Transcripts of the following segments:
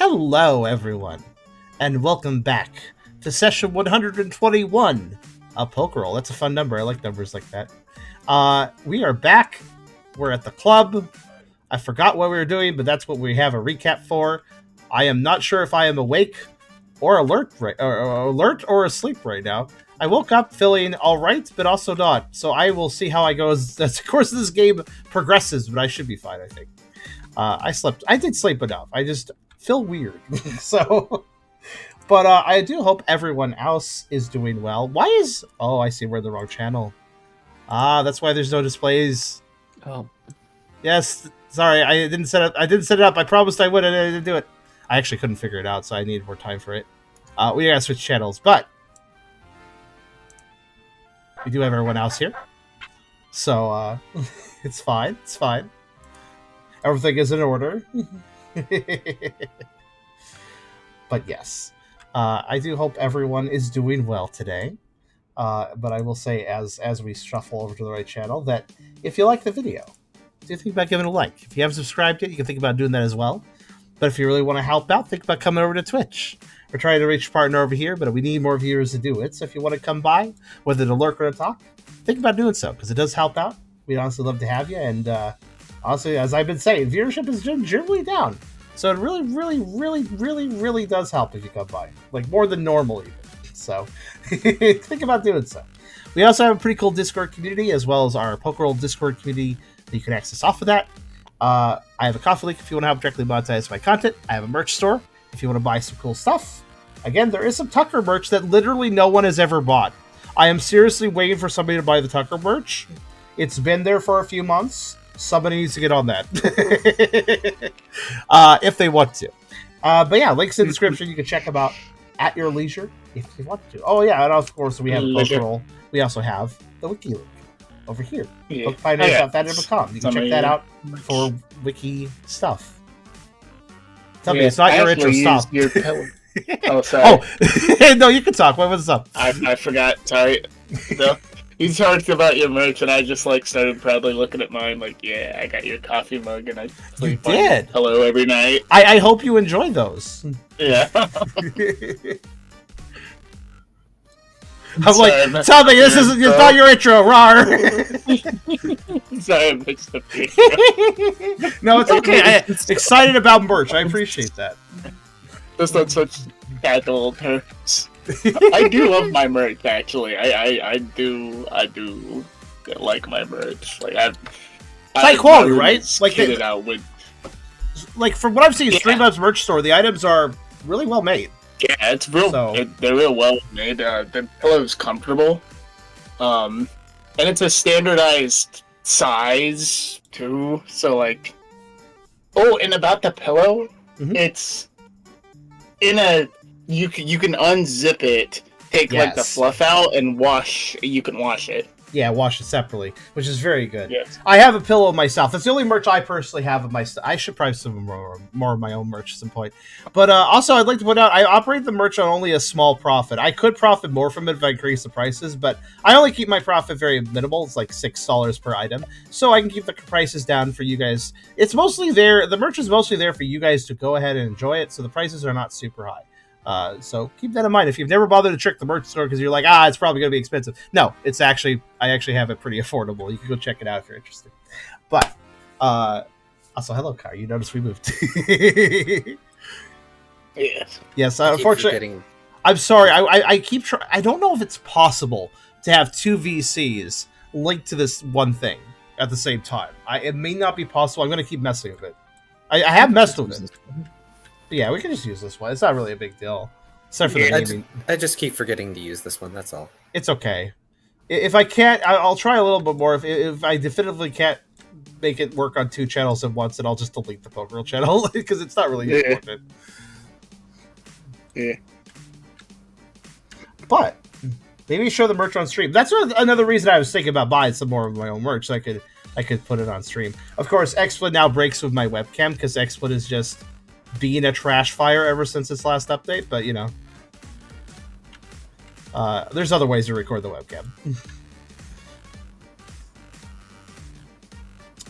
Hello, everyone, and welcome back to session 121 of Pokerole. That's a fun number. I like numbers like that. We are back. We're at the club. I forgot what we were doing, but that's what we have a recap for. I am not sure if I am awake or alert or asleep right now. I woke up feeling all right, but also not. So I will see how I go as the course of this game progresses, but I should be fine, I think. I slept. I did sleep enough. I just feel weird. So, but I do hope everyone else is doing well. Why is... Oh, I see. We're in the wrong channel. That's why there's no displays. Oh. Yes. Sorry, I didn't set it up. I promised I would, and I didn't do it. I actually couldn't figure it out, so I needed more time for it. We gotta switch channels, but we do have everyone else here. So, it's fine. It's fine. Everything is in order. But yes, I do hope everyone is doing well today. But I will say, as we shuffle over to the right channel, that if you like the video, do think about giving it a like. If you haven't subscribed yet, you can think about doing that as well. But if you really want to help out, think about coming over to Twitch. We're trying to reach a partner over here, but we need more viewers to do it. So if you want to come by, whether to lurk or to talk, think about doing so, because it does help out. We'd honestly love to have you, and honestly, as I've been saying, viewership is generally down. So it really does help if you come by. Like, more than normal, even. So, think about doing so. We also have a pretty cool Discord community, as well as our Pokerole Discord community that you can access off of that. I have a coffee link if you want to help directly monetize my content. I have a merch store if you want to buy some cool stuff. Again, there is some Tucker merch that literally no one has ever bought. I am seriously waiting for somebody to buy the Tucker merch. It's been there for a few months. Somebody needs to get on that. If they want to. But yeah, links in the description. You can check them out at your leisure if you want to. Oh yeah, and of course we have Pokerole. We also have the wiki link over here. Yeah. Bookfinders.com. You can check that out for wiki stuff. Tell me, it's not your intro. Stop. Oh, sorry. Oh, no, you can talk. What was up? I forgot. Sorry. No. You talked about your merch, and I just started proudly looking at mine. Yeah, I got your coffee mug, and I sleep did. Hello every night. I hope you enjoy those. Yeah. I'm like, tell me, this isn't not your intro, rawr. Sorry, I mixed up the intro. No, it's okay. I'm excited about merch. I appreciate that. Just on such casual terms. I do love my merch, actually. I do like my merch. It's high quality, right? It out with. From what I've seen, Streamlabs merch store, the items are really well made. Yeah, it's real. They're real well made. The pillow's comfortable, and it's a standardized size too. So oh, and about the pillow, it's in a. You can unzip it, take the fluff out, and wash. You can wash it. Yeah, wash it separately, which is very good. Yes. I have a pillow myself. That's the only merch I personally have of my stuff. I should probably some more of my own merch at some point. But also, I'd like to point out, I operate the merch on only a small profit. I could profit more from it if I increase the prices, but I only keep my profit very minimal. It's like $6 per item, so I can keep the prices down for you guys. It's mostly there. The merch is mostly there for you guys to go ahead and enjoy it, so the prices are not super high. So keep that in mind. If you've never bothered to check the merch store because you're like, it's probably going to be expensive. No, I actually have it pretty affordable. You can go check it out if you're interested. But, also, hello, Kai. You noticed we moved. Yes. Yes, unfortunately. I'm sorry. I keep trying. I don't know if it's possible to have two VCs linked to this one thing at the same time. It may not be possible. I'm going to keep messing with it. I have messed with it. Yeah, we can just use this one. It's not really a big deal. Except for the naming. I just keep forgetting to use this one, that's all. It's okay. If I can't, I'll try a little bit more. If I definitively can't make it work on two channels at once, then I'll just delete the Pokerole channel, because it's not really important. Yeah. But, maybe show the merch on stream. That's another reason I was thinking about buying some more of my own merch, so I could put it on stream. Of course, XSplit now breaks with my webcam, because XSplit is just being a trash fire ever since its last update, but there's other ways to record the webcam.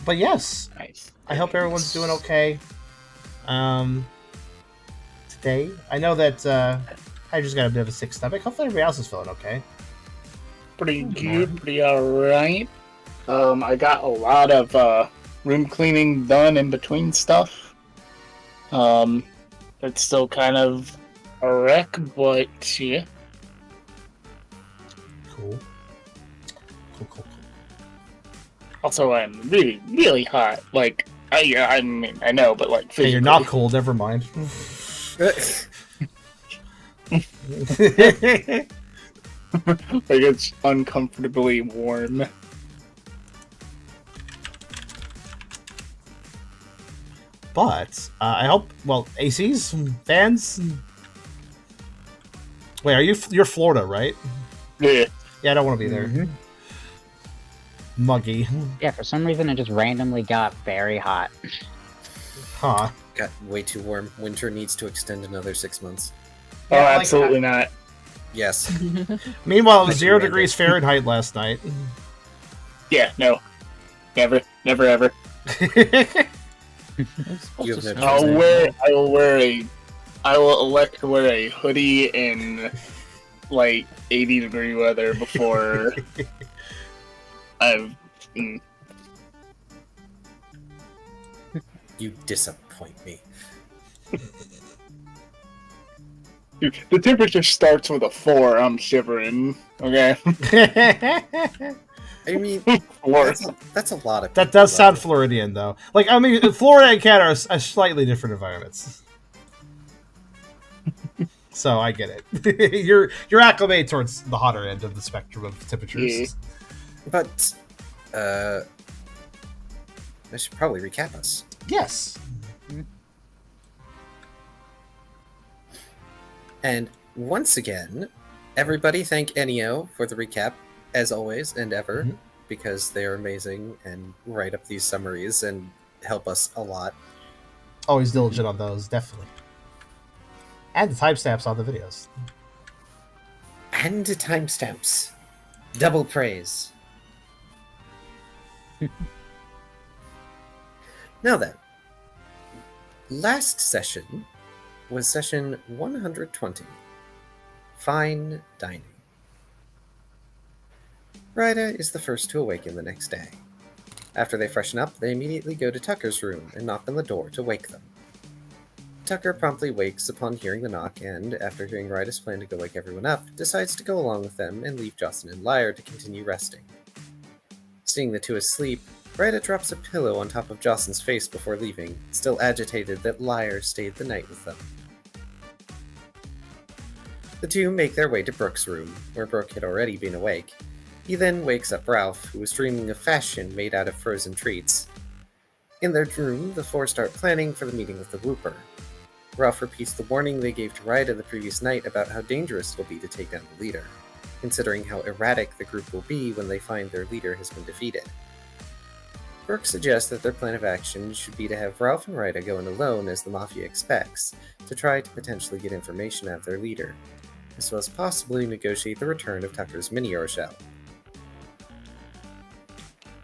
But yes, nice. I hope everyone's doing okay. day. I know that I just got a bit of a sick stomach. Hopefully everybody else is feeling okay. Pretty good, pretty alright. I got a lot of room cleaning done in between stuff. It's still kind of a wreck, but yeah. Cool. Cool. Also, I'm really, really hot. Like, I mean, I know, but like, physically. Hey, you're not cold. Never mind. Like, it's uncomfortably warm. But I hope. Well, ACs, fans. Wait, you're Florida, right? Yeah. Yeah, I don't want to be there. Mhm. Muggy. Yeah, for some reason it just randomly got very hot. Huh. Got way too warm. Winter needs to extend another 6 months. Oh, Yeah, like, absolutely not. Yes. Meanwhile, it was I 0 can degrees Fahrenheit last night. Yeah, no. Never, ever. You have no I choice. will elect to wear a hoodie in like 80-degree weather before I've. You disappoint me. Dude, the temperature starts with a 4. I'm shivering. Okay, I mean, 4. that's a lot of That people, does sound though. Floridian, though. Like, I mean, Florida and Canada are slightly different environments. So I get it. you're acclimated towards the hotter end of the spectrum of temperatures. Yeah. But, I should probably recap us. Yes. And once again, everybody thank Ennio for the recap, as always and ever, Mhm. because they are amazing and write up these summaries and help us a lot. Always diligent on those, definitely. And the timestamps on the videos. And timestamps. Double praise. Now then, last session was session 120. Fine dining. Rida is the first to awaken the next day. After they freshen up, they immediately go to Tucker's room and knock on the door to wake them. Tucker promptly wakes upon hearing the knock and, after hearing Rida's plan to go wake everyone up, decides to go along with them and leave Jocelyn and Lyre to continue resting. Seeing the two asleep, Rida drops a pillow on top of Jocelyn's face before leaving, still agitated that Lyre stayed the night with them. The two make their way to Brooke's room, where Brooke had already been awake. He then wakes up Ralph, who was dreaming of fashion made out of frozen treats. In their room, the four start planning for the meeting with the Wooper. Ralph repeats the warning they gave to Rida the previous night about how dangerous it'll be to take down the leader, considering how erratic the group will be when they find their leader has been defeated. Brooke suggests that their plan of action should be to have Ralph and Rida go in alone as the Mafia expects, to try to potentially get information out of their leader, as well as possibly negotiate the return of Tucker's mini-Rochelle.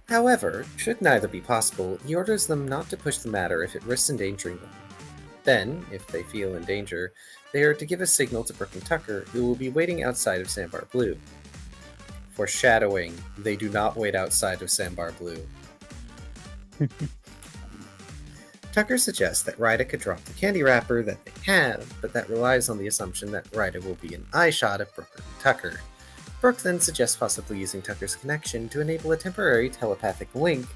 However, should neither be possible, he orders them not to push the matter if it risks endangering them. Then, if they feel in danger, they are to give a signal to Brooke and Tucker, who will be waiting outside of Sandbar Blue. Foreshadowing, they do not wait outside of Sandbar Blue. Tucker suggests that Rida could drop the candy wrapper that they have, but that relies on the assumption that Rida will be an eye shot of Brooke and Tucker. Brooke then suggests possibly using Tucker's connection to enable a temporary telepathic link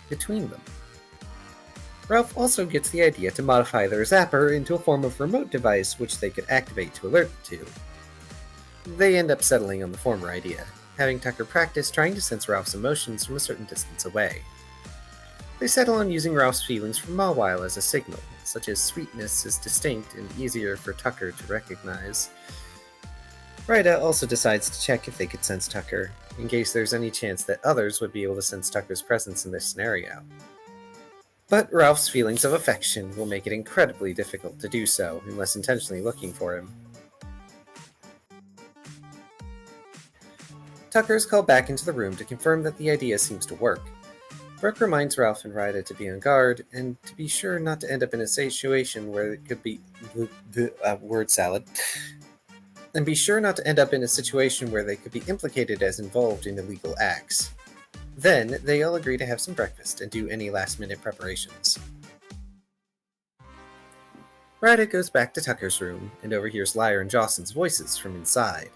between them. Ralph also gets the idea to modify their zapper into a form of remote device which they could activate to alert the two. They end up settling on the former idea, having Tucker practice trying to sense Ralph's emotions from a certain distance away. They settle on using Ralph's feelings for Mawile as a signal, such as sweetness is distinct and easier for Tucker to recognize. Rida also decides to check if they could sense Tucker, in case there's any chance that others would be able to sense Tucker's presence in this scenario. But Ralph's feelings of affection will make it incredibly difficult to do so, unless intentionally looking for him. Tucker is called back into the room to confirm that the idea seems to work. Brooke reminds Ralph and Ryda to be on guard and to be sure not to end up in a situation where it could be word salad. And be sure not to end up in a situation where they could be implicated as involved in illegal acts. Then, they all agree to have some breakfast and do any last-minute preparations. Ryda goes back to Tucker's room and overhears Lyre and Jocelyn's voices from inside.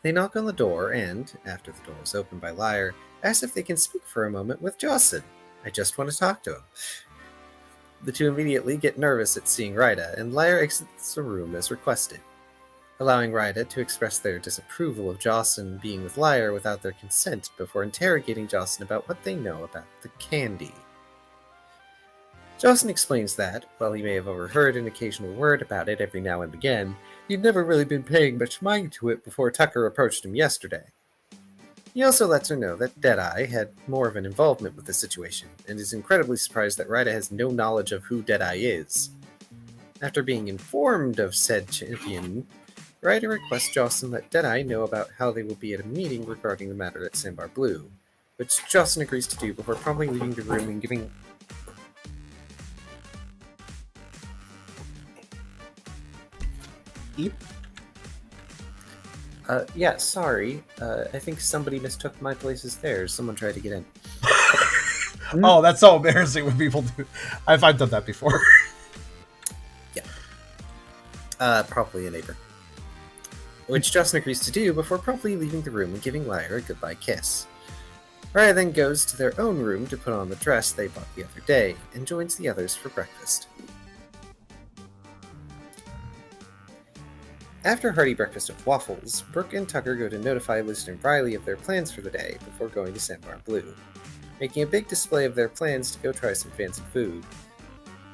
They knock on the door and, after the door is opened by Lyre, ask if they can speak for a moment with Jocelyn. I just want to talk to him. The two immediately get nervous at seeing Ryda, and Lyre exits the room as requested, allowing Ryda to express their disapproval of Jocelyn being with Lyre without their consent before interrogating Jocelyn about what they know about the candy. Jocelyn explains that, while he may have overheard an occasional word about it every now and again, he'd never really been paying much mind to it before Tucker approached him yesterday. He also lets her know that Deadeye had more of an involvement with the situation, and is incredibly surprised that Ryda has no knowledge of who Deadeye is. After being informed of said champion, Ryda requests Jocelyn let Deadeye know about how they will be at a meeting regarding the matter at Sandar Blue, which Jocelyn agrees to do before promptly leaving the room and giving... Eep. Yeah, sorry. I think somebody mistook my place as theirs. Someone tried to get in. Oh, that's so embarrassing when people do. I've done that before. Yeah. Probably a neighbor. Which Jocelyn agrees to do before promptly leaving the room and giving Lyre a goodbye kiss. Raya then goes to their own room to put on the dress they bought the other day, and joins the others for breakfast. After a hearty breakfast of waffles, Brooke and Tucker go to notify Lindström and Riley of their plans for the day before going to Sandar Blue, making a big display of their plans to go try some fancy food.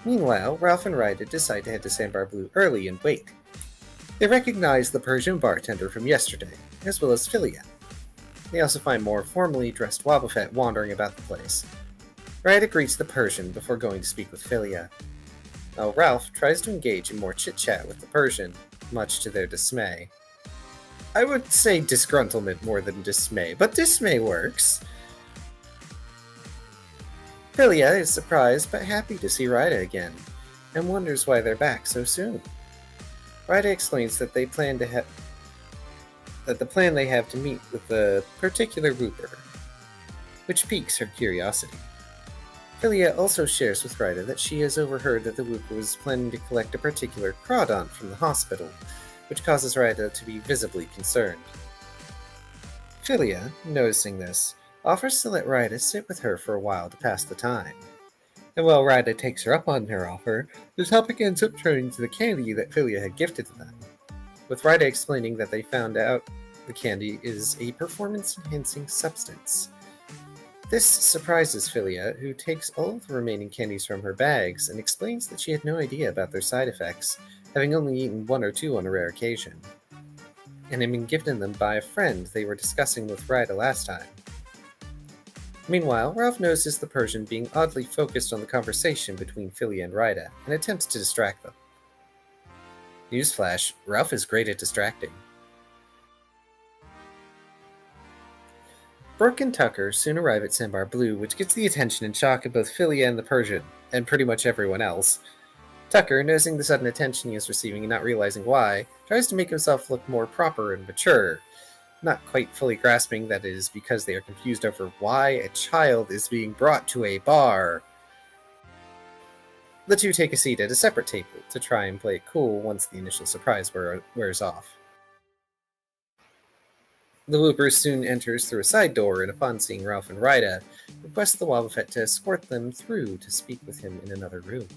Meanwhile, Ralph and Ryda decide to head to Sandar Blue early and wait. They recognize the Persian bartender from yesterday, as well as Philia. They also find more formally dressed Wobbuffet wandering about the place. Ryda greets the Persian before going to speak with Philia. Now Ralph tries to engage in more chit-chat with the Persian, much to their dismay. I would say disgruntlement more than dismay, but dismay works. Philia is surprised but happy to see Ryda again, and wonders why they're back so soon. Ryda explains that the plan they have to meet with a particular Roope, which piques her curiosity. Philia also shares with Ryda that she has overheard that the Roope was planning to collect a particular Crawdon from the hospital, which causes Ryda to be visibly concerned. Philia, noticing this, offers to let Ryda sit with her for a while to pass the time. And while Ryda takes her up on her offer, the topic ends up turning to the candy that Philia had gifted to them, with Ryda explaining that they found out the candy is a performance-enhancing substance. This surprises Philia, who takes all of the remaining candies from her bags and explains that she had no idea about their side effects, having only eaten one or two on a rare occasion, and had been given them by a friend they were discussing with Ryda last time. Meanwhile, Ralph notices the Persian being oddly focused on the conversation between Philia and Ryda, and attempts to distract them. Newsflash, Ralph is great at distracting. Brooke and Tucker soon arrive at Sandar Blue, which gets the attention and shock of both Philia and the Persian, and pretty much everyone else. Tucker, noticing the sudden attention he is receiving and not realizing why, tries to make himself look more proper and mature, not quite fully grasping that it is because they are confused over why a child is being brought to a bar. The two take a seat at a separate table to try and play it cool once the initial surprise wears off. The Whooper soon enters through a side door, and upon seeing Ralph and Ryda, requests the Wobbuffet to escort them through to speak with him in another room.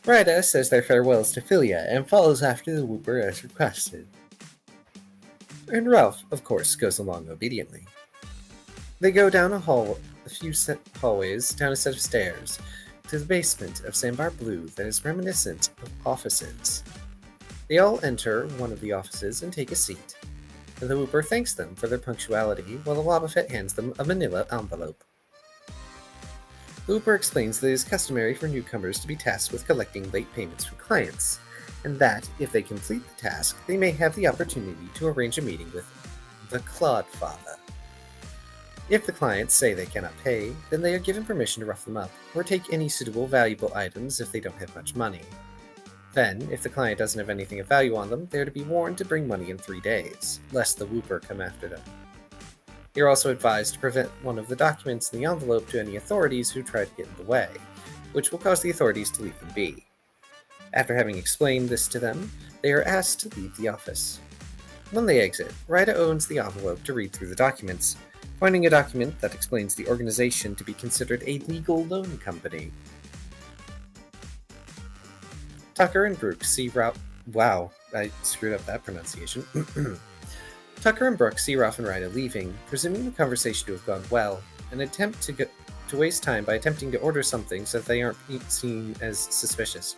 Ryda says their farewells to Philia and follows after the Whooper as requested. And Ralph, of course, goes along obediently. They go down a few hallways, down a set of stairs, to the basement of Sandar Blue that is reminiscent of offices. They all enter one of the offices and take a seat. The Whooper thanks them for their punctuality, while the Wobbuffet hands them a manila envelope. The Whooper explains that it is customary for newcomers to be tasked with collecting late payments from clients, and that, if they complete the task, they may have the opportunity to arrange a meeting with the Clodfatha. If the clients say they cannot pay, then they are given permission to rough them up, or take any suitable valuable items if they don't have much money. Then, if the client doesn't have anything of value on them, they are to be warned to bring money in 3 days, lest the whooper come after them. You're also advised to present one of the documents in the envelope to any authorities who try to get in the way, which will cause the authorities to leave them be. After having explained this to them, they are asked to leave the office. When they exit, Rida owns the envelope to read through the documents, finding a document that explains the organization to be considered a legal loan company. Tucker and Brooke see Ralph. Wow, I screwed up that pronunciation. Tucker and Brooke see Ralph and Rida leaving, presuming the conversation to have gone well, and attempt to waste time by attempting to order something so that they aren't seen as suspicious.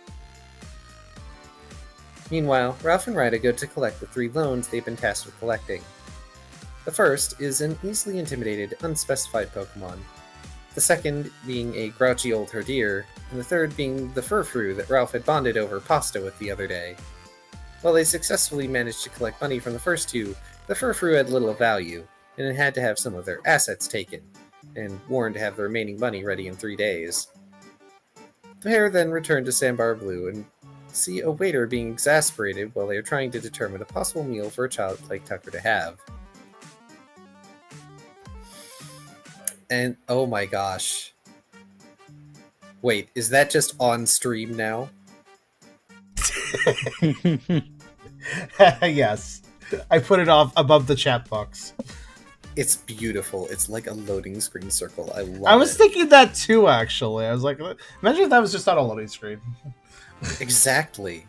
Meanwhile, Ralph and Rida go to collect the 3 loans they've been tasked with collecting. The first is an easily intimidated, unspecified Pokemon, the second being a grouchy old herdier, and the third being the Furfrou that Ralph had bonded over pasta with the other day. While they successfully managed to collect money from the first 2, the Furfrou had little value, and it had to have some of their assets taken, and warned to have the remaining money ready in 3 days. The pair then return to Sandbar Blue and see a waiter being exasperated while they are trying to determine a possible meal for a child like Tucker to have. And oh my gosh. Wait, is that just on stream now? Yes. I put it off above the chat box. It's beautiful. It's like a loading screen circle. I love it. I was thinking that too, actually. I was like, imagine if that was just on a loading screen. Exactly.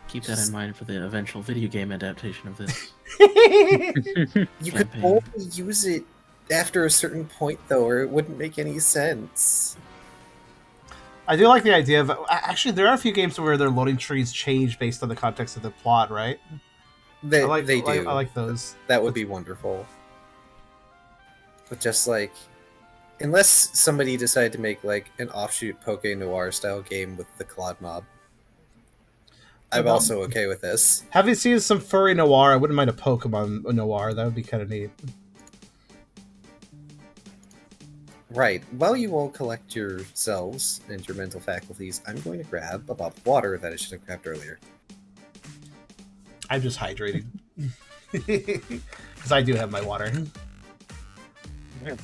Keep that in mind for the eventual video game adaptation of this. You could only use it after a certain point, though, or it wouldn't make any sense. I do like the idea of... Actually, there are a few games where their loading trees change based on the context of the plot, right? They do. I like those. That would be wonderful. But just like... Unless somebody decided to make like an offshoot Poke Noir style game with the Claude mob. I'm also okay with this. Having seen some furry noir, I wouldn't mind a Pokemon noir. That would be kind of neat. Right. While you all collect yourselves and your mental faculties, I'm going to grab a bottle of water that I should have grabbed earlier. I'm just hydrating. Because I do have my water. Yeah.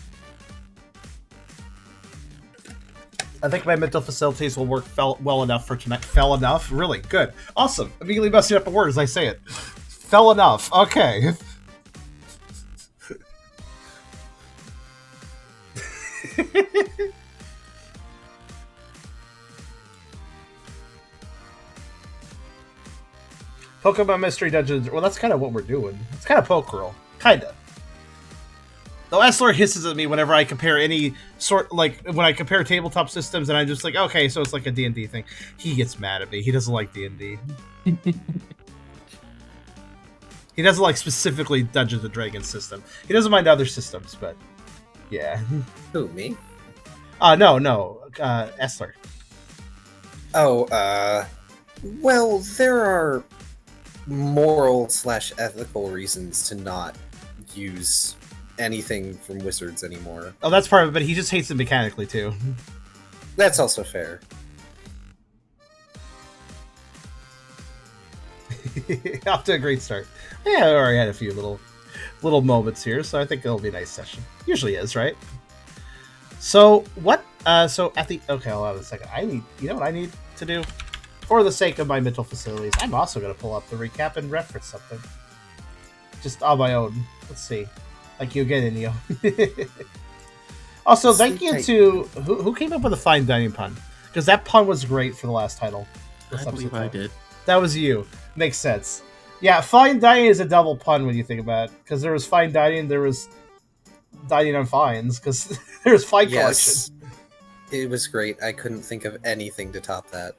I think my mental facilities will work well enough for tonight. Fell enough? Really? Good. Awesome. Immediately messing up a word as I say it. Fell enough. Okay. Pokemon Mystery Dungeons. Well, that's kind of what we're doing. It's kind of Pokerole. Kind of. Though Essler hisses at me whenever I compare any sort, like, when I compare tabletop systems, and I'm just like, okay, so it's like a D&D thing. He gets mad at me. He doesn't like D&D. He doesn't like specifically Dungeons & Dragons system. He doesn't mind other systems, but yeah. Who, me? No, Essler. Oh, well, there are moral/ethical reasons to not use anything from Wizards anymore. Oh, that's part of it, but he just hates it mechanically, too. That's also fair. Off to a great start. Yeah, I already had a few little moments here, so I think it'll be a nice session. Usually is, right? So, what? So, at the... Okay, hold on a second. You know what I need to do? For the sake of my mental facilities, I'm also going to pull up the recap and reference something. Just on my own. Let's see. Like you again, Inyo. Also, thank you to... Who came up with a fine dining pun? Because that pun was great for the last title. I believe I did. That was you. Makes sense. Yeah, fine dining is a double pun when you think about it. Because there was fine dining, there was dining on fines. Because there was fine Yes. collection. It was great. I couldn't think of anything to top that.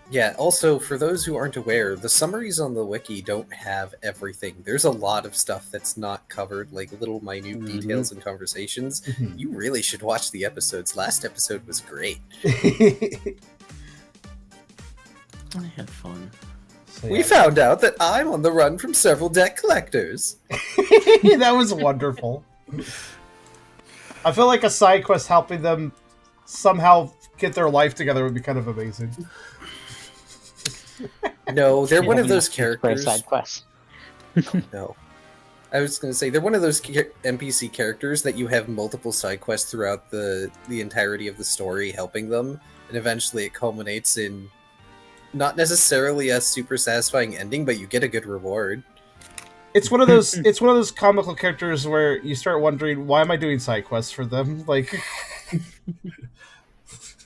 Yeah, also, for those who aren't aware, the summaries on the wiki don't have everything. There's a lot of stuff that's not covered, like little minute details and conversations. You really should watch the episodes. Last episode was great. I had fun. So, We found out that I'm on the run from several debt collectors. That was wonderful. I feel like a side quest helping them somehow get their life together would be kind of amazing. No, they're one of Having those a characters. side quest. No. I was going to say, they're one of those NPC characters that you have multiple side quests throughout the entirety of the story helping them, and eventually it culminates in not necessarily a super satisfying ending, but you get a good reward. It's one of those. It's one of those comical characters where you start wondering, why am I doing side quests for them? Like,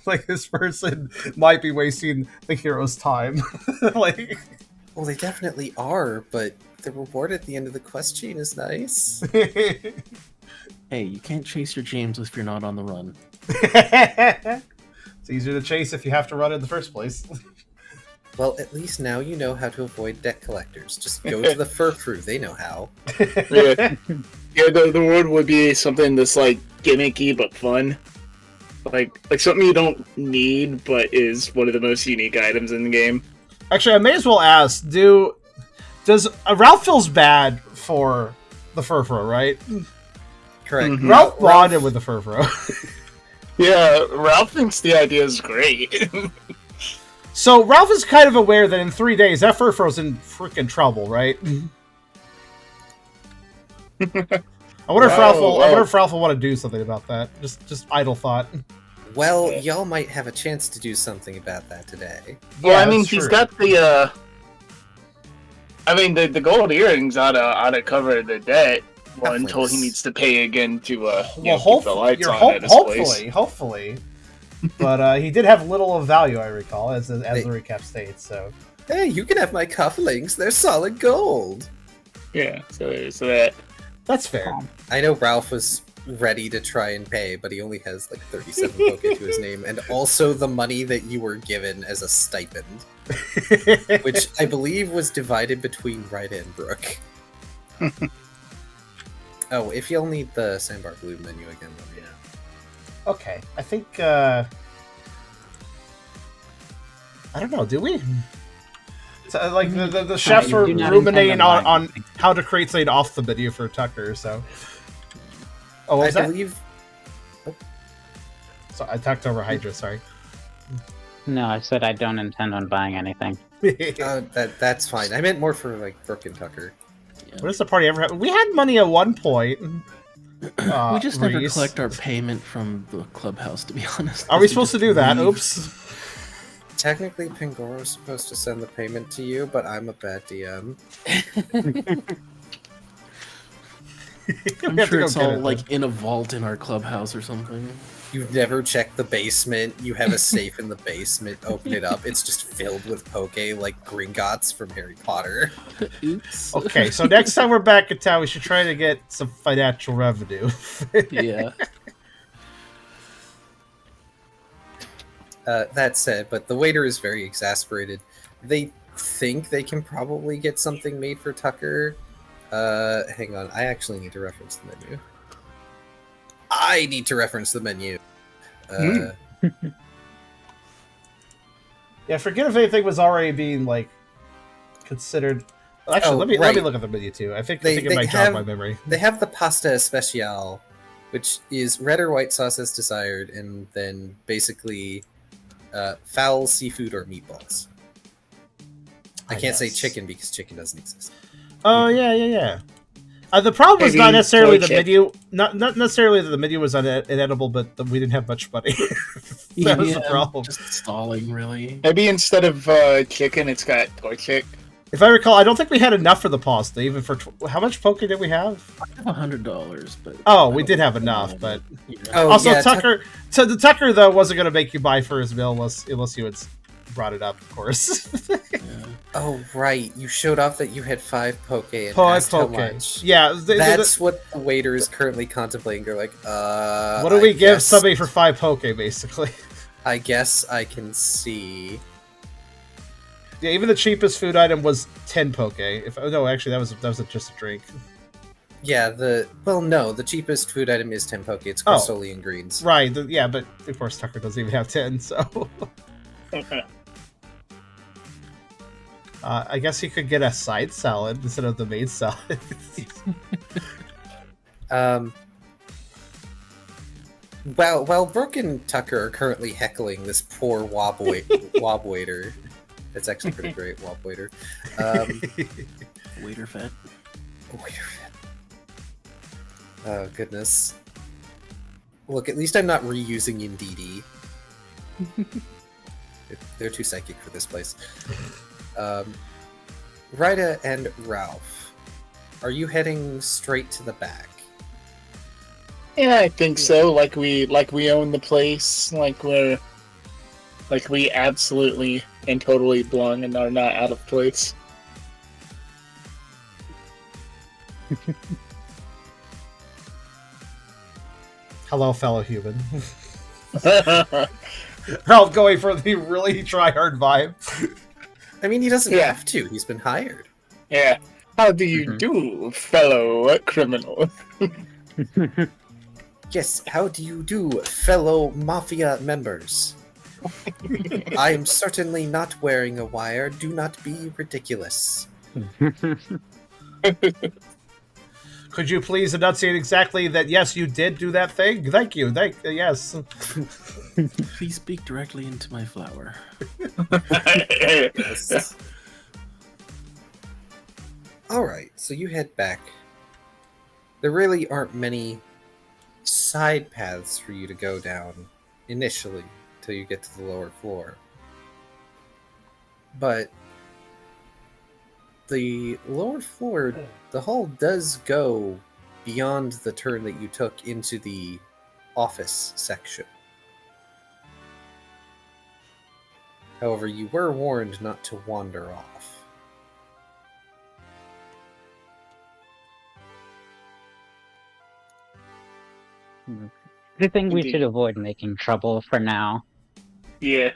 like this person might be wasting the hero's time. Like, Well, they definitely are, but the reward at the end of the quest chain is nice. Hey, you can't chase your James if you're not on the run. it's easier to chase if you have to run in the first place. Well, at least now you know how to avoid debt collectors. Just go to the fur crew, they know how. Yeah, the word would be something that's like gimmicky but fun. Like something you don't need, but is one of the most unique items in the game. Actually, I may as well ask: does Ralph feels bad for the Furfuro, right? Correct. Mhm. Ralph bonded with the Furfuro. Yeah, Ralph thinks the idea is great. So Ralph is kind of aware that in 3 days that Furfuro's in freaking trouble, right? I wonder if Ralph will. I wonder if Ralph will want to do something about that. Just idle thought. Well, y'all might have a chance to do something about that today. Well, I mean, that's he's true. got the. I mean, the gold earrings ought to cover the debt. Well, until he needs to pay again to keep the lights on at his place. Hopefully. But he did have little of value, I recall, as the recap states. So Hey, you can have my cufflinks. They're solid gold. Yeah, so that. that's fair. I know Ralph was ready to try and pay, but he only has like 37 poke to his name, and also the money that you were given as a stipend, which I believe was divided between Ryda and Brooke. Oh, if you'll need the Sandbar Blue menu again, let me know. Okay, I think. I don't know. Do we? So, like the chefs were do not ruminating intend on on buying how to create something off the menu for Tucker. So. Oh, what was I that? believe So I talked over Hydra. Sorry. No, I said I don't intend on buying anything. that's fine. I meant more for like Brooke and Tucker. What does the party ever have? We had money at one point. We just never Reese. collect our payment from the clubhouse, to be honest. Are we supposed to do that? Oops. Technically, Pangoro's supposed to send the payment to you, but I'm a bad DM. I'm We have to sure go it's get all it, like in a vault in our clubhouse or something. You've never checked the basement. You have a safe in the basement. Open it up. It's just filled with poke like Gringotts from Harry Potter. Oops. Okay, so next time we're back in town, we should try to get some financial revenue. Yeah. That said, but the waiter is very exasperated. They think they can probably get something made for Tucker. Hang on. I actually need to reference the menu. I need to reference the menu. Yeah, forget if anything was already being like considered. Actually, Oh, let me right. look at the menu too. I think They it might jog have- my memory. They have the pasta especial, which is red or white sauce as desired, and then basically fowl, seafood, or meatballs. I can't say guess. chicken because chicken doesn't exist. Oh yeah. The problem was Maybe not necessarily the pork menu, not necessarily that the menu was inedible, but that we didn't have much money. That was the problem. Just stalling, really. Maybe instead of chicken, it's got torchic. If I recall, I don't think we had enough for the pasta. Even for how much poke did we have? I have $100, but Oh, we did have enough, but yeah. Oh, also yeah, Tucker. So the Tucker though wasn't going to make you buy for his meal unless you had brought it up, of course. Yeah. Oh, right. You showed off that you had 5 poke and Five asked how poke. much. Yeah, That's what the waiter is currently contemplating. They're like, what do we I give guess- somebody for 5 poke, basically? I guess I can see. Yeah, even the cheapest food item was 10 poke. No, actually, that was just a drink. Yeah, the cheapest food item is 10 poke. It's Oh. Crostolian greens. Right, yeah, but of course Tucker doesn't even have 10, so... I guess he could get a side salad instead of the main salad. While Brooke and Tucker are currently heckling this poor wob waiter, it's actually pretty great, wob waiter. Waiter fed. Waiter fed. Oh goodness. Look, at least I'm not reusing Indeedee. They're too psychic for this place. Ryda and Ralph, are you heading straight to the back? Yeah, I think so. Like we own the place. Like we absolutely and totally belong and are not out of place. Hello, fellow human. Ralph going for the really try-hard vibe. I mean, he doesn't have to. He's been hired. Yeah. How do you do, fellow criminal? Yes, how do you do, fellow Mafia members? I am certainly not wearing a wire. Do not be ridiculous. Could you please enunciate exactly that, yes, you did do that thing? Thank you. Yes. Please speak directly into my flower. Yes. Alright, so you head back. There really aren't many side paths for you to go down initially till you get to the lower floor. But the lower floor, the hall does go beyond the turn that you took into the office section. However, you were warned not to wander off. I think we Indeed. should avoid making trouble for now. Yeah.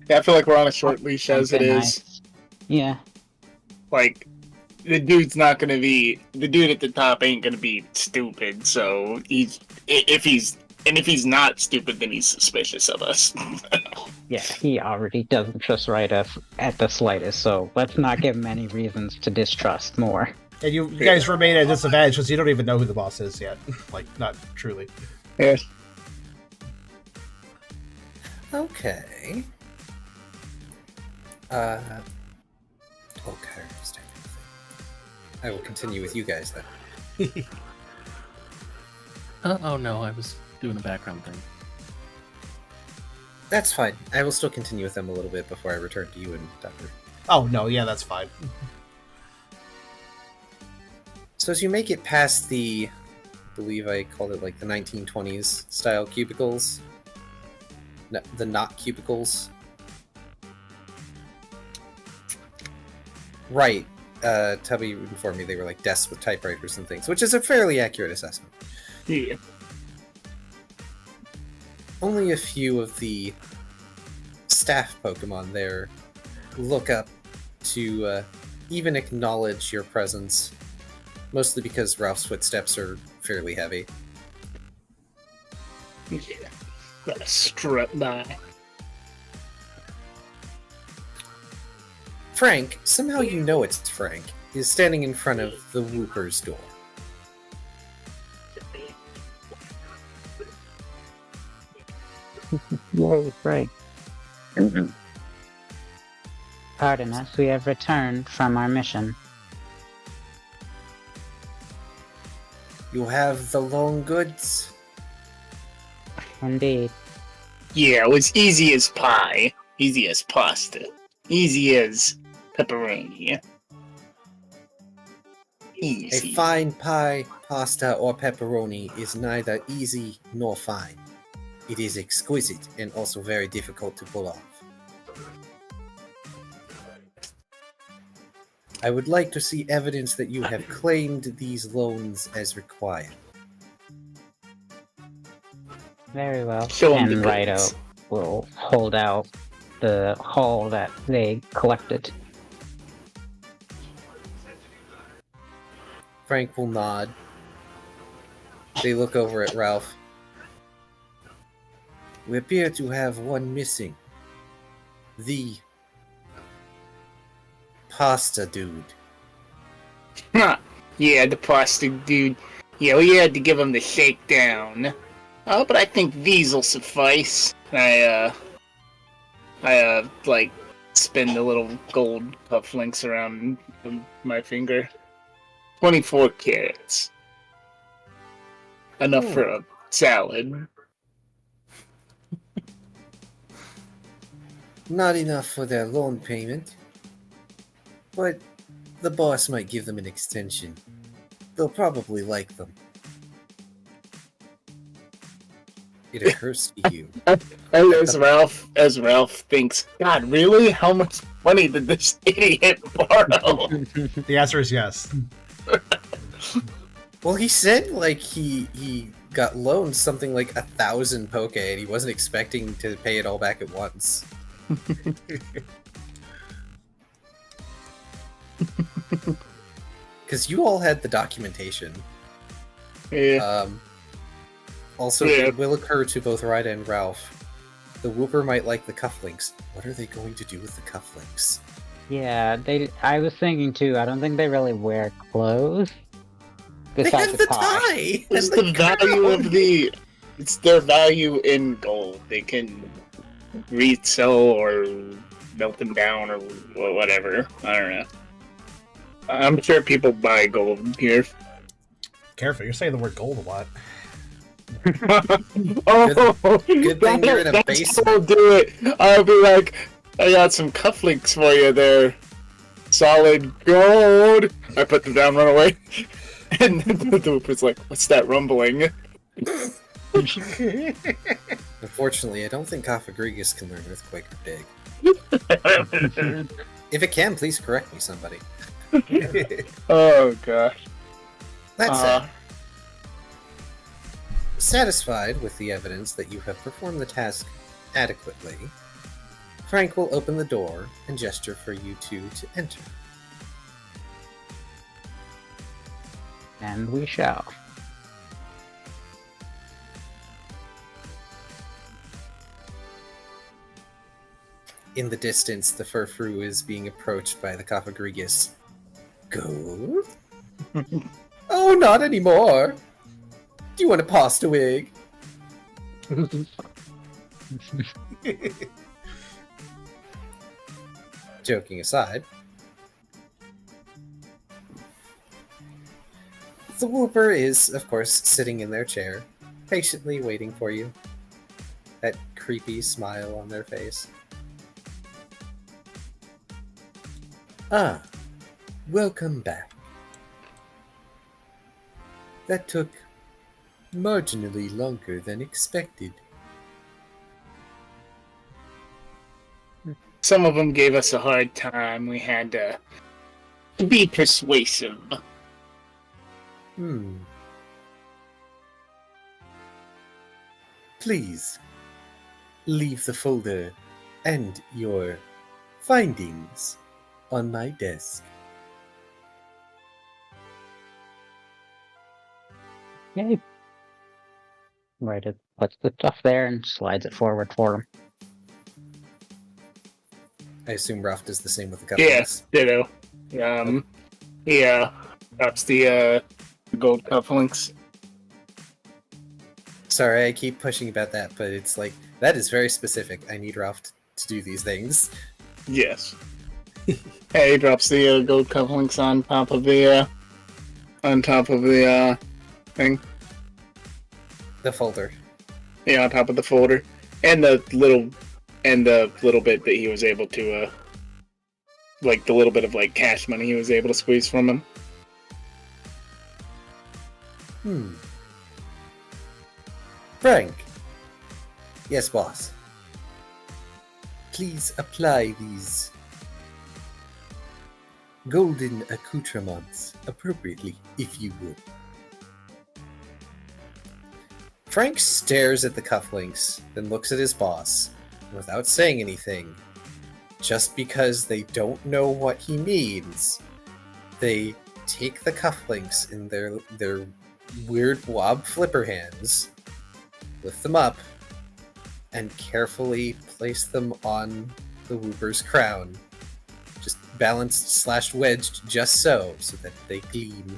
I feel like we're on a short leash as it Something is. nice. Yeah. Like, the dude's not gonna be... The dude at the top ain't gonna be stupid, so if he's not stupid, then he's suspicious of us. Yeah, he already doesn't trust Ryda at the slightest, so let's not give him any reasons to distrust more. And you guys remain at a disadvantage because you don't even know who the boss is yet. Like, not truly. Yeah. Okay. Okay. I will continue with you guys then. Oh no, I was doing a background thing. That's fine. I will still continue with them a little bit before I return to you and Tucker. Oh, no, yeah, that's fine. So as you make it past the, I believe I called it like the 1920s style cubicles, no, the not cubicles. Right. Tubby informed me they were like desks with typewriters and things, which is a fairly accurate assessment. Yeah. Only a few of the staff Pokemon there look up to even acknowledge your presence, mostly because Ralph's footsteps are fairly heavy. Yeah. Gotta strut by. Frank, somehow you know it's Frank, is standing in front of the Whooper's door. Yay, right. Pardon us, we have returned from our mission. You have the long goods? Indeed. Yeah, it was easy as pie. Easy as pasta. Easy as pepperoni. A Easy. fine pie, pasta, or pepperoni is neither easy nor fine. It is exquisite and also very difficult to pull off. I would like to see evidence that you have claimed these loans as required. Very well. Show 'em And the Rydo goods. will hold out the haul that they collected. Frank will nod. They look over at Ralph. We appear to have one missing. The pasta dude. Huh. Yeah, the pasta dude. Yeah, we had to give him the shakedown. But I think these'll suffice. I like, spin the little gold cufflinks around my finger. 24 carats. Enough for a salad. Not enough for their loan payment, but the boss might give them an extension. They'll probably like them. It occurs to you. As Ralph thinks, God, really? How much money did this idiot borrow? The answer is yes. Well, he said like he got loaned something like 1,000 poke, and he wasn't expecting to pay it all back at once. Because you all had the documentation. Yeah. Also, Yeah. it will occur to both Ryda and Ralph. The Whooper might like the cufflinks. What are they going to do with the cufflinks? Yeah, I was thinking too. I don't think they really wear clothes. They Besides have the tie! It's and the value crown! of the. It's their value in gold. They can resell or melt them down or whatever. I don't know. I'm sure people buy gold here. Careful, you're saying the word gold a lot. Good thing you're in a that's basement. how I'll do it. I'll be like, I got some cufflinks for you there. Solid gold. I put them down, run away. And then the Whooper's like, what's that rumbling? Unfortunately, I don't think Kafagrigus can learn Earthquake or Dig. If it can, please correct me, somebody. Oh, gosh. That said, satisfied with the evidence that you have performed the task adequately, Frank will open the door and gesture for you two to enter. And we shall. In the distance, the Furfru is being approached by the Kafagrigus. Go? Oh, not anymore! Do you want a pasta wig? Joking aside, the Whooper is, of course, sitting in their chair, patiently waiting for you. That creepy smile on their face. Ah, welcome back. That took marginally longer than expected. Some of them gave us a hard time. We had to be persuasive. Please, leave the folder and your findings on my desk. Okay. Right, it puts the stuff there and slides it forward for him. I assume Ralph does the same with the Yeah, cufflinks. ditto. Yeah, that's the gold cufflinks. Sorry, I keep pushing about that, but it's like, that is very specific. I need Ralph to do these things. Yes. Hey, he drops the gold cufflinks on top of the thing. The folder. Yeah, on top of the folder, and the little bit that he was able to like the little bit of like cash money he was able to squeeze from him. Frank. Yes, boss. Please apply these golden accoutrements appropriately, if you would. Frank stares at the cufflinks, then looks at his boss, without saying anything. Just because they don't know what he means, they take the cufflinks in their weird blob flipper hands, lift them up, and carefully place them on the Whooper's crown. Just balanced / wedged just so that they gleam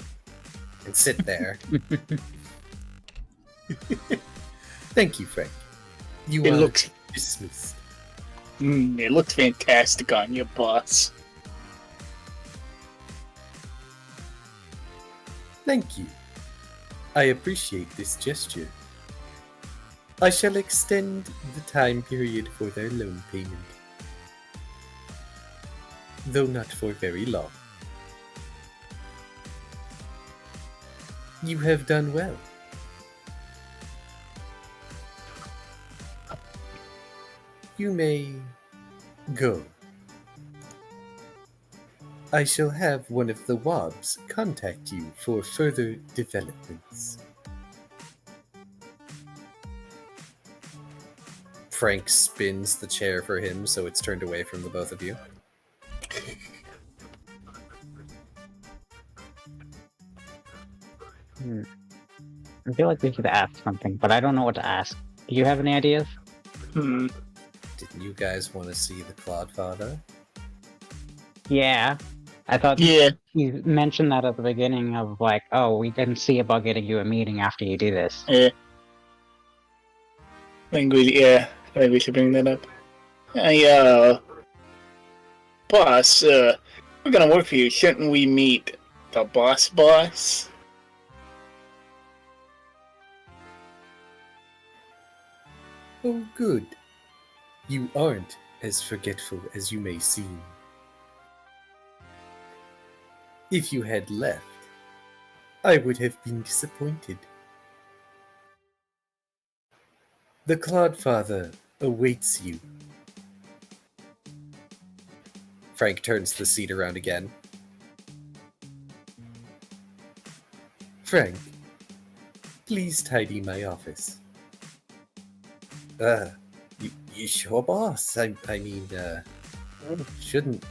and sit there. Thank you, Frank. You It are looks dismissed. it looks fantastic on you, boss. Thank you. I appreciate this gesture. I shall extend the time period for their loan payment, though not for very long. You have done well. You may go. I shall have one of the Wobs contact you for further developments. Frank spins the chair for him so it's turned away from the both of you. I feel like we should ask something, but I don't know what to ask. Do you have any ideas? Hmm. Didn't you guys want to see the Clodfatha? Yeah. I thought Yeah. you mentioned that at the beginning of like, oh, we can see about getting you a meeting after you do this. Yeah. I think we should bring that up. Boss, we're gonna work for you. Shouldn't we meet the boss? Oh, good. You aren't as forgetful as you may seem. If you had left, I would have been disappointed. The Clodfatha awaits you. Frank turns the seat around again. Frank, please tidy my office. You sure, boss? I mean, shouldn't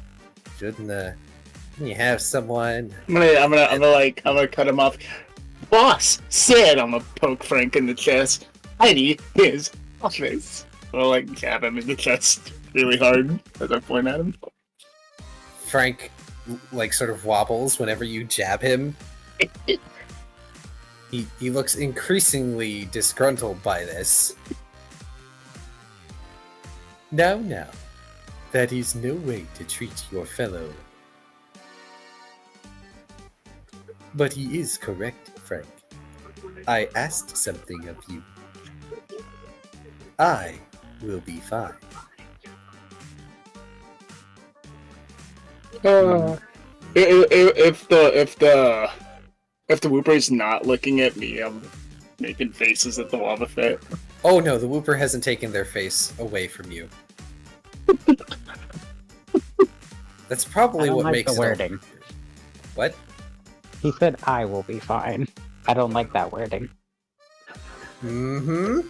you have someone? I'm gonna cut him off. Boss said I'm gonna poke Frank in the chest. Tidy his office. I'll like jab him in the chest really hard as I point at him. Frank, like, sort of wobbles whenever you jab him. He looks increasingly disgruntled by this. Now, that is no way to treat your fellow. But he is correct, Frank. I asked something of you. I will be fine. If the Whooper's not looking at me, I'm making faces at the Wobba Fit. Oh no, the Whooper hasn't taken their face away from you. That's probably what makes the wording. What? He said, I will be fine. I don't like that wording. Mm-hmm.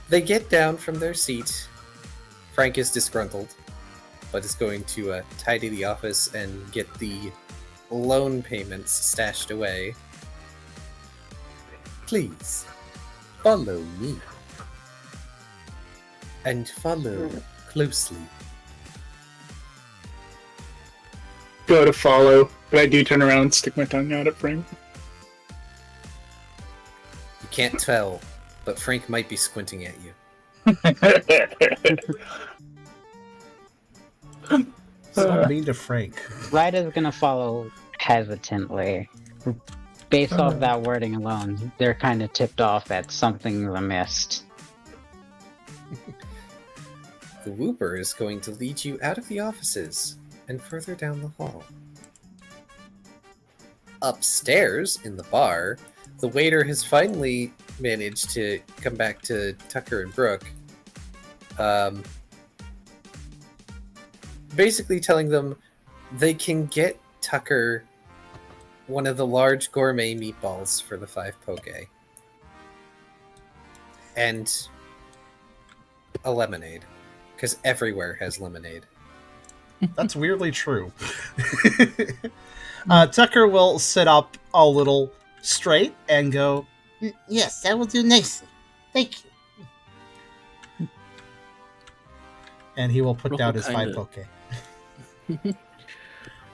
They get down from their seat. Frank is disgruntled, but is going to tidy the office and get the loan payments stashed away. Please, follow me. And follow closely. Go to follow, but I do turn around and stick my tongue out at Frank. You can't tell, but Frank might be squinting at you. So mean to Frank. Ryda's gonna follow hesitantly. Based off that wording alone, they're kind of tipped off that something's amiss. The Whooper is going to lead you out of the offices and further down the hall. Upstairs, in the bar, the waiter has finally managed to come back to Tucker and Brooke. Basically telling them they can get Tucker one of the large gourmet meatballs for the 5 poke. And a lemonade. Because everywhere has lemonade. That's weirdly true. Tucker will sit up a little straight and go, Yes, that will do nicely. Thank you. And he will put Roope down his kinda- 5 poke.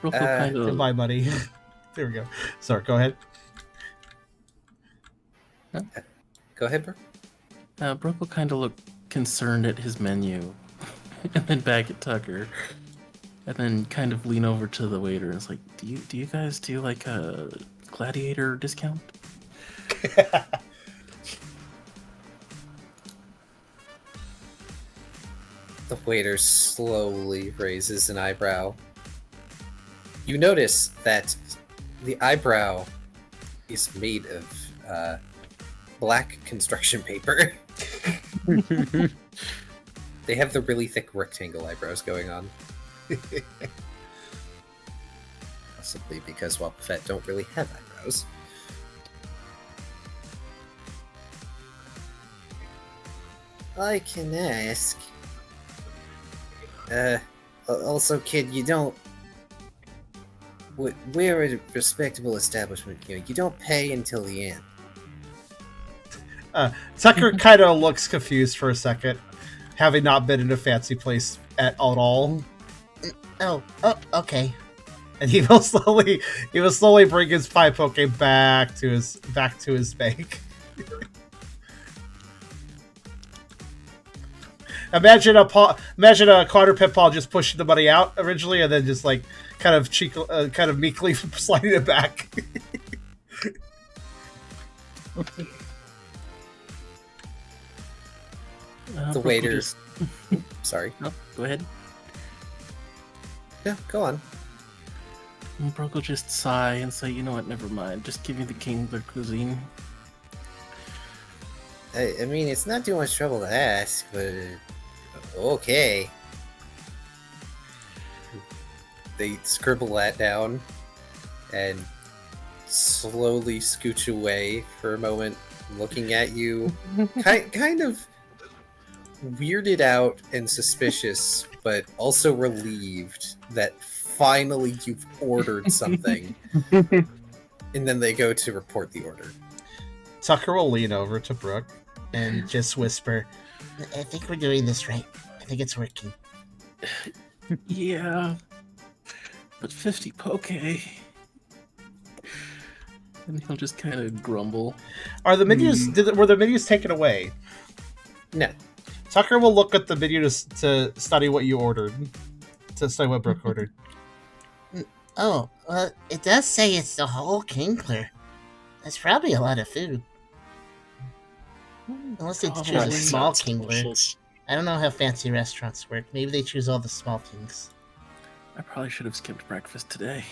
Roope kind of Goodbye, buddy. There we go. Sorry, go ahead. Go ahead, bro. Brooke will kind of look concerned at his menu, and then back at Tucker, and then kind of lean over to the waiter and it's like, "Do you guys do like a gladiator discount?" The waiter slowly raises an eyebrow. You notice that the eyebrow is made of black construction paper. They have the really thick rectangle eyebrows going on. Possibly because Wobbuffet don't really have eyebrows. I can ask. Also, kid, you don't... We're a respectable establishment here. You don't pay until the end. Tucker kind of looks confused for a second, having not been in a fancy place at all. Oh, okay. And he will slowly bring his 5 poke back to his bank. Imagine a quadruped paw just pushing the money out originally, and then just like kind of meekly sliding it back. The waiter. Sorry. No, go ahead. Yeah, go on. Brooke will just sigh and say, "You know what? Never mind. Just give me the Kingler cuisine." I mean, it's not too much trouble to ask, but okay. They scribble that down and slowly scooch away for a moment, looking at you, kind of weirded out and suspicious, but also relieved that finally you've ordered something. And then they go to report the order. Tucker will lean over to Brooke and just whisper, "I think we're doing this right. I think it's working." Yeah, but 50 poke. And he'll just kind of grumble. Are the menus? Were the menus taken away? No. Tucker will look at the menu to study what you ordered. To study what Brooke ordered. Oh, well, it does say it's the whole Kingler. That's probably a lot of food. Unless they choose a small Kingler. I don't know how fancy restaurants work. Maybe they choose all the small things. I probably should have skipped breakfast today.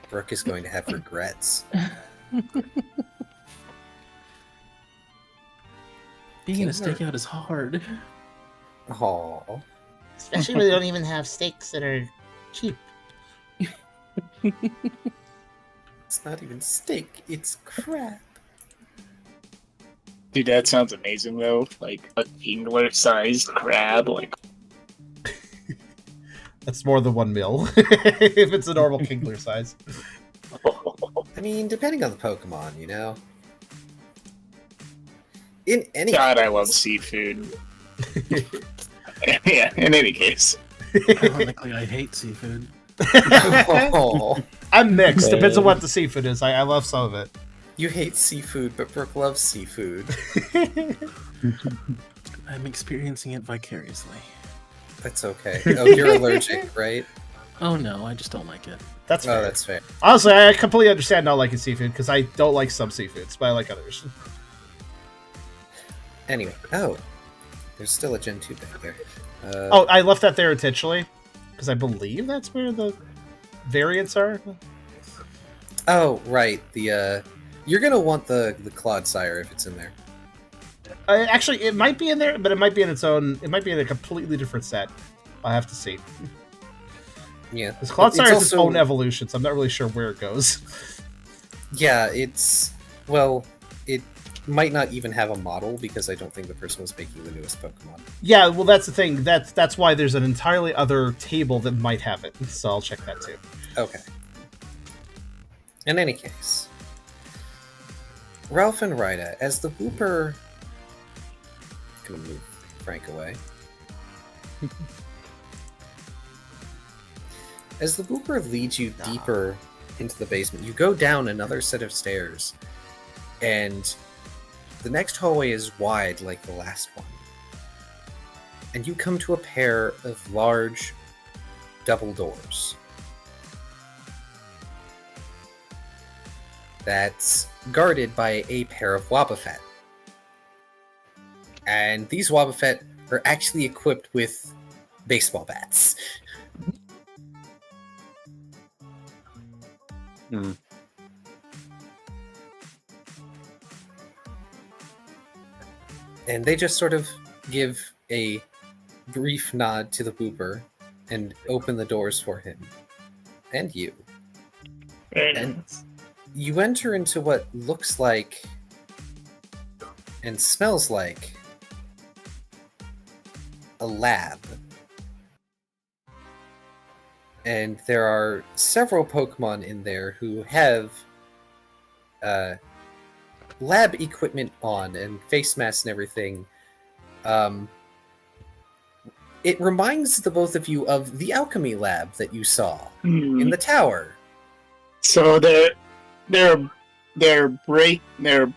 Brooke is going to have regrets. Being in a stakeout is hard. Aww. Especially when they don't even have steaks that are cheap. It's not even steak, it's crap. Dude, that sounds amazing though. Like a Kingler-sized crab, like. That's more than 1 meal if it's a normal Kingler size. I mean, depending on the Pokemon, you know. In any God, case, I love seafood. Yeah, in any case. Ironically, I hate seafood. Oh, I'm mixed. Depends on what the seafood is. I love some of it. you hate seafood, but Brooke loves seafood. I'm experiencing it vicariously. That's okay. Oh, you're allergic, right? Oh no, I just don't like it. That's fair. Oh, that's fair. Honestly, I completely understand not liking seafood because I don't like some seafoods, but I like others. Anyway, oh, there's still a Gen 2 back there. Oh, I left that there intentionally because I believe that's where the variants are. Oh, right. The you're gonna want the Clodsire if it's in there. Actually, it might be in there, but it might be in its own. It might be in a completely different set. I'll have to see. Yeah, Because Clodsire has its also- own evolution, so I'm not really sure where it goes. Yeah, it's it might not even have a model because I don't think the person was making the newest Pokemon. Yeah, well, that's the thing. That's why there's an entirely other table that might have it. So I'll check that too. Okay. In any case, Ralph and Rita, as the Whooper... Gonna move Frank away. As the booper leads you deeper into the basement, you go down another set of stairs, and the next hallway is wide like the last one. And you come to a pair of large double doors that's guarded by a pair of Wobbuffet. And these Wobbuffet are actually equipped with baseball bats. Hmm. And they just sort of give a brief nod to the booper and open the doors for him. And you. Very And- nice. You enter into what looks like and smells like a lab. And there are several Pokemon in there who have lab equipment on and face masks and everything. It reminds the both of you of the alchemy lab that you saw in the tower. So they're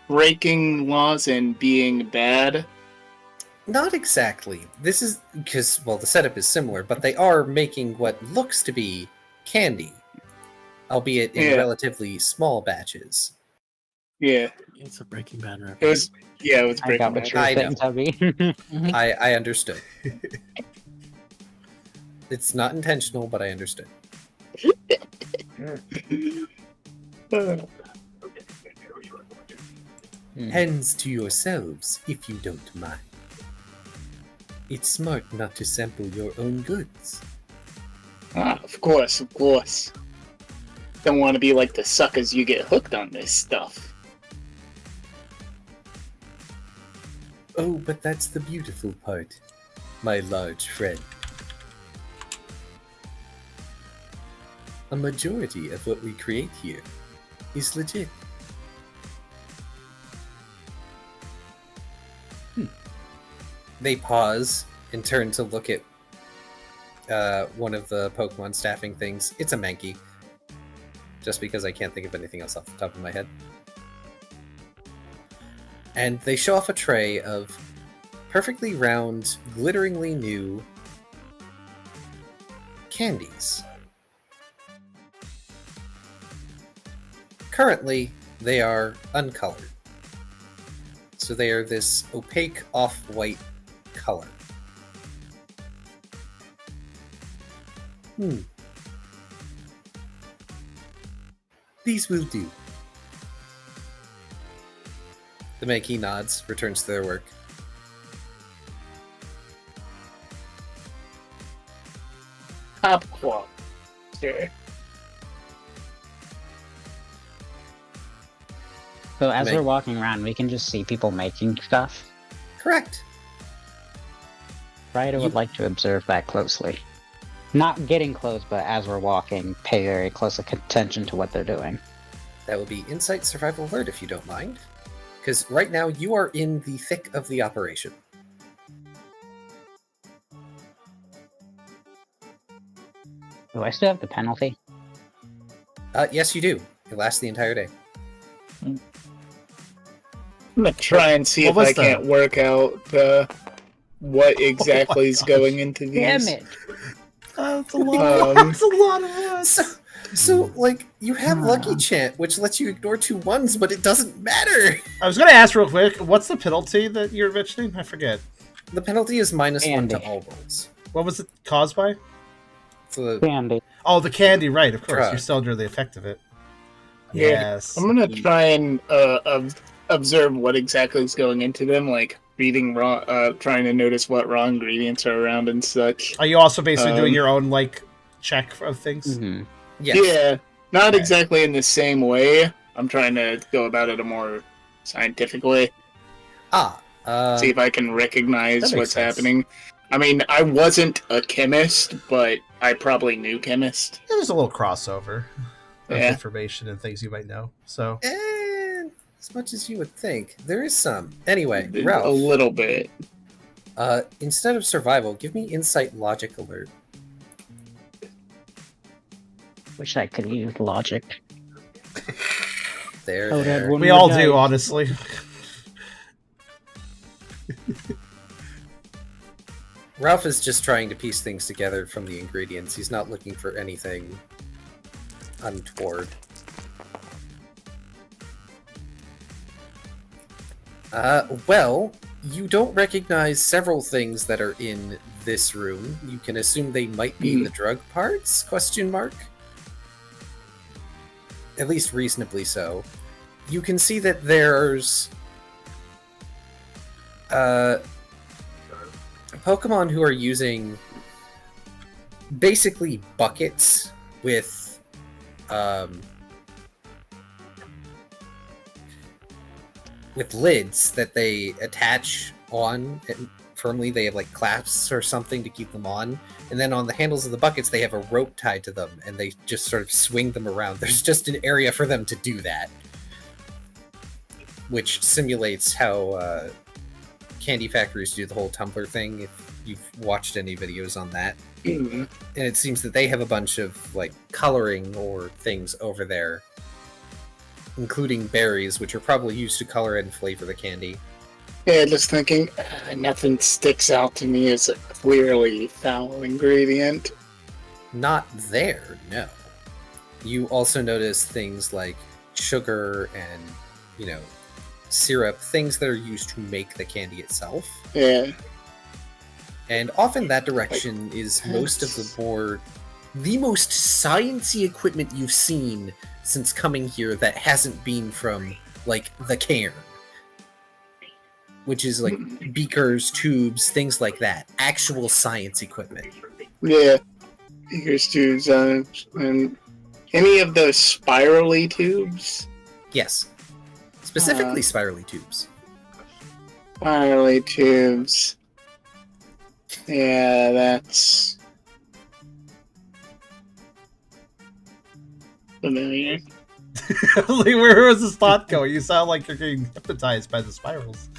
breaking laws and being bad. Not exactly. This is because, well, the setup is similar, but they are making what looks to be candy, albeit in Yeah. relatively small batches. Yeah, It's a Breaking Bad reference. it was. Yeah, it was I got breaking what bad. you I were saying, Tubby. I understood. It's not intentional, but I understood. Hands to yourselves, if you don't mind. It's smart not to sample your own goods. Of course, of course. Don't want to be like the suckers you get hooked on this stuff. Oh, but that's the beautiful part, my large friend. A majority of what we create here is legit. They pause and turn to look at one of the Pokemon staffing things. It's a Mankey. Just because I can't think of anything else off the top of my head. And they show off a tray of perfectly round, glitteringly new candies. Currently, they are uncolored. So they are this opaque off-white color. These will do. The Mankey nods, returns to their work. Top quality. Sure. So as Make- we're walking around, we can just see people making stuff. Correct. Ryder would like to observe that closely. Not getting close, but as we're walking, pay very close attention to what they're doing. That will be Insight Survival Alert if you don't mind. Because right now you are in the thick of the operation. Do I still have the penalty? Yes, you do. It lasts the entire day. I'm gonna try and see What if was I the- can't work out what exactly is gosh. going into these. Damn it! That's a lot. That's a lot of us. So, like, you have Lucky Chant, which lets you ignore 2 1s, but it doesn't matter. I was going to ask real quick, what's the penalty that you're mentioning? I forget. The penalty is -1 to Andy. all rolls. What was it caused by? So, Candy. Oh, the candy, right, of course. Drug. You're still under the effect of it. Yeah. Yes. I'm gonna try and observe what exactly is going into them, like reading raw, trying to notice what raw ingredients are around and such. Are you also basically doing Um, your own, like, check of things? Mm-hmm. yes. Yeah, not Okay. exactly in the same way. I'm trying to go about it a more scientific way. See if I can that recognize makes what's sense. happening. I mean, I wasn't a chemist, but I probably knew chemist. Yeah, there's a little crossover of Yeah. information and things you might know. So, And as much as you would think, there is some. Anyway, A Ralph, little bit. Instead of survival, give me insight logic alert. Wish I could use logic. There, I would have there. one We more all dice. do, honestly. Ralph is just trying to piece things together from the ingredients. He's not looking for anything untoward. Well, you don't recognize several things that are in this room. You can assume they might be the drug parts? Question mark. At least reasonably so. You can see that there's Pokemon who are using basically buckets with lids that they attach on and firmly. They have like clasps or something to keep them on, and then on the handles of the buckets they have a rope tied to them, and they just sort of swing them around. There's just an area for them to do that, which simulates how candy factories do the whole tumbler thing, if you've watched any videos on that. And it seems that they have a bunch of like coloring or things over there, including berries, which are probably used to color and flavor the candy. Yeah, just thinking, nothing sticks out to me as a clearly foul ingredient. Not there, no. You also notice things like sugar and, you know, syrup, things that are used to make the candy itself. Yeah. And often that direction is most of the most sciencey equipment you've seen since coming here that hasn't been from, like, the cairn. Which is, like, beakers, tubes, things like that. Actual science equipment. Yeah. Here's tubes, and any of those spirally tubes? Yes. Specifically spirally tubes. Spirally tubes. Yeah, that's familiar. Like, where was this thought going? You sound like you're getting hypnotized by the spirals.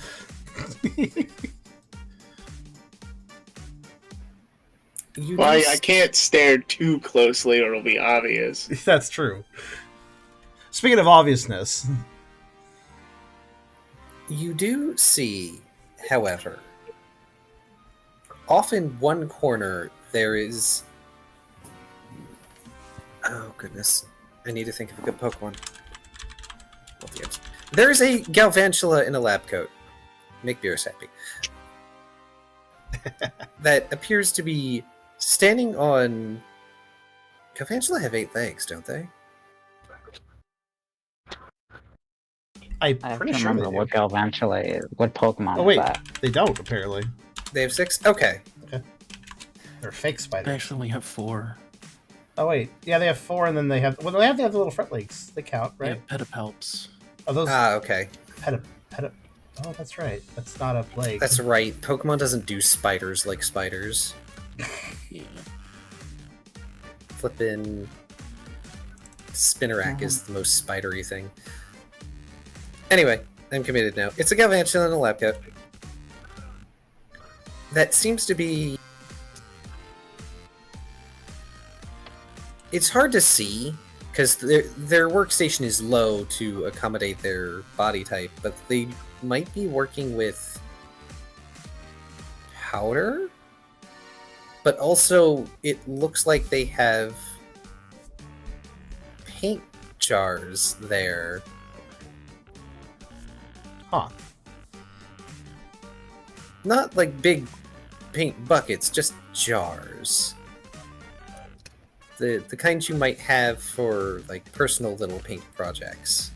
I can't stare too closely or it'll be obvious. That's true. Speaking of obviousness, you do see, however, off in one corner there is... Oh, goodness. I need to think of a good Pokemon. There's a Galvantula in a lab coat. Make Beerus happy. That appears to be standing on... Galvantula have 8 legs, don't they? I have to remember what Galvantula is. What Pokemon wait, is that? They don't, apparently. They have 6? Okay. They're fake spiders. They actually only have 4. Oh, wait. Yeah, they have 4, and then they have... Well, they have the little front legs. They count, right? Yeah, pedipalps. Oh, those... okay. Oh, that's right. That's not a leg. That's right. Pokemon doesn't do spiders like spiders. Yeah. Flippin' Spinarak is the most spidery thing. Anyway, I'm committed now. It's a Galvantula in a lab coat. That seems to be... It's hard to see, because their workstation is low to accommodate their body type, but they might be working with powder? But also, it looks like they have paint jars there. Huh. Not like big paint buckets, just jars. The kind you might have for like personal little paint projects.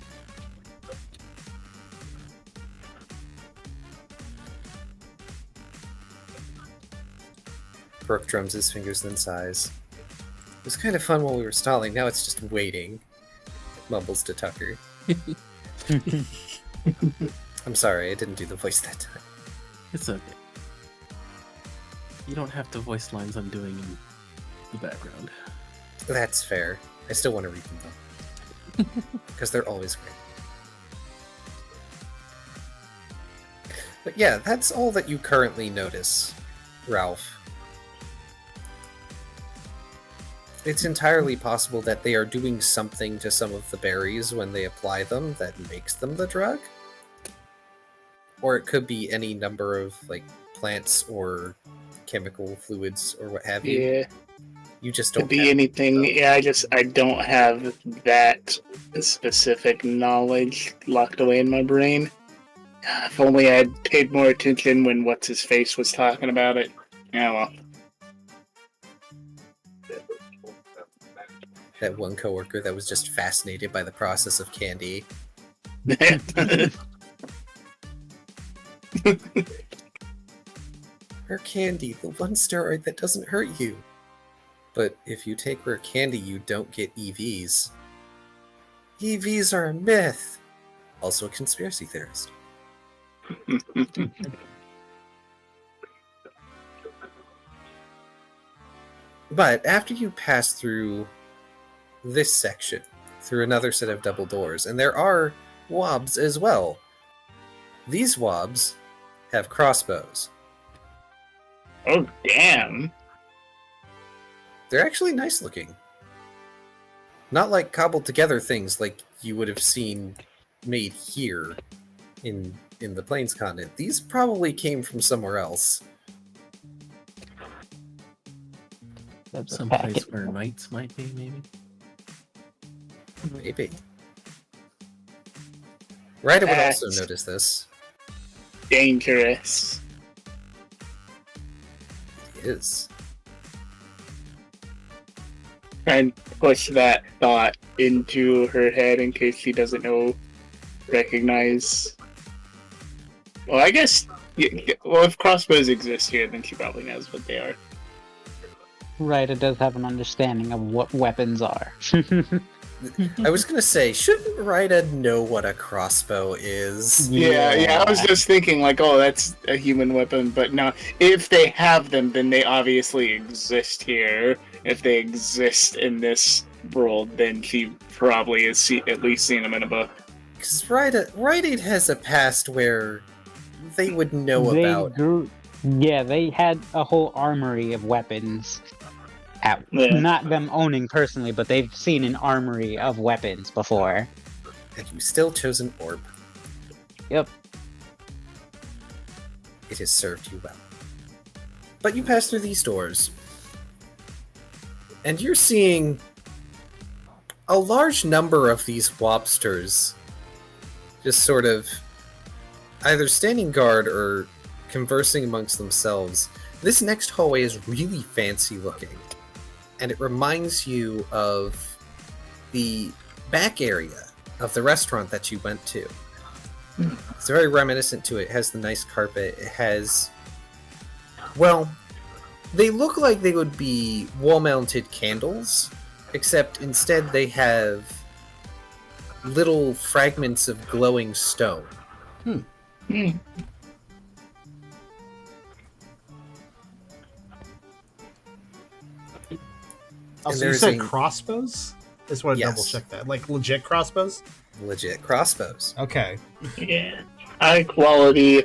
Brooke drums his fingers then sighs. It was kind of fun while we were stalling, now it's just waiting. Mumbles to Tucker. I'm sorry, I didn't do the voice that time. It's okay. You don't have to voice lines I'm doing in the background. That's fair. I still want to read them though. Because they're always great. But yeah, that's all that you currently notice, Ralph. It's entirely possible that they are doing something to some of the berries when they apply them that makes them the drug. Or it could be any number of like plants or chemical fluids or what have you. Yeah. You just don't Could be have anything. them. Yeah, I don't have that specific knowledge locked away in my brain. If only I'd paid more attention when what's his face was talking about it. Yeah, well. That one coworker that was just fascinated by the process of candy. Rare candy, the one steroid that doesn't hurt you. But if you take rare candy, you don't get EVs. EVs are a myth. Also a conspiracy theorist. But after you pass through this section, through another set of double doors, and there are wobs as well. These wobs have crossbows. Oh, damn. They're actually nice looking. Not like cobbled together things like you would have seen made here in the Plains continent. These probably came from somewhere else. That's Some a place packet. where knights might be, maybe. Maybe. Ryder would also That's- notice this. Dangerous. It is. Try and push that thought into her head in case she doesn't recognize. Well, I guess. Well, if crossbows exist here, then she probably knows what they are. Right, it does have an understanding of what weapons are. I was gonna say, shouldn't Ryder know what a crossbow is? Yeah, I was just thinking, like, oh, that's a human weapon, but no. If they have them, then they obviously exist here. If they exist in this world, then she probably has at least seen them in a book. Because Rite Aid has a past where they would know They about. Yeah, they had a whole armory of weapons. Yeah. Not them owning personally, but they've seen an armory of weapons before. And you still chose an orb. Yep. It has served you well. But you pass through these doors, and you're seeing a large number of these wobsters just sort of either standing guard or conversing amongst themselves. This next hallway is really fancy looking, and it reminds you of the back area of the restaurant that you went to. It's very reminiscent to it. It has the nice carpet. It has... Well, they look like they would be wall-mounted candles, except instead they have little fragments of glowing stone. Hmm. Also, you there's said a- crossbows? I just want to Yes. double check that. Like legit crossbows? Legit crossbows. Okay. Yeah. High quality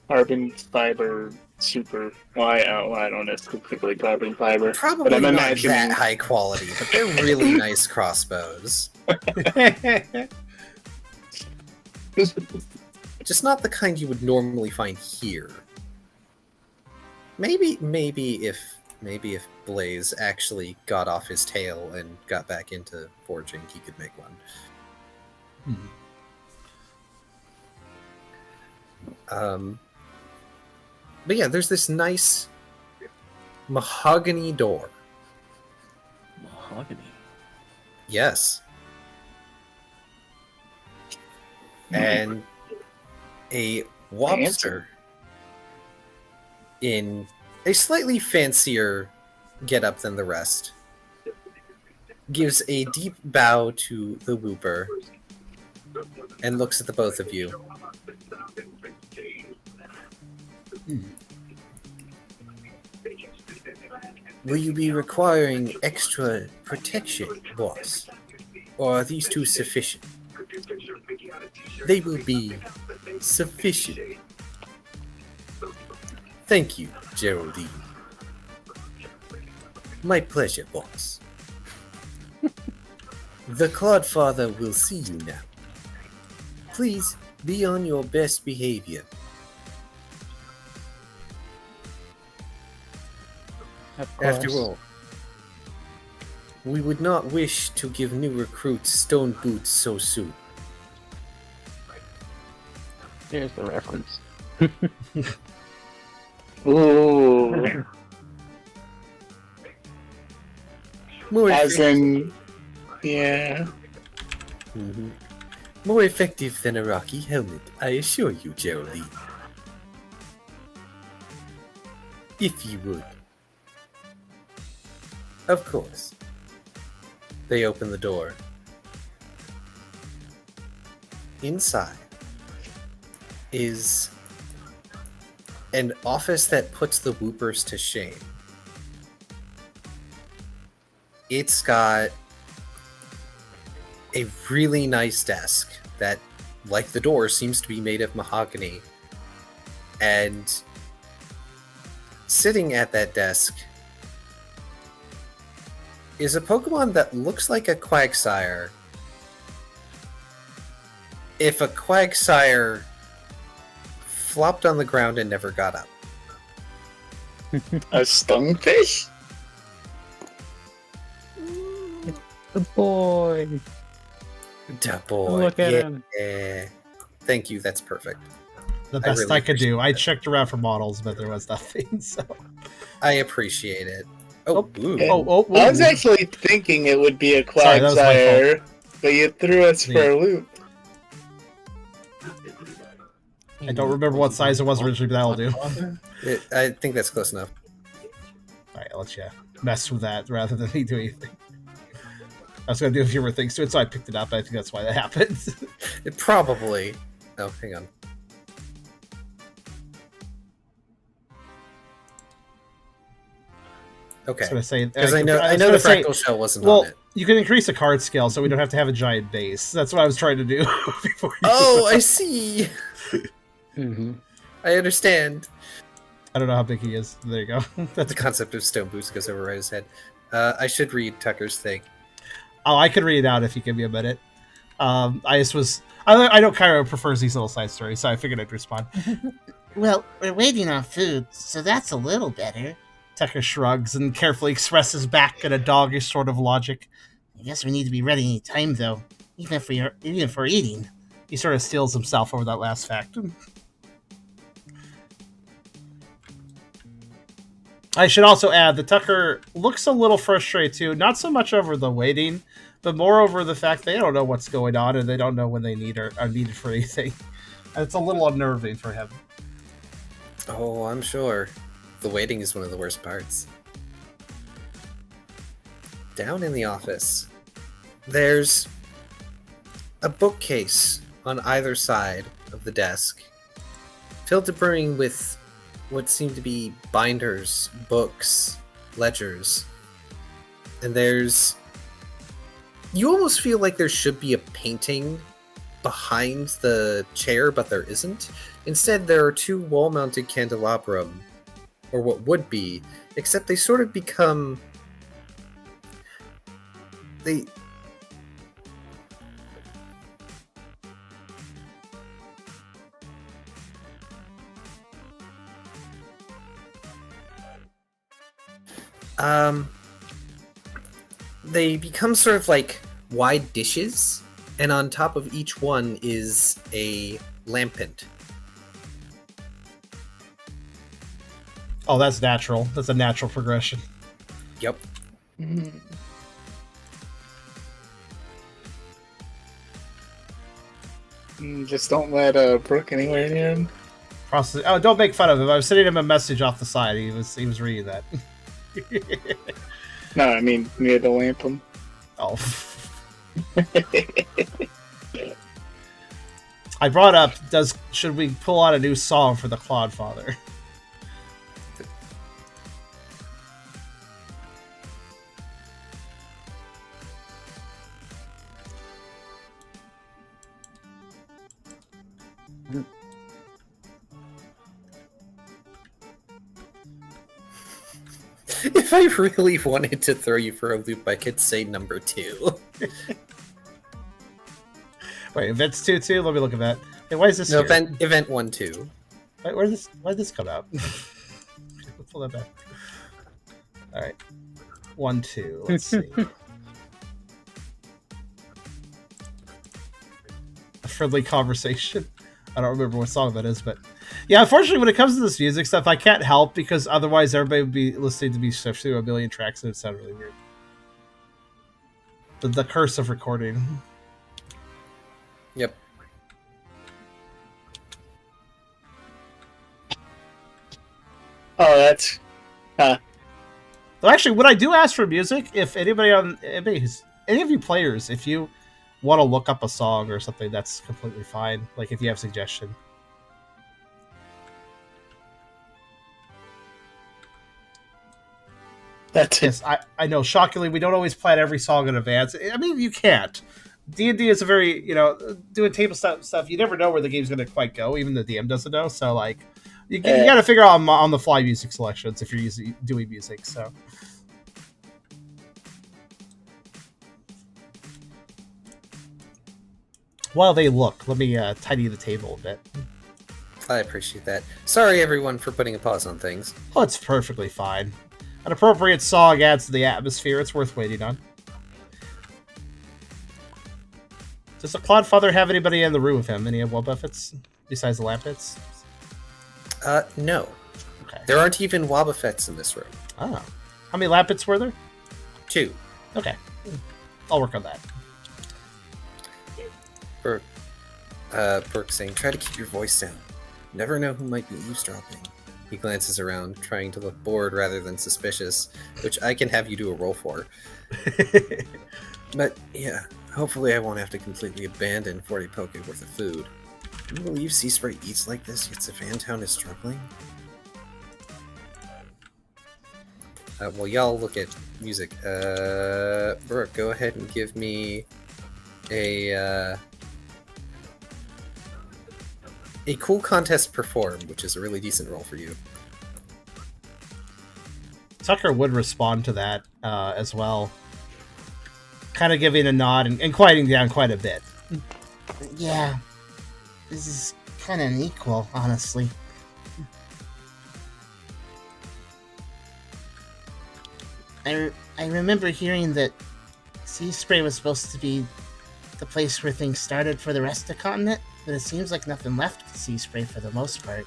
carbon fiber super. Well, I don't know specifically carbon fiber. Probably But I'm not imagining- that high quality, but they're really nice crossbows. Just not the kind you would normally find here. Maybe if Blaze actually got off his tail and got back into forging, he could make one. But yeah, there's this nice mahogany door. Mahogany. Yes. And a wobster in a slightly fancier getup than the rest gives a deep bow to the Wooper and looks at the both of you. Will you be requiring extra protection, boss? Or are these two sufficient? They will be sufficient. Thank you, Geraldine. My pleasure, boss. The Clodfatha will see you now. Please be on your best behavior. Of course. After all, we would not wish to give new recruits stone boots so soon. Here's the reference. Ooh. More As effective, in, yeah. more effective than a rocky helmet, I assure you, Geraldine. If you would. Of course. They open the door. Inside is an office that puts the Whoopers to shame. It's got a really nice desk that, like the door, seems to be made of mahogany. And sitting at that desk is a Pokemon that looks like a Quagsire. If a Quagsire flopped on the ground and never got up. A stonfish? The boy. Da boy. Look at him. Yeah. Thank you, that's perfect. The best really I could do. appreciate I checked around for models, but there was nothing. So. I appreciate it. Oh, ooh. I was actually thinking it would be a Sorry, that was my Quagsire, but you threw us for a loop. I don't remember what size it was originally, but that'll do. I think that's close enough. Alright, I'll let you mess with that rather than me do anything. I was going to do a few more things to it, so I picked it up. I think that's why that happened. It probably... Oh, hang on. Okay. I was going to say... Because I know the fractal shell wasn't on it. You can increase the card scale, so we don't have to have a giant base. That's what I was trying to do before you... Oh, I see! Mm-hmm. I understand. I don't know how big he is. There you go. That's The concept of stone boots goes over right his head. I should read Tucker's thing. Oh, I could read it out if you give me a minute. I just was... I know Kyrio prefers these little side stories, so I figured I'd respond. Well, we're waiting on food, so that's a little better. Tucker shrugs and carefully expresses back in a doggish sort of logic. I guess we need to be ready any time, though, even for eating. He sort of steals himself over that last fact. I should also add that Tucker looks a little frustrated too, not so much over the waiting, but more over the fact they don't know what's going on and they don't know when they need or are needed for anything. And it's a little unnerving for him. Oh, I'm sure. The waiting is one of the worst parts. Down in the office, there's a bookcase on either side of the desk, filled to brimming with what seem to be binders, books, ledgers. And there's... You almost feel like there should be a painting behind the chair, but there isn't. Instead, there are two wall-mounted candelabrum, or what would be, except they sort of become... They... They become sort of like wide dishes, and on top of each one is a lampent. Oh, that's natural. That's a natural progression. Yep. Just don't let Brooke anywhere near him. Process. Oh, don't make fun of him. I was sending him a message off the side. He was reading that. No, I mean near the lampum. Oh. I brought up, should we pull out a new song for the Clodfather? If I really wanted to throw you for a loop, I could say number 2. Wait, events 2-2? Let me look at that. Hey, why is this No, here? event 1-2. Why did this come out? Pull that back. Alright. 1-2. Let's see. A friendly conversation. I don't remember what song that is, but yeah, unfortunately when it comes to this music stuff, I can't help because otherwise everybody would be listening to me shift through a million tracks and it would sound really weird. The curse of recording. Yep. Oh, that's... Though actually, when I do ask for music, if any of you players, if you want to look up a song or something, that's completely fine. Like if you have a suggestion. That's it. Yes, I know. Shockingly, we don't always plan every song in advance. I mean, you can't. D&D is a very, doing tabletop stuff. You never know where the game's going to quite go. Even the DM doesn't know. So, like, you got to figure out on the fly music selections if you're doing music. So, while they look, let me tidy the table a bit. I appreciate that. Sorry, everyone, for putting a pause on things. Oh, it's perfectly fine. An appropriate song adds to the atmosphere. It's worth waiting on. Does the Clodfatha have anybody in the room with him? Any Wobbuffets besides the Lampets? No. Okay. There aren't even Wobbuffets in this room. Oh. How many Lampets were there? 2. Okay. I'll work on that. Burke saying, try to keep your voice down. Never know who might be eavesdropping. He glances around, trying to look bored rather than suspicious, which I can have you do a roll for. But, yeah, hopefully I won't have to completely abandon 40 poke worth of food. Do you believe Sea Spray eats like this, yet Savantown is struggling? Well, y'all look at music. Brooke, go ahead and give me a cool contest perform, which is a really decent roll for you. Tucker would respond to that as well. Kind of giving a nod and quieting down quite a bit. Yeah. This is kind of unequal, honestly. I remember hearing that Sea Spray was supposed to be the place where things started for the rest of the continent, but it seems like nothing left of Sea Spray for the most part.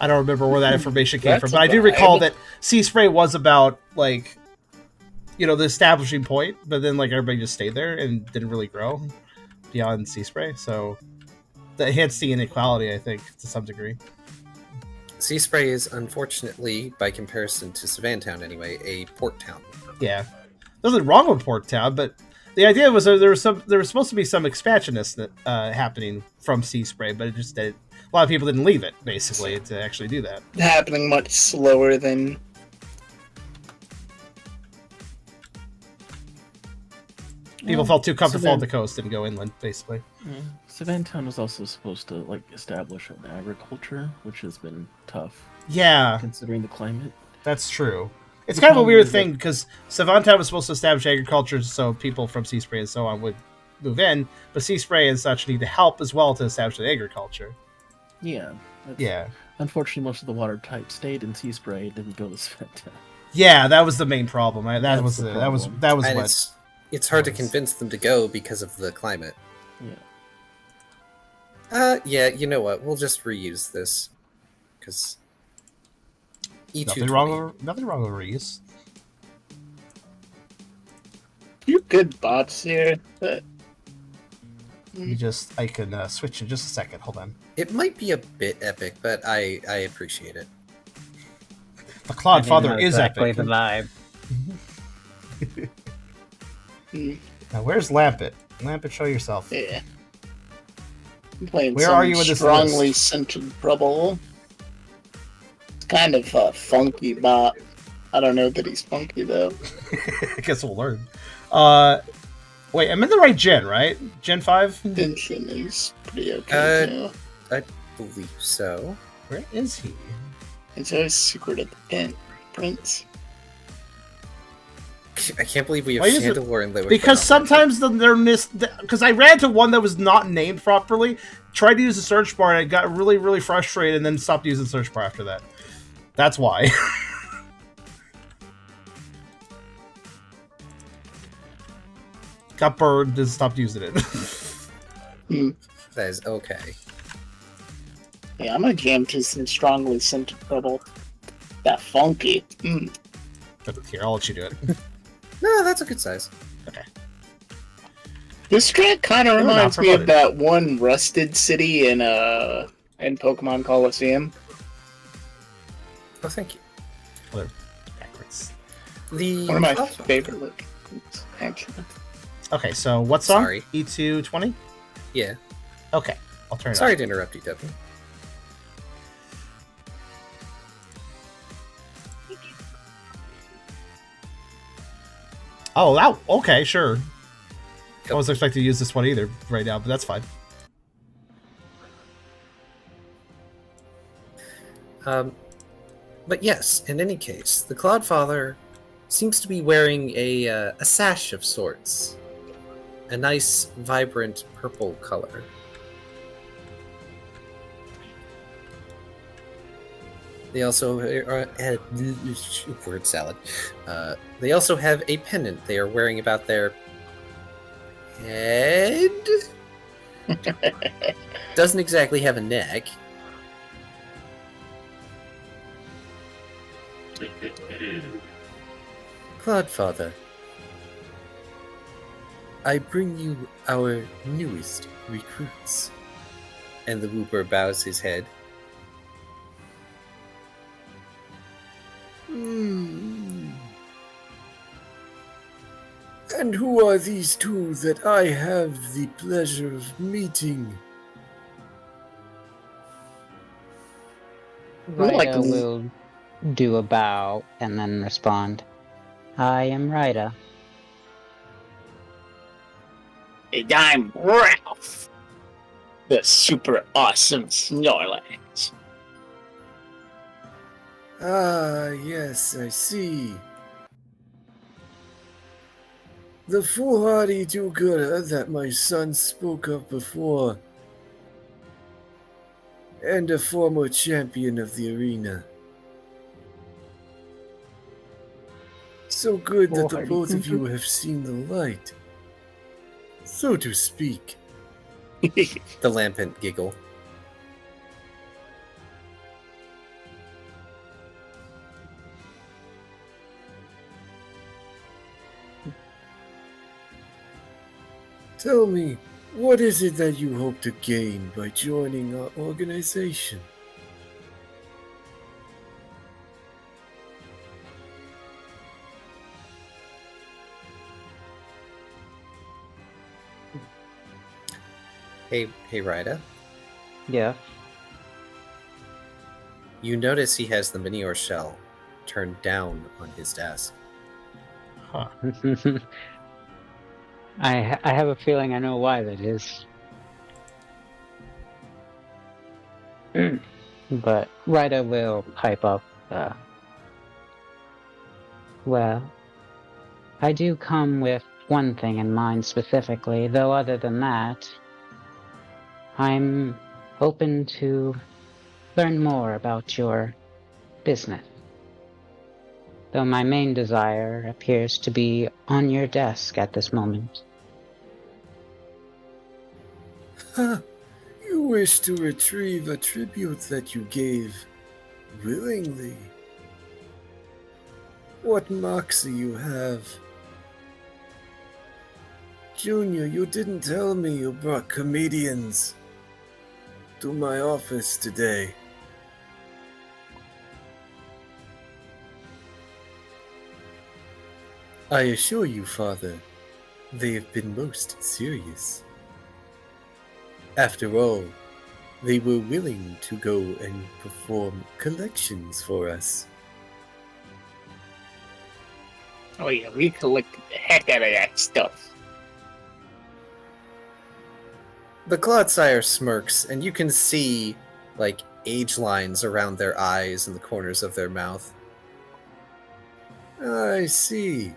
I don't remember where that information came from, but I do recall that Sea Spray was about, like, the establishing point, but then, like, everybody just stayed there and didn't really grow beyond Sea Spray, so that hits the inequality, I think, to some degree. Sea Spray is, unfortunately, by comparison to Savantown anyway, a port town. Yeah. There's nothing wrong with Port Town, but the idea was there was supposed to be some expansionness happening from Sea Spray, but it just did. A lot of people didn't leave it, basically, to actually do that. Happening much slower than... People felt too comfortable at the coast and go inland, basically. Yeah. Savantown was also supposed to, like, establish an agriculture, which has been tough. Yeah. Considering the climate. That's true. It's kind of a weird thing, because Savantown was supposed to establish agriculture so people from Sea Spray and so on would move in, but Sea Spray and such need to help as well to establish the agriculture. Yeah. Yeah. Unfortunately, most of the water type stayed in Sea Spray, didn't go to Savantown. Yeah, that was the main problem. That was and what... It's hard to convince them to go because of the climate. Yeah. Yeah, you know what? We'll just reuse this. Because... Nothing wrong with reuse. Few good bots here, but... I can switch in just a second. Hold on. It might be a bit epic, but I appreciate it. The Clodfatha is exactly epic. the vibe. Now, where's Lampet? Lampet, show yourself. Yeah. I'm playing Where are you in this strongly list? centered trouble. It's kind of a funky bot. I don't know that he's funky though. I guess we'll learn. Wait, I'm in the right gen, right? Gen 5? Vincent is pretty okay too. I believe so. Where is he? It's always secret of the prince. I can't believe we have Why is it- Chandelure and Liquid. Because sometimes they're missed. Because I ran to one that was not named properly, tried to use the search bar, and I got really, really frustrated, and then stopped using the search bar after that. That's why. Got burned and stopped using it. That is okay. Yeah, I'm gonna jam to some strongly scented bubble. That funky. Mm. Here, I'll let you do it. No, that's a good size. Okay. This track kind of They're not reminds me of promoted. that one rusted city in Pokemon Coliseum. Oh, thank you. Well, backwards. The One of my Clodfatha. favorite looking, actually. Okay, so what song? Sorry. E220? Yeah. Okay, I'll turn it Sorry on. to interrupt you, Debbie. Oh, wow. Okay, sure. I Yep. wasn't expecting to use this one either right now, but that's fine. But yes, in any case, the Clodfather seems to be wearing a sash of sorts. A nice, vibrant purple color. They also word salad. They also have a pendant they are wearing about their head. Doesn't exactly have a neck. Clodfather, I bring you our newest recruits. And the Wooper bows his head. And who are these two that I have the pleasure of meeting? Rita will do a bow and then respond. I am Rita. And I'm Ralph, the super awesome Snorlax. Ah, yes, I see. The foolhardy do-gooder that my son spoke of before. And a former champion of the arena. So good that the Foolhardy both of you do-gooder. have seen the light. So to speak. The lampant giggle. Tell me, what is it that you hope to gain by joining our organization? Hey, Rida. Yeah. You notice he has the Minior shell turned down on his desk. Huh. I have a feeling I know why that is. But Rita will pipe up. Well, I do come with one thing in mind specifically, though other than that, I'm open to learn more about your business. Though my main desire appears to be on your desk at this moment. Huh. You wish to retrieve a tribute that you gave willingly. What moxie you have. Junior, you didn't tell me you brought comedians to my office today. I assure you, Father, they have been most serious. After all, they were willing to go and perform collections for us. Oh yeah, we collect the heck out of that stuff. The Clodsire smirks, and you can see, like, age lines around their eyes and the corners of their mouth. I see.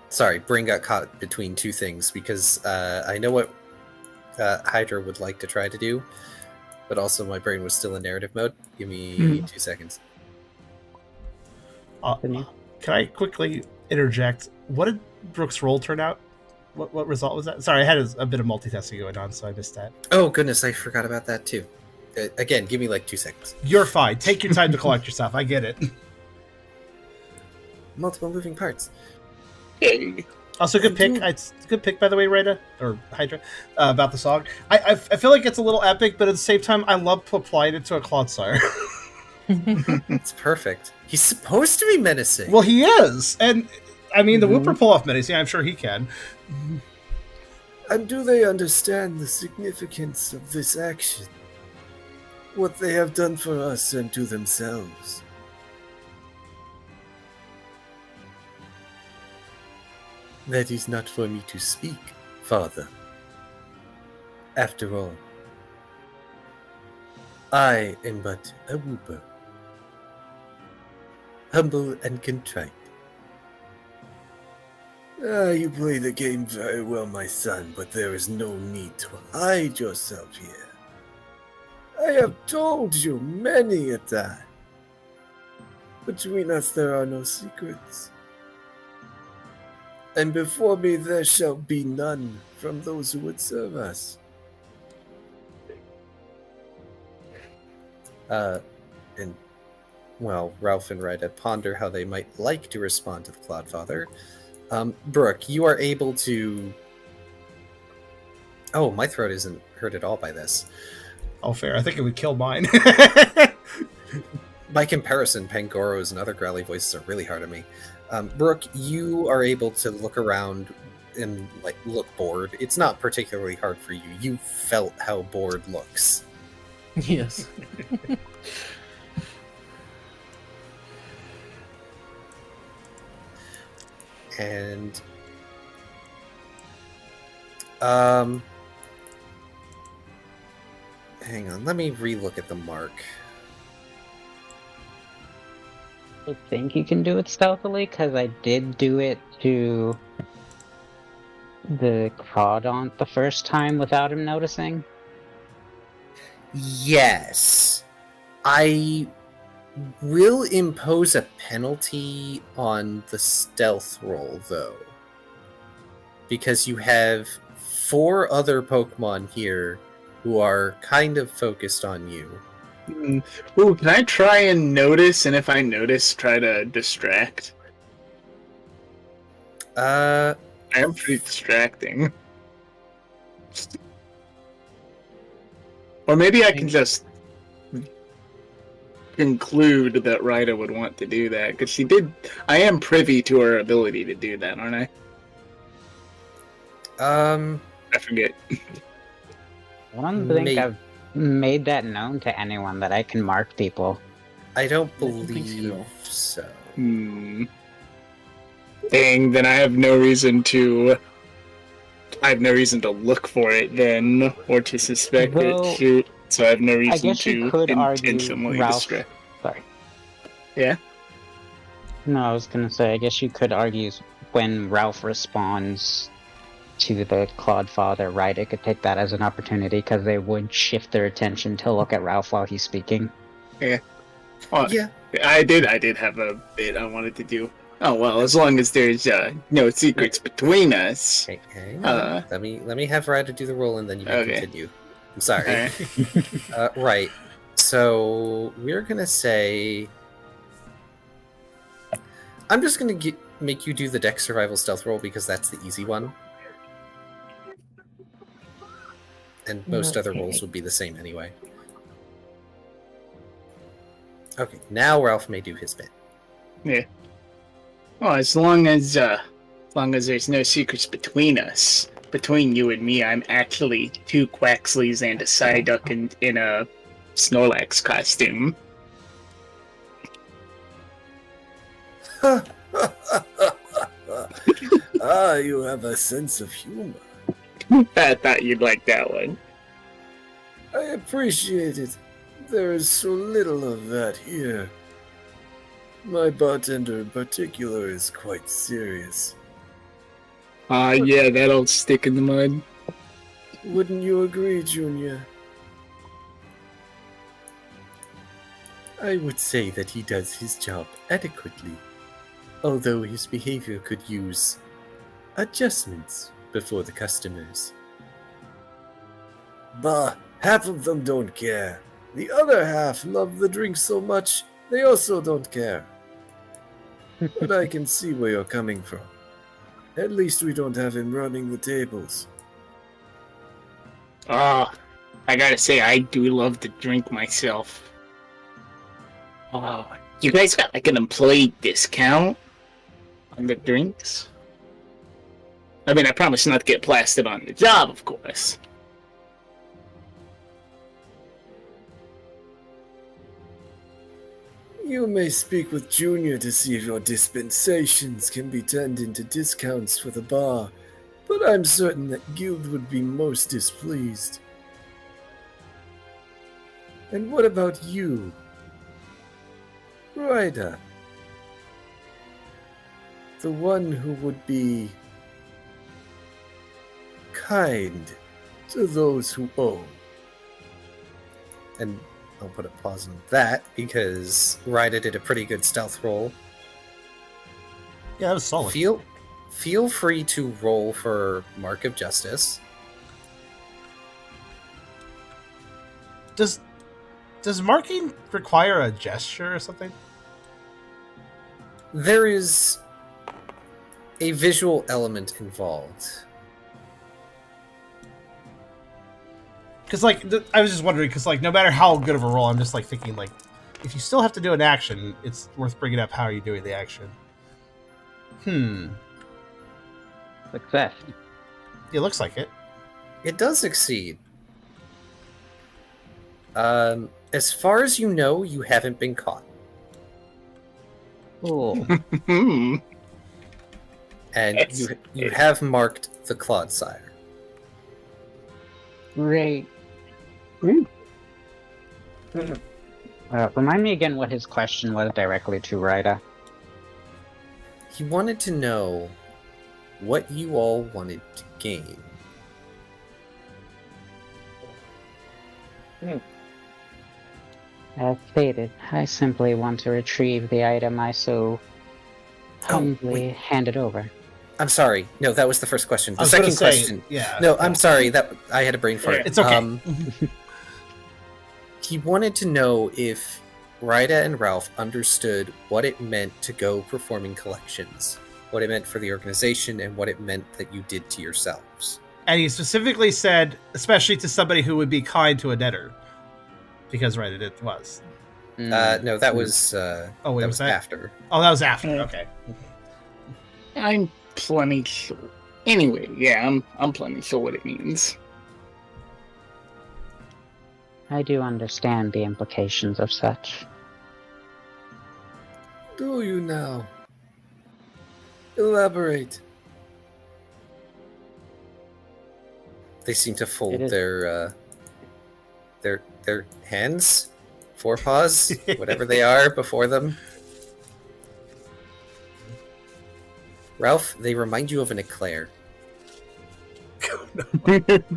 Sorry, Brain got caught between two things, because I know what Hydra would like to try to do, but also my brain was still in narrative mode. Give me 2 seconds. Can I quickly interject? What did Brooke's roll turn out? What result was that? Sorry, I had a bit of multitasking going on, so I missed that. Oh, goodness, I forgot about that, too. Again, give me, 2 seconds. You're fine. Take your time to collect yourself. I get it. Multiple moving parts. Also, good pick. It's a good pick, by the way, Rita, or Hydra, about the song. I feel like it's a little epic, but at the same time, I love applying it to a Clodsire. It's perfect. He's supposed to be menacing. Well, he is. And, I mean, the Whooper pull off menacing. I'm sure he can. And do they understand the significance of this action? What they have done for us and to themselves? That is not for me to speak, Father. After all, I am but a Whooper. Humble and contrite. You play the game very well, my son, but there is no need to hide yourself here. I have told you many a time. Between us there are no secrets. And before me there shall be none from those who would serve us. And, well, Ralph and Ryda ponder how they might like to respond to the Clodfather. Brooke, you are able to... Oh, my throat isn't hurt at all by this. Oh, fair. I think it would kill mine. By comparison, Pangoro's and other growly voices are really hard on me. Brooke, you are able to look around and, look bored. It's not particularly hard for you. You felt how bored looks. Yes. And hang on, let me relook at the mark. I think you can do it stealthily, because I did do it to the Crawdaunt the first time without him noticing. Yes. I will impose a penalty on the stealth roll, though. Because you have 4 other Pokemon here who are kind of focused on you. Ooh, can I try and notice, and if I notice, try to distract? I am pretty distracting. Or maybe I can just conclude that Ryda would want to do that, because she did... I am privy to her ability to do that, aren't I? I forget. I don't think I've made that known to anyone that I can mark people. I don't believe so. Dang, then I have no reason to... I have no reason to look for it then, or to suspect it. Shoot. So I have no reason to intentionally distract. Sorry. Yeah? No, I was gonna say, I guess you could argue when Ralph responds to the Clodfather, right? It could take that as an opportunity, because they would shift their attention to look at Ralph while he's speaking. Yeah. Well, yeah. I did have a bit I wanted to do. Oh well, as long as there's no secrets between us. Okay, hang on. Let me have Ryder do the roll, and then you can continue. I'm sorry. Right. Right. So we're gonna say, I'm just gonna make you do the Dex Survival Stealth roll, because that's the easy one, and most other rolls would be the same anyway. Okay, now Ralph may do his bit. Yeah. Well, as long as there's no secrets between us, between you and me, I'm actually 2 Quaxleys and a Psyduck in a Snorlax costume. Ah, you have a sense of humor. I thought you'd like that one. I appreciate it. There is so little of that here. My bartender in particular is quite serious. Yeah, that'll stick in the mud. Wouldn't you agree, Junior? I would say that he does his job adequately, although his behavior could use adjustments before the customers. Bah, half of them don't care. The other half love the drink so much, they also don't care. But I can see where you're coming from. At least we don't have him running the tables. Oh, I gotta say, I do love to drink myself. Oh, you guys got like an employee discount on the drinks? I mean, I promise not to get plastered on the job, of course. You may speak with Junior to see if your dispensations can be turned into discounts for the bar, but I'm certain that Guild would be most displeased. And what about you? Ryder. The one who would be kind to those who owe. And I'll put a pause on that because Ryder did a pretty good stealth roll. Yeah, that was solid. Feel free to roll for Mark of Justice. Does marking require a gesture or something? There is a visual element involved. Because, like, I was just wondering, because, like, no matter how good of a roll, I'm just, like, thinking, like, if you still have to do an action, it's worth bringing up how are you doing the action. Success. It looks like it. It does succeed. As far as you know, you haven't been caught. Cool. And you have marked the Clodsire. Great. Remind me again what his question was directly to Ryder. He wanted to know what you all wanted to gain. As stated, I simply want to retrieve the item I so humbly handed over. I'm sorry. No, that was the first question. I The was gonna second say, question. yeah. No, I'm sorry. That I had a brain fart. It's okay. He wanted to know if Ryda and Ralph understood what it meant to go performing collections, what it meant for the organization, and what it meant that you did to yourselves. And he specifically said, especially to somebody who would be kind to a debtor. Because, right, it was. No, that was wait, that was that? after. Oh, that was after. Okay. I'm plenty sure. Anyway, yeah, I'm plenty sure what it means. I do understand the implications of such. Do you now? Elaborate. They seem to fold It is- their hands, forepaws, whatever they are, before them. Ralph, they remind you of an eclair.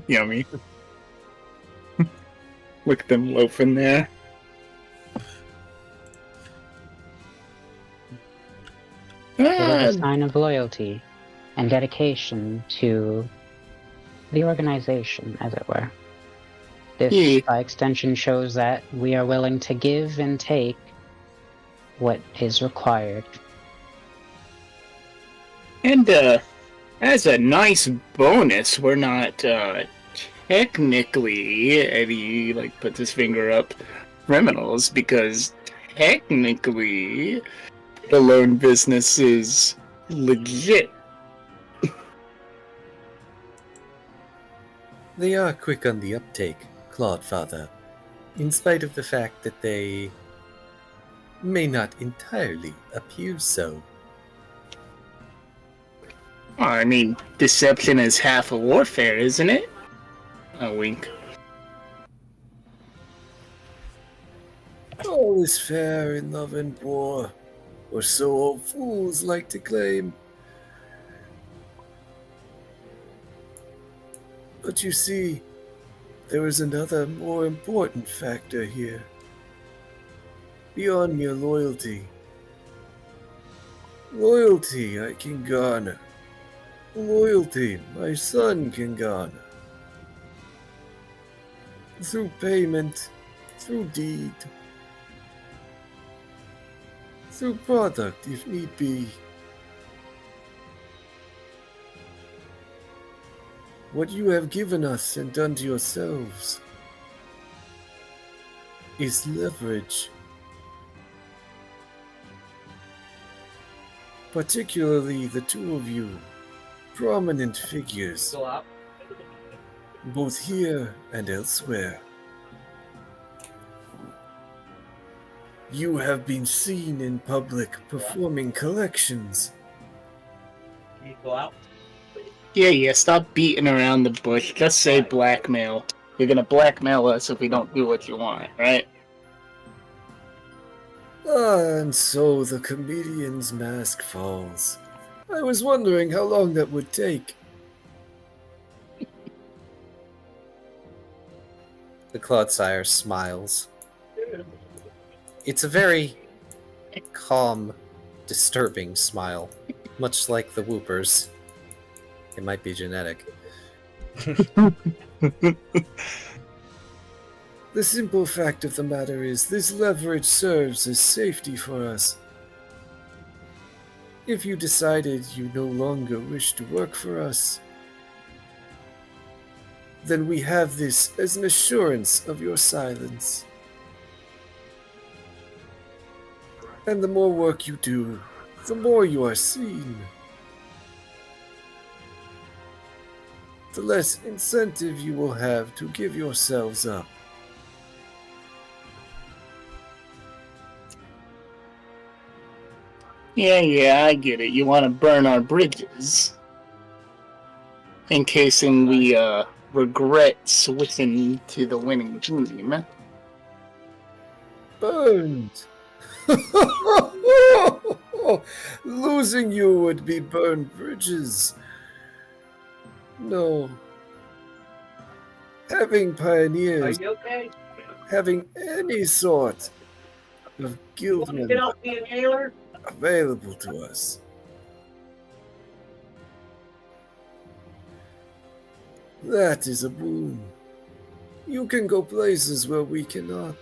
Yummy. Look at them loafing there. It is a sign of loyalty and dedication to the organization, as it were. This, by extension, shows that we are willing to give and take what is required. And, as a nice bonus, we're not, technically, Eddie, like, puts his finger up, criminals, because technically, the loan business is legit. They are quick on the uptake, Clodfatha. in spite of the fact that they may not entirely appear so. Well, I mean, deception is half of warfare, isn't it? A wink. All is fair in love and war, or so old fools like to claim. But you see, there is another more important factor here. Beyond mere loyalty. Loyalty I can garner. Loyalty my son can garner. Through payment, through deed, through product if need be. What you have given us and done to yourselves is leverage. Particularly the two of you, prominent figures, both here and elsewhere. You have been seen in public performing collections. Yeah, stop beating around the bush. Just say blackmail. You're gonna blackmail us if we don't do what you want, right? And so the comedian's mask falls. I was wondering how long that would take. The Clodsire smiles. It's a very calm, disturbing smile, much like the Whoopers. It might be genetic. The simple fact of the matter is, this leverage serves as safety for us. If you decided you no longer wish to work for us, then we have this as an assurance of your silence. And the more work you do, the more you are seen. The less incentive you will have to give yourselves up. Yeah, I get it. You want to burn our bridges. In case we regret switching to the winning team. Burned! Losing you would be burned bridges. No. Having pioneers, having any sort of guildman available to us. That is a boon. You can go places where we cannot.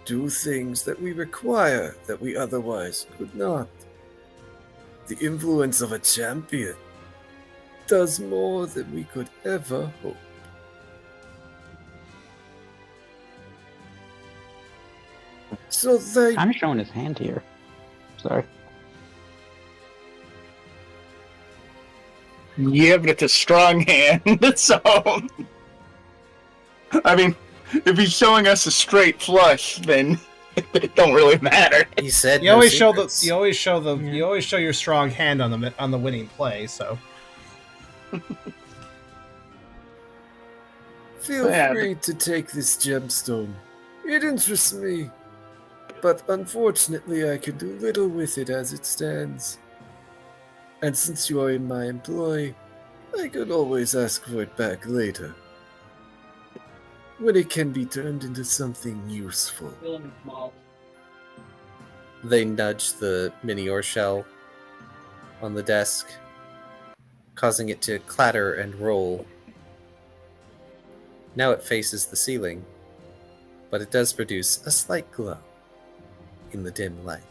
Do things that we require that we otherwise could not. The influence of a champion does more than we could ever hope. So they... I'm showing his hand here. Sorry. Yeah, but it's a strong hand, so... I mean, if he's showing us a straight flush, then it don't really matter. He said You no always secrets. you always show your strong hand on the winning play. So Feel Yeah, free to take this gemstone. It interests me. But unfortunately, I can do little with it as it stands. And since you are in my employ, I could always ask for it back later. When it can be turned into something useful. They nudge the mini ore shell on the desk, causing it to clatter and roll. Now it faces the ceiling, but it does produce a slight glow in the dim light.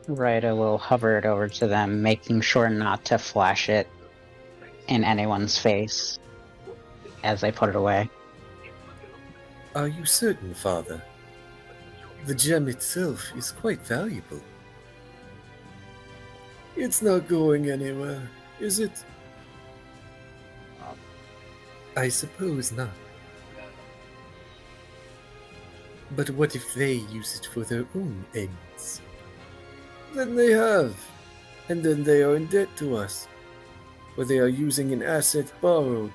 Right, I will hover it over to them, making sure not to flash it in anyone's face as I put it away. Are you certain, Father? The gem itself is quite valuable. It's not going anywhere, is it? I suppose not. But what if they use it for their own ends? Then they have. And then they are in debt to us. Or they are using an asset borrowed.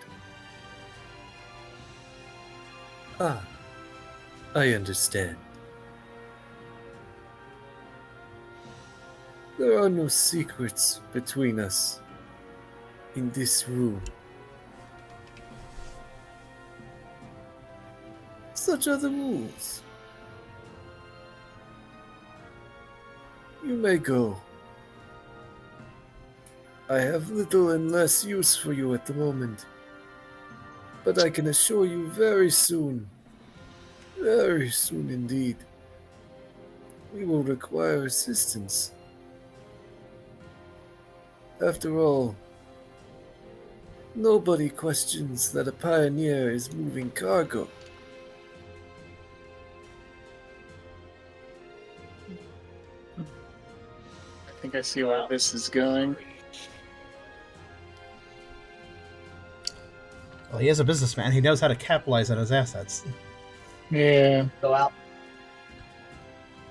Ah, I understand. There are no secrets between us in this room. Such are the rules. You may go. I have little and less use for you at the moment. But I can assure you very soon indeed, we will require assistance. After all, nobody questions that a pioneer is moving cargo. I think I see where this is going. Well, he is a businessman. He knows how to capitalize on his assets. Yeah. Go out.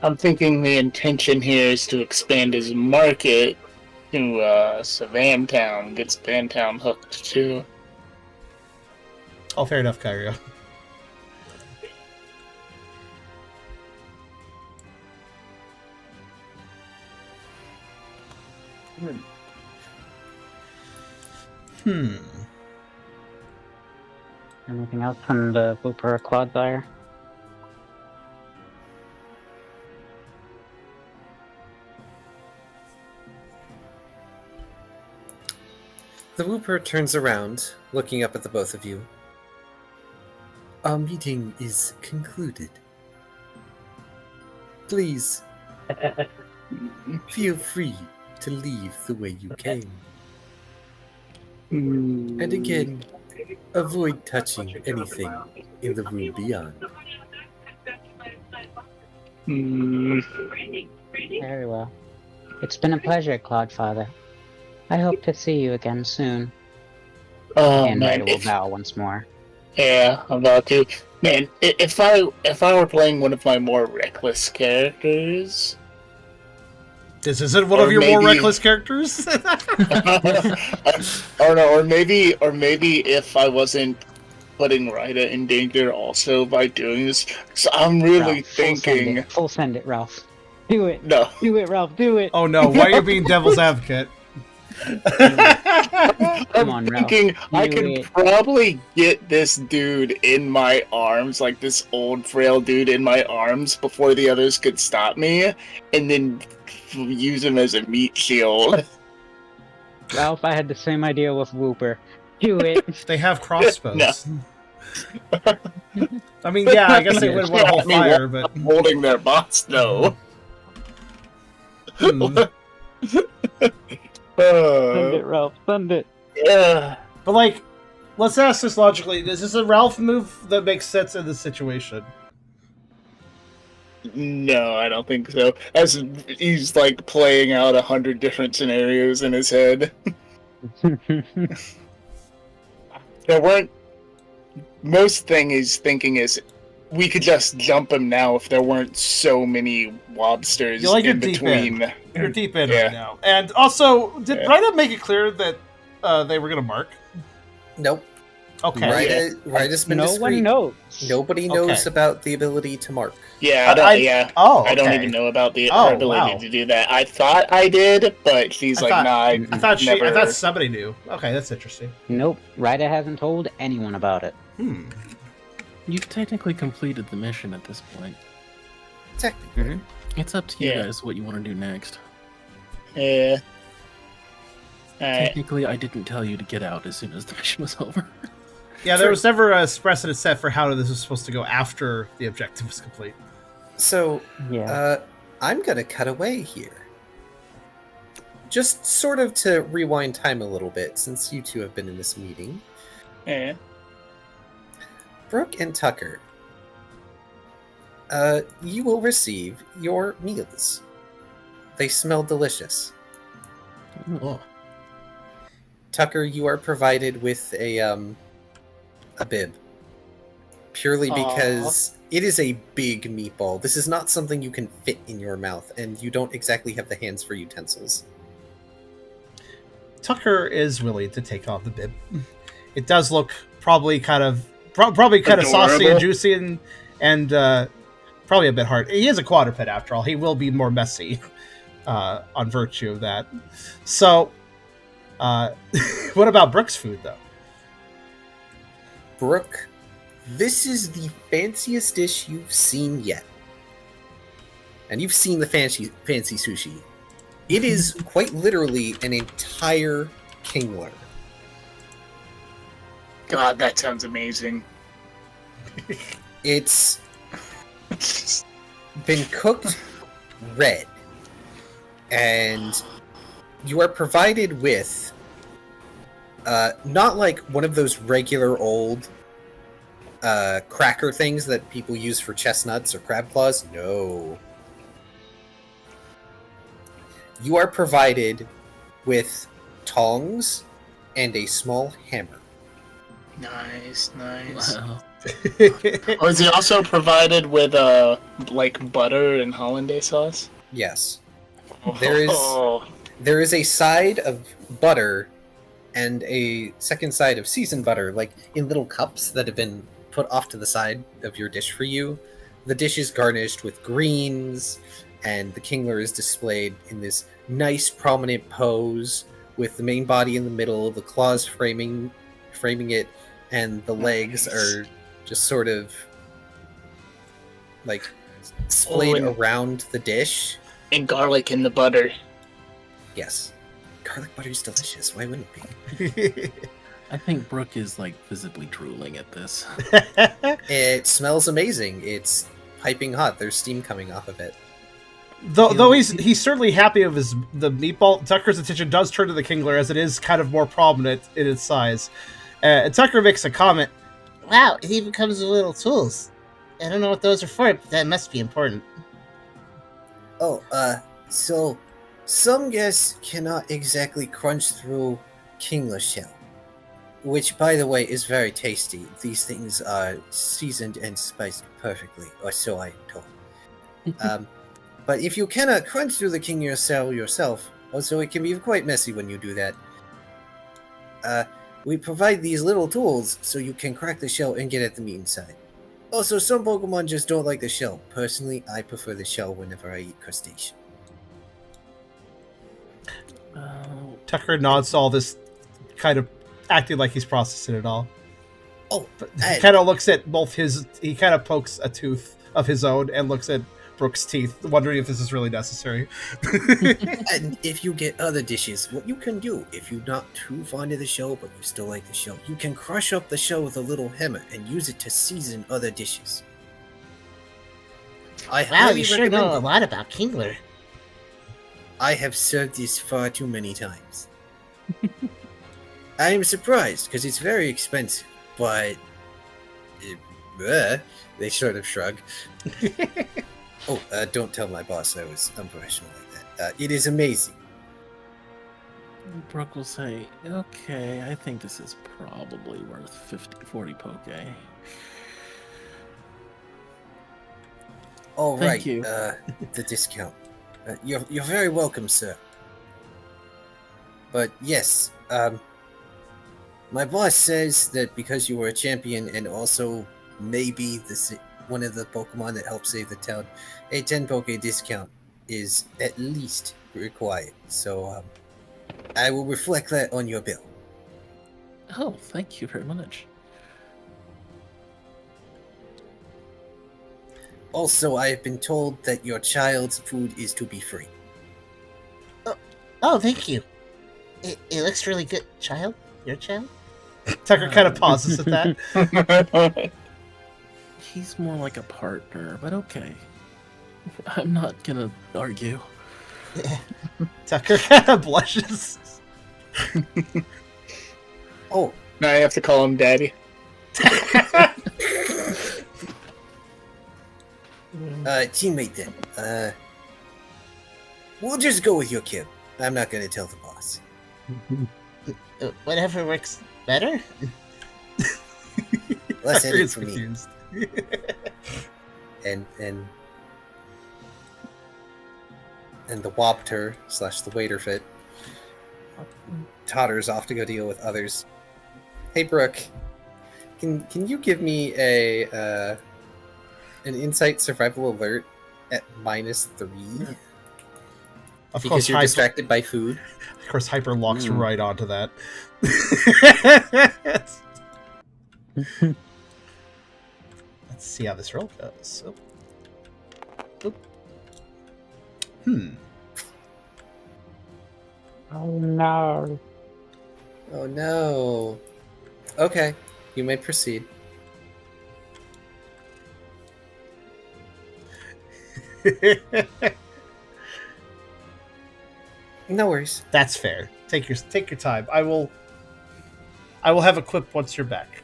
I'm thinking the intention here is to expand his market to Savantown. Get Savantown hooked too. Oh, fair enough, Kyrio. Anything else from the Roope or Clodfatha? The Wooper turns around, looking up at the both of you. Our meeting is concluded. Please, feel free to leave the way you came. And again, avoid touching anything in the room beyond. Very well. It's been a pleasure, Clodfatha. I hope to see you again soon. Oh And man, I will bow once more. yeah, I'm about to. Man, if I were playing one of my more reckless characters, This isn't one Or of your more maybe- reckless characters? or maybe if I wasn't putting Rita in danger also by doing this. So I'm really Ralph, thinking, Full send it, Ralph. Do it. no. Do it, Ralph. Do it. Oh no, why are you being devil's advocate? Come on, I'm Ralph. thinking I Do could it. probably get this dude in my arms, like this old frail dude in my arms before the others could stop me, and then use him as a meat shield. Ralph, I had the same idea with Wooper. Do it. They have crossbows. No. I mean, yeah, I guess they would want to hold fire, but Holding their boss, no. Hmm. Send it, Ralph. Send it. Yeah. But like, let's ask this logically: is this a Ralph move that makes sense in this situation? No, I don't think so. As he's like playing out 100 different scenarios in his head. There weren't. Most thing he's thinking is, we could just jump him now if there weren't so many lobsters You're like in you're deep between. in. You're deep in Yeah. right now. And also, did Yeah. Rita make it clear that they were going to mark? Nope. Okay. Rita's been No discreet. one knows. Nobody knows Okay. about the ability to mark. Yeah, I don't. Oh, I don't okay. even know about the Oh, her ability wow. to do that. I thought I did, but she's I like, thought- nah. I thought never... I thought somebody knew. Okay, that's interesting. Nope. Ryder hasn't told anyone about it. You've technically completed the mission at this point. Technically. It's up to you Yeah. guys what you want to do next. Yeah. Alright. Technically, I didn't tell you to get out as soon as the mission was over. Yeah, there was never a precedent set for how this was supposed to go after the objective was complete. So, Yeah. I'm gonna cut away here. Just sort of to rewind time a little bit, since you two have been in this meeting. Yeah. Brooke and Tucker, you will receive your meals. They smell delicious. Oh. Tucker, you are provided with a a bib. Purely because it is a big meatball. This is not something you can fit in your mouth, and you don't exactly have the hands for utensils. Tucker is willing to take on the bib. It does look probably kind of saucy and juicy and probably a bit hard. He is a quadruped after all. He will be more messy on virtue of that. So, what about Brooke's food though? Brooke, this is the fanciest dish you've seen yet. And you've seen the fancy sushi. It is quite literally an entire kingler. God, that sounds amazing. It's been cooked red. And you are provided with not like one of those regular old cracker things that people use for chestnuts or crab claws. No. You are provided with tongs and a small hammer. Nice. Wow. Oh, is he also provided with like butter and hollandaise sauce? Yes. There is a side of butter and a second side of seasoned butter, like in little cups that have been put off to the side of your dish for you. The dish is garnished with greens, and the kingler is displayed in this nice prominent pose with the main body in the middle, the claws framing it, and the legs are just sort of like splayed around the dish. And garlic in the butter. Yes. Garlic butter is delicious. Why wouldn't it be? I think Brooke is like visibly drooling at this. It smells amazing. It's piping hot. There's steam coming off of it. Though he's certainly happy of the meatball, Tucker's attention does turn to the kingler as it is kind of more prominent in its size. And Tucker makes a comment. Wow, it even comes with little tools. I don't know what those are for, but that must be important. Oh, so some guests cannot exactly crunch through kingler shell, which, by the way, is very tasty. These things are seasoned and spiced perfectly, or so I am told. But if you cannot crunch through the kingler shell yourself, also it can be quite messy when you do that. We provide these little tools so you can crack the shell and get at the meat inside. Also, some Pokemon just don't like the shell. Personally, I prefer the shell whenever I eat crustacean. Tucker nods to all this, kind of acting like he's processing it all. Oh, But he kind of looks at both he kind of pokes a tooth of his own and looks at Brooke's teeth, wondering if this is really necessary. and if you get other dishes, what you can do, if you're not too fond of the shell, but you still like the shell, you can crush up the shell with a little hammer and use it to season other dishes. Wow, you sure know a lot about kingler. I have served this far too many times. I am surprised, because it's very expensive, but... they sort of shrug. Oh, don't tell my boss I was unprofessional like that. It is amazing. Brooke will say, okay, I think this is probably worth 40 poke. All Thank right, you. The discount. You're very welcome, sir. But yes, my boss says that because you were a champion and also maybe one of the Pokemon that helped save the town, a 10 Poke discount is at least required. So I will reflect that on your bill. Oh, thank you very much. Also, I have been told that your child's food is to be free. Oh, thank you. It looks really good. Child? Your child? Tucker kind of pauses at that. He's more like a partner, but okay. I'm not gonna argue. Tucker kind of blushes. Oh, Now I have to call him Daddy. teammate then. We'll just go with your kid. I'm not going to tell the boss. Whatever works better? Less Tucker edit is for me. confused. And the wobter / the waiter fit totters off to go deal with others. Hey, Brooke, can you give me an insight survival alert at -3? Of Because course, you're Hyper, distracted by food. of course, Hyper locks right onto that. Let's see how this roll goes. Oh. Oop. Oh no. Oh no. Okay, you may proceed. No worries. That's fair. Take your time. I will have a quip once you're back,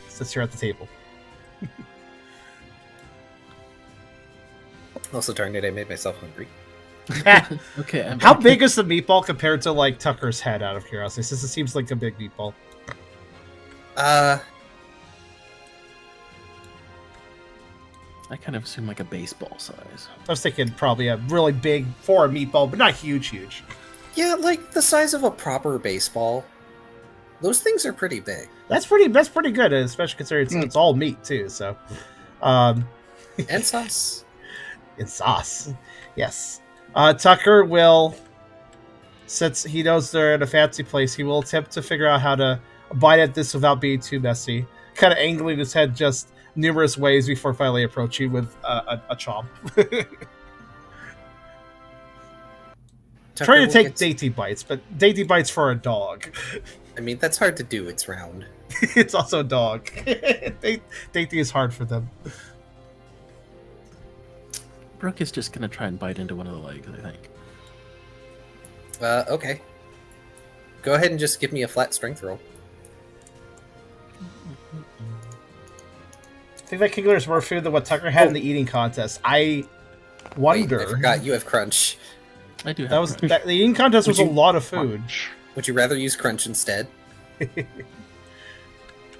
since you're at the table. Also, darn it, I made myself hungry. Okay. I'm How back. big is the meatball compared to like Tucker's head? Out of curiosity, since it seems like a big meatball. I kind of assume like a baseball size. I was thinking probably a really big for a meatball, but not huge. Yeah, like the size of a proper baseball. Those things are pretty big. That's pretty good, especially considering it's all meat too. So, And sauce. in sauce, yes. Tucker will, since he knows they're in a fancy place, he will attempt to figure out how to bite at this without being too messy. Kind of angling his head just numerous ways before finally approaching with a chomp. Trying to take dainty bites, but dainty bites for a dog. I mean, that's hard to do. It's round. It's also a dog. Dainty is hard for them. Brooke is just gonna try and bite into one of the legs, I think. Okay. Go ahead and just give me a flat strength roll. I think that Kingler's more food than what Tucker had in the eating contest. I wonder. Wait, I forgot you have crunch. I do have That was crunch. the eating contest was Would a you- lot of food. Would you rather use crunch instead? I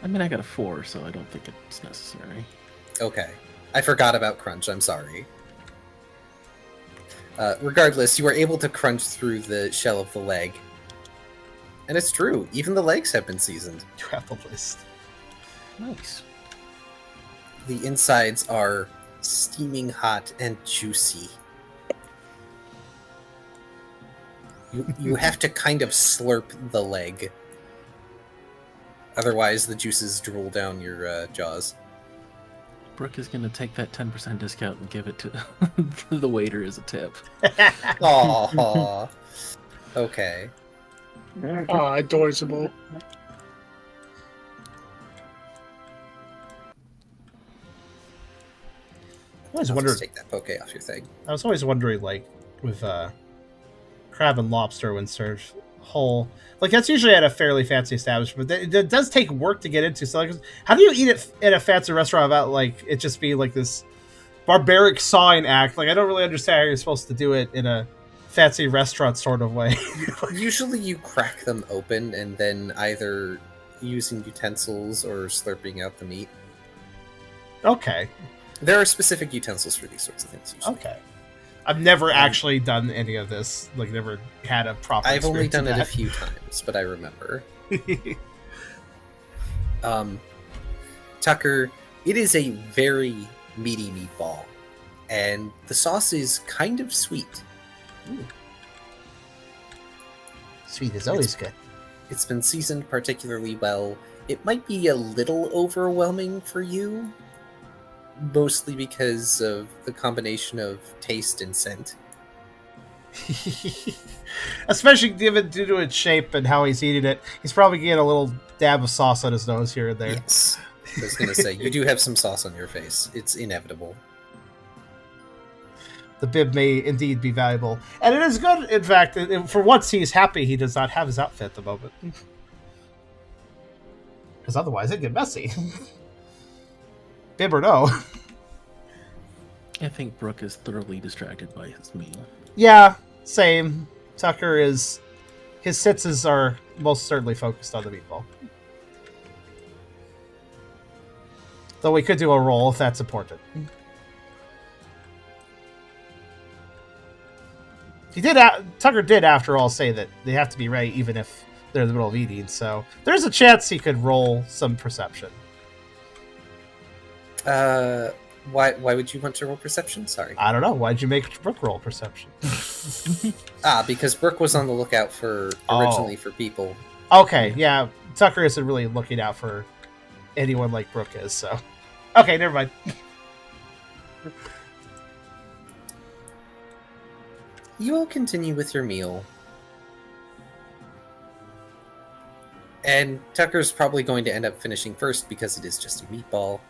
mean, I got a 4, so I don't think it's necessary. Okay. I forgot about crunch. I'm sorry. Regardless, you were able to crunch through the shell of the leg. And it's true. Even the legs have been seasoned. You have the list. Nice. The insides are steaming hot and juicy. You have to kind of slurp the leg. Otherwise, the juices drool down your jaws. Brooke is gonna take that 10% discount and give it to the waiter as a tip. Aww. Okay. Adorable. I always I'll wondered. just take that poke off your thing. I was always wondering, like, with crab and lobster when served whole, like that's usually at a fairly fancy establishment. But it does take work to get into. So, like, how do you eat it at a fancy restaurant without like it just being like this barbaric sawing act? Like, I don't really understand how you're supposed to do it in a fancy restaurant sort of way. Usually you crack them open and then either using utensils or slurping out the meat. Okay. There are specific utensils for these sorts of things usually. Okay. I've never actually done any of this. Like, never had a proper. I've only experience done it a of few times, but I remember. that. Tucker, it is a very meaty meatball, and the sauce is kind of sweet. Sweet is always good. It's been seasoned particularly well. It might be a little overwhelming for you, mostly because of the combination of taste and scent. Especially given due to its shape and how he's eating it, he's probably getting a little dab of sauce on his nose here and there. Yes. I was going to say, you do have some sauce on your face. It's inevitable. The bib may indeed be valuable, and it is good. In fact, for once, he's happy he does not have his outfit at the moment, because otherwise it'd get messy. Bib or no? I think Brooke is thoroughly distracted by his meal. Yeah, same. Tucker is. His senses are most certainly focused on the meatball. Though we could do a roll if that's important. Tucker did, after all, say that they have to be right even if they're in the middle of eating, so there's a chance he could roll some perception. Why would you want to roll perception? Sorry. I don't know. Why'd you make Brooke roll perception? Because Brooke was on the lookout for originally for people. Okay, yeah. Tucker isn't really looking out for anyone like Brooke is, so... Okay, never mind. You all continue with your meal. And Tucker's probably going to end up finishing first because it is just a meatball.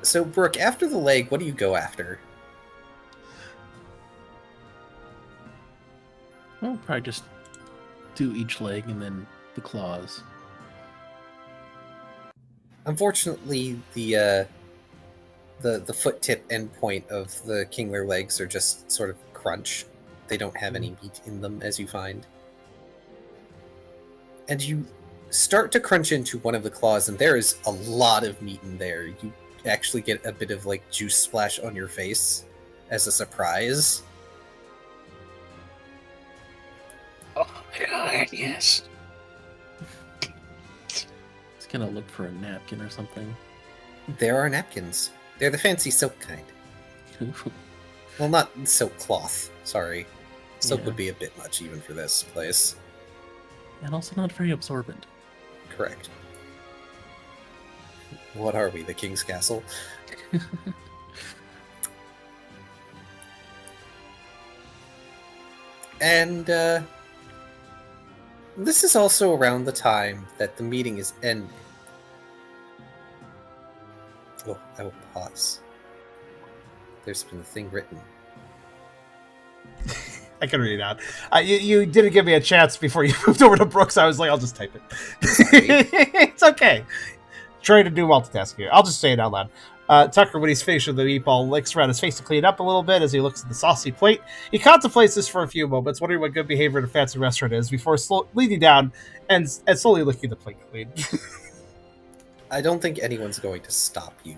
So, Brooke, after the leg, what do you go after? I'll probably just do each leg and then the claws. Unfortunately, the foot tip end point of the Kingler legs are just sort of crunch. They don't have any meat in them, as you find. And you start to crunch into one of the claws, and there is a lot of meat in there. You actually get a bit of like juice splash on your face as a surprise. Oh my god, yes. It's gonna look for a napkin or something. There are napkins. They're the fancy silk kind. Well, not silk cloth. Sorry. Silk Yeah. would be a bit much even for this place. And also not very absorbent. Correct. What are we, the King's Castle? And this is also around the time that the meeting is ending. Oh, I will pause. There's been a thing written. I can read it out. You didn't give me a chance before you moved over to Brooks. I was like, I'll just type it. It's okay. Trying to do multitasking here. I'll just say it out loud. Tucker, when he's finished with the meatball, licks around his face to clean up a little bit as he looks at the saucy plate. He contemplates this for a few moments, wondering what good behavior in a fancy restaurant is, before leaning down and slowly licking the plate clean. I don't think anyone's going to stop you.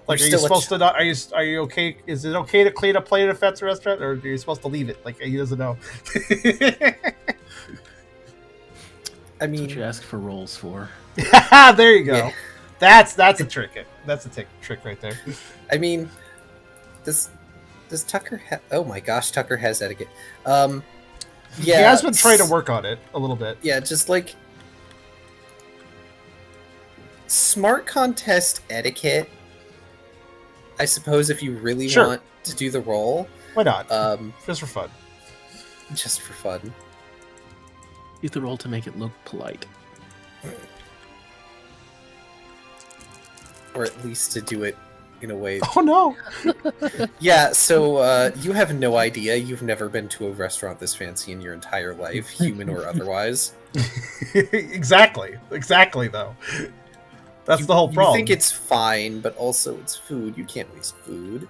Like, are you supposed to not? Are you okay? Is it okay to clean a plate at a fancy restaurant, or are you supposed to leave it? Like, he doesn't know. I That's mean, what you ask for rolls for. There you go. Yeah. That's a trick. That's a trick right there. I mean, does Tucker have... Oh my gosh, Tucker has etiquette. Yeah, He has been trying to work on it a little bit. Yeah, just like smart contest etiquette. I suppose if you really Sure. want to do the roll, Why not? just Just for fun. for fun. Use the roll to make it look polite. Or at least to do it in a way. Oh no! Yeah, so you have no idea. You've never been to a restaurant this fancy in your entire life, human or otherwise. Exactly though. That's the whole problem. You think it's fine, but also it's food. You can't waste food.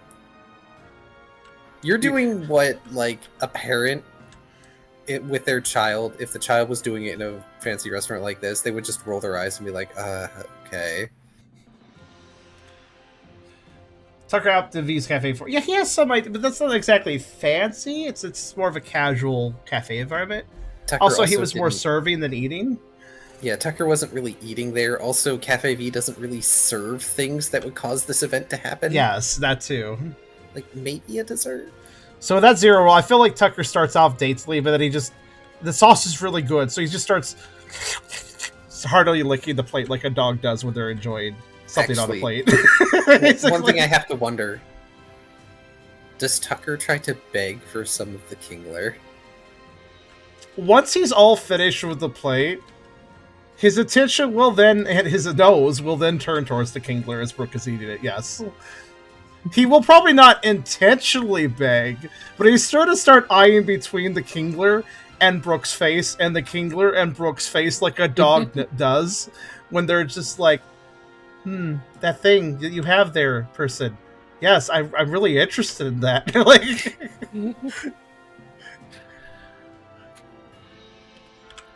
You're doing what, like, a parent with their child, if the child was doing it in a fancy restaurant like this, they would just roll their eyes and be like, okay. Tucker out to V's Cafe for... Yeah, he has some idea, but that's not exactly fancy. It's more of a casual cafe environment. Tucker Also, he was more didn't- serving than eating. Yeah, Tucker wasn't really eating there. Also, Cafe V doesn't really serve things that would cause this event to happen. Yes, that too. Like, maybe a dessert? So that's zero roll. I feel like Tucker starts off datesly, but then he just... The sauce is really good, so he just starts heartily licking the plate like a dog does when they're enjoying something on a plate. One thing I have to wonder, does Tucker try to beg for some of the Kingler? Once he's all finished with the plate, his attention will then, and his nose will then turn towards the Kingler as Brooke is eating it, yes. He will probably not intentionally beg, but he's sort of start eyeing between the Kingler and Brooke's face, and the Kingler and Brooke's face like a dog does, when they're just like, that thing that you have there, person. Yes, I'm really interested in that. Like...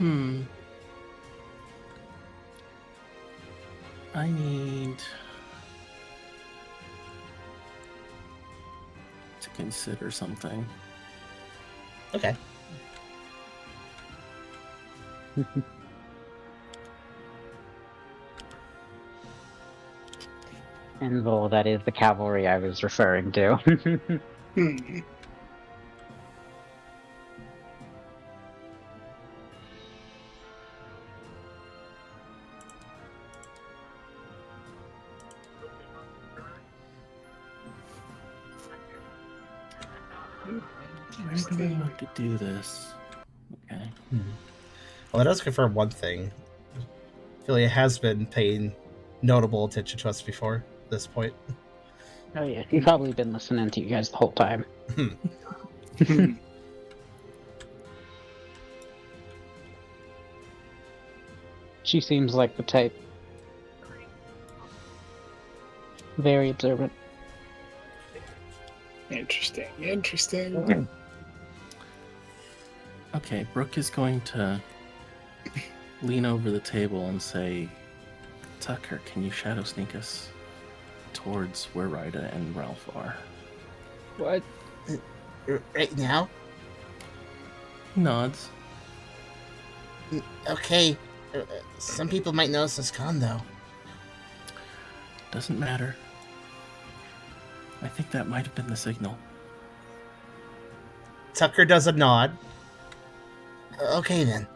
I need to consider something. Okay. And though that is the cavalry I was referring to. Where do I want to do this? Okay. Well, that does confirm one thing. Philia has been paying notable attention to us before at this point. Oh yeah, he's probably been listening to you guys the whole time. She seems like the type. Very observant. Interesting. Okay, Brooke is going to lean over the table and say, Tucker, can you shadow sneak us towards where Ryda and Ralph are? What? Right now? He nods. Okay. Some people might notice us gone, though. Doesn't matter. I think that might have been the signal. Tucker does a nod, Okay, then.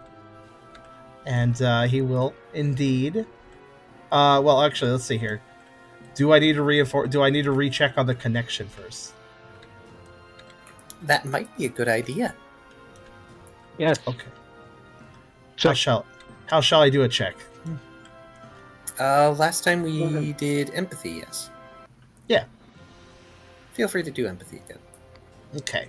and he will indeed. Well, actually, let's see here. Do I need to reinforce? Do I need to recheck on the connection first? That might be a good idea. Yes. Okay. Sure. How shall I do a check? Last time we did empathy, yes. Yeah. Feel free to do empathy again. Okay.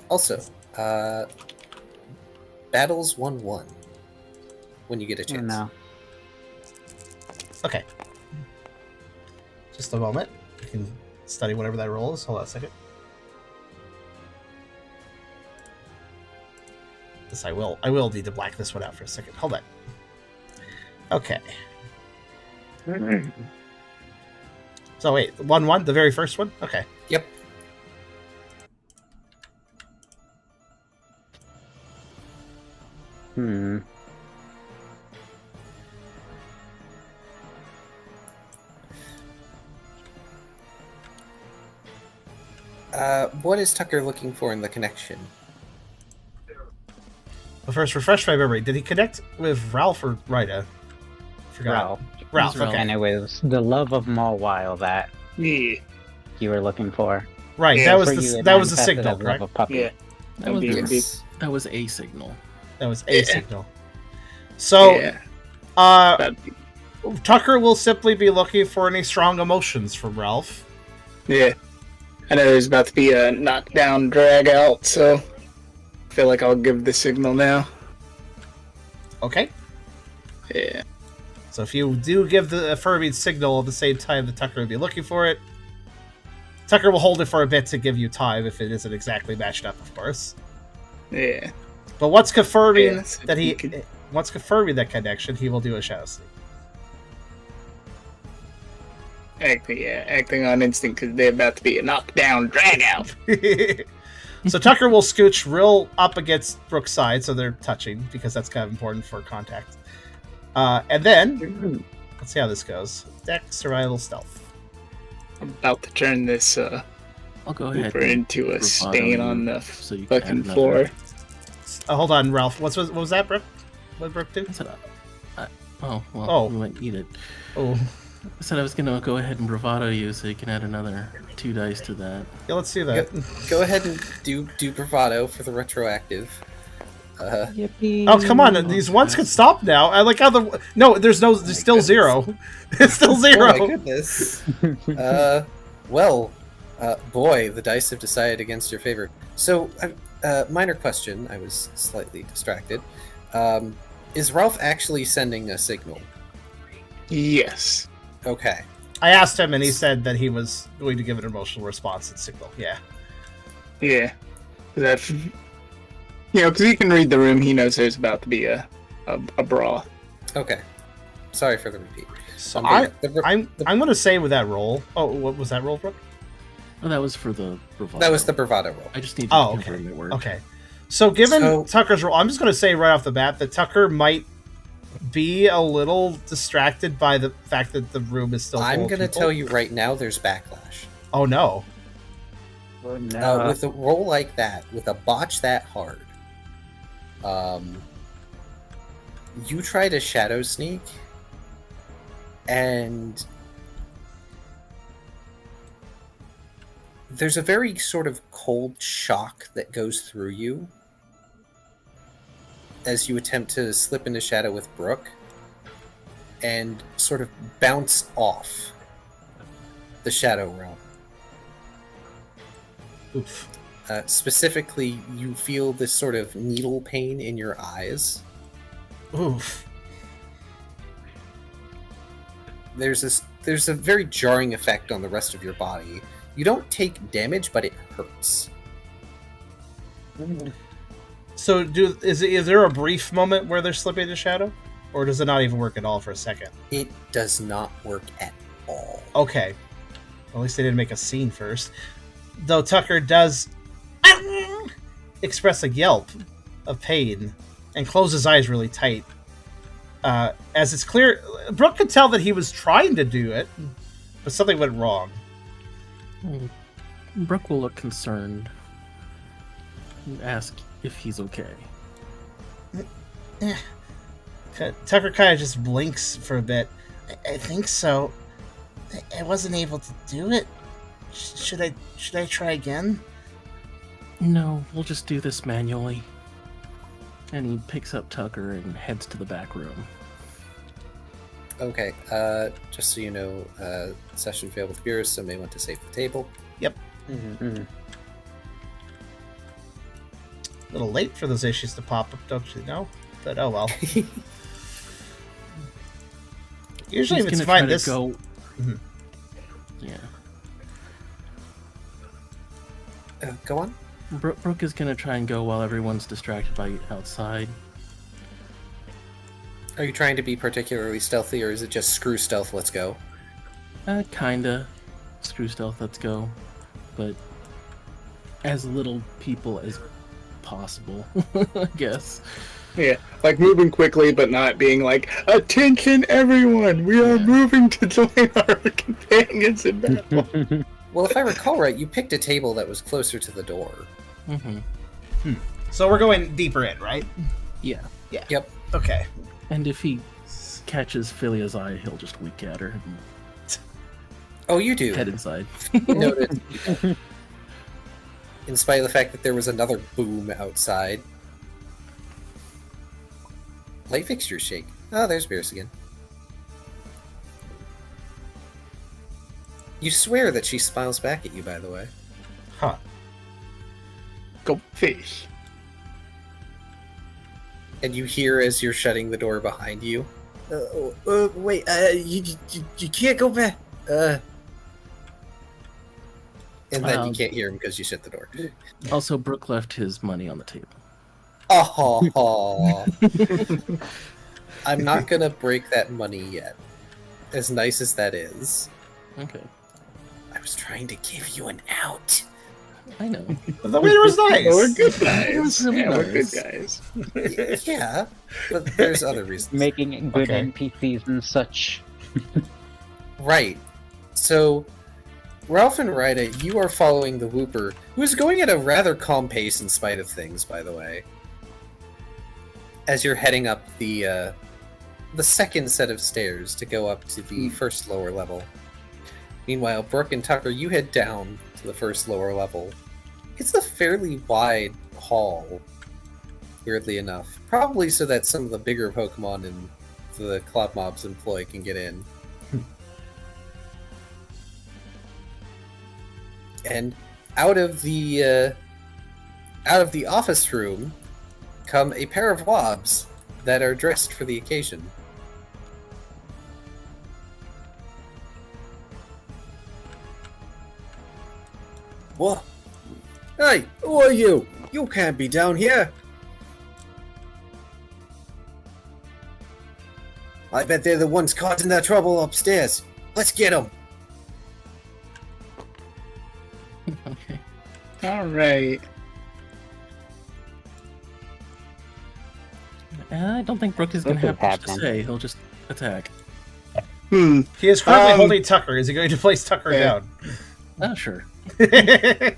Also, battles 1-1 when you get a chance. No. Okay. Just a moment. I can study whatever that roll is. Hold on a second. Yes, I will. I will need to black this one out for a second. Hold on. Okay. So wait, 1-1, the very first one? Okay. Yep. What is Tucker looking for in the connection? Well, first, refresh my memory. Did he connect with Ralph or Ryda? Forgot. Ralph, Ralph. okay. And it was the love of Mawile that Yeah. you were looking for. Right, Yeah, that was For you, the it that was the manifested signal, as love correct? of puppy. Yeah. That was, Yes. that was a signal. That was a signal. So, Yeah. That'd be- Tucker will simply be looking for any strong emotions from Ralph. Yeah. I know there's about to be a knockdown drag out, so I feel like I'll give the signal now. Okay? Yeah. So if you do give the affirming signal at the same time that Tucker would be looking for it, Tucker will hold it for a bit to give you time if it isn't exactly matched up, of course. Yeah. But once confirming Yeah, so that you could- once confirming that connection, he will do a shadow sneak. Acting on instinct because they're about to be a knockdown drag out. So Tucker will scooch real up against Brooke's side, so they're touching, because that's kind of important for contact. And then, let's see how this goes. Dex, survival, stealth. I'm about to turn this I'll go ahead. Hooper into a stain on the so you can add fucking another- floor. Hold on, Ralph. What was that, Brooke? What did Brooke do? I said, oh, well, Oh. you might need it. Oh, I said I was going to go ahead and bravado you so you can add another 2 dice to that. yeah, let's do that. Go ahead and do bravado for the retroactive. Yippee. Oh, come on. These ones can stop now. I like how the... No, there's still goodness. 0. It's still 0. Oh my goodness. Boy, the dice have decided against your favor. So, minor question. I was slightly distracted. Is Ralph actually sending a signal? Yes. Okay. I asked him, and he said that he was going to give an emotional response and signal. Yeah. Yeah. That's because he can read the room. He knows there's about to be a brawl. Okay. Sorry for the repeat. So But I'm going to say with that roll. Oh, what was that roll, Brooke? Oh, that was for the bravado. that was the bravado roll. I just need to confirm it worked. Okay. So given Tucker's roll, I'm just going to say right off the bat that Tucker might be a little distracted by the fact that the room is still full I'm of going to people. tell you right now, there's backlash. Oh, no. With a roll like that, with a botch that hard, you try to shadow sneak, and there's a very sort of cold shock that goes through you as you attempt to slip into shadow with Brooke and sort of bounce off the shadow realm. Oof. Specifically, you feel this sort of needle pain in your eyes. Oof. There's a very jarring effect on the rest of your body. You don't take damage, but it hurts. So is there a brief moment where they're slipping into shadow? Or does it not even work at all for a second? It does not work at all. Okay. At least they didn't make a scene first. Though Tucker does express a yelp of pain and close his eyes really tight. As it's clear, Brooke could tell that he was trying to do it, but something went wrong. Brooke will look concerned and ask if he's okay. Tucker kind of just blinks for a bit. I think so. I wasn't able to do it. Should I try again? No, we'll just do this manually. And he picks up Tucker and heads to the back room. Okay, just so you know, session failed with viewers, so may want to save the table. Yep. Mm-hmm. A little late for those issues to pop up, don't you know? But oh well. Usually, if it's fine, this. Go... Mm-hmm. Yeah. Go on. Brooke is gonna try and go while everyone's distracted by outside. Are you trying to be particularly stealthy, or is it just screw stealth, let's go? Kinda. Screw stealth, let's go. But as little people as possible, I guess. Yeah, like moving quickly, but not being like, "Attention, everyone! We are moving to join our companions in battle." Well, if I recall right, you picked a table that was closer to the door. Mm-hmm. So we're going deeper in, right? Yeah. Yeah. Yep. Okay. And if he catches Philia's eye, he'll just wink at her and Oh, you do. head inside. Noted. In spite of the fact that there was another boom outside. Light fixtures shake. Oh, there's Beerus again. You swear that she smiles back at you, by the way. Huh. Go fish. And you hear as you're shutting the door behind you. Wait, you can't go back. And then you Um, can't hear him because you shut the door. Also, Brooke left his money on the table. Oh, I'm not gonna break that money yet. As nice as that is. Okay. I was trying to give you an out. I know. The waiter was nice. We're good guys. really Yeah, we're good nice. guys. Yeah, but there's other reasons. Making good Okay. NPCs and such. Right. So, Ralph and Rita, you are following the Whooper, who is going at a rather calm pace in spite of things, by the way. As you're heading up the second set of stairs to go up to the first lower level. Meanwhile, Brooke and Tucker, you head down to the first lower level. It's a fairly wide hall, weirdly enough. Probably so that some of the bigger Pokemon in the Club Mobs employ can get in. And out of the office room come a pair of wobs that are dressed for the occasion. What? Hey, who are you? You can't be down here! I bet they're the ones causing that trouble upstairs. Let's get them! Okay. All right. I don't think Brooke is going to Brooke have is much to happening. say. He'll just attack. Hmm. He is currently Um, holding Tucker. Is he going to place Tucker yeah. down? Oh, sure. I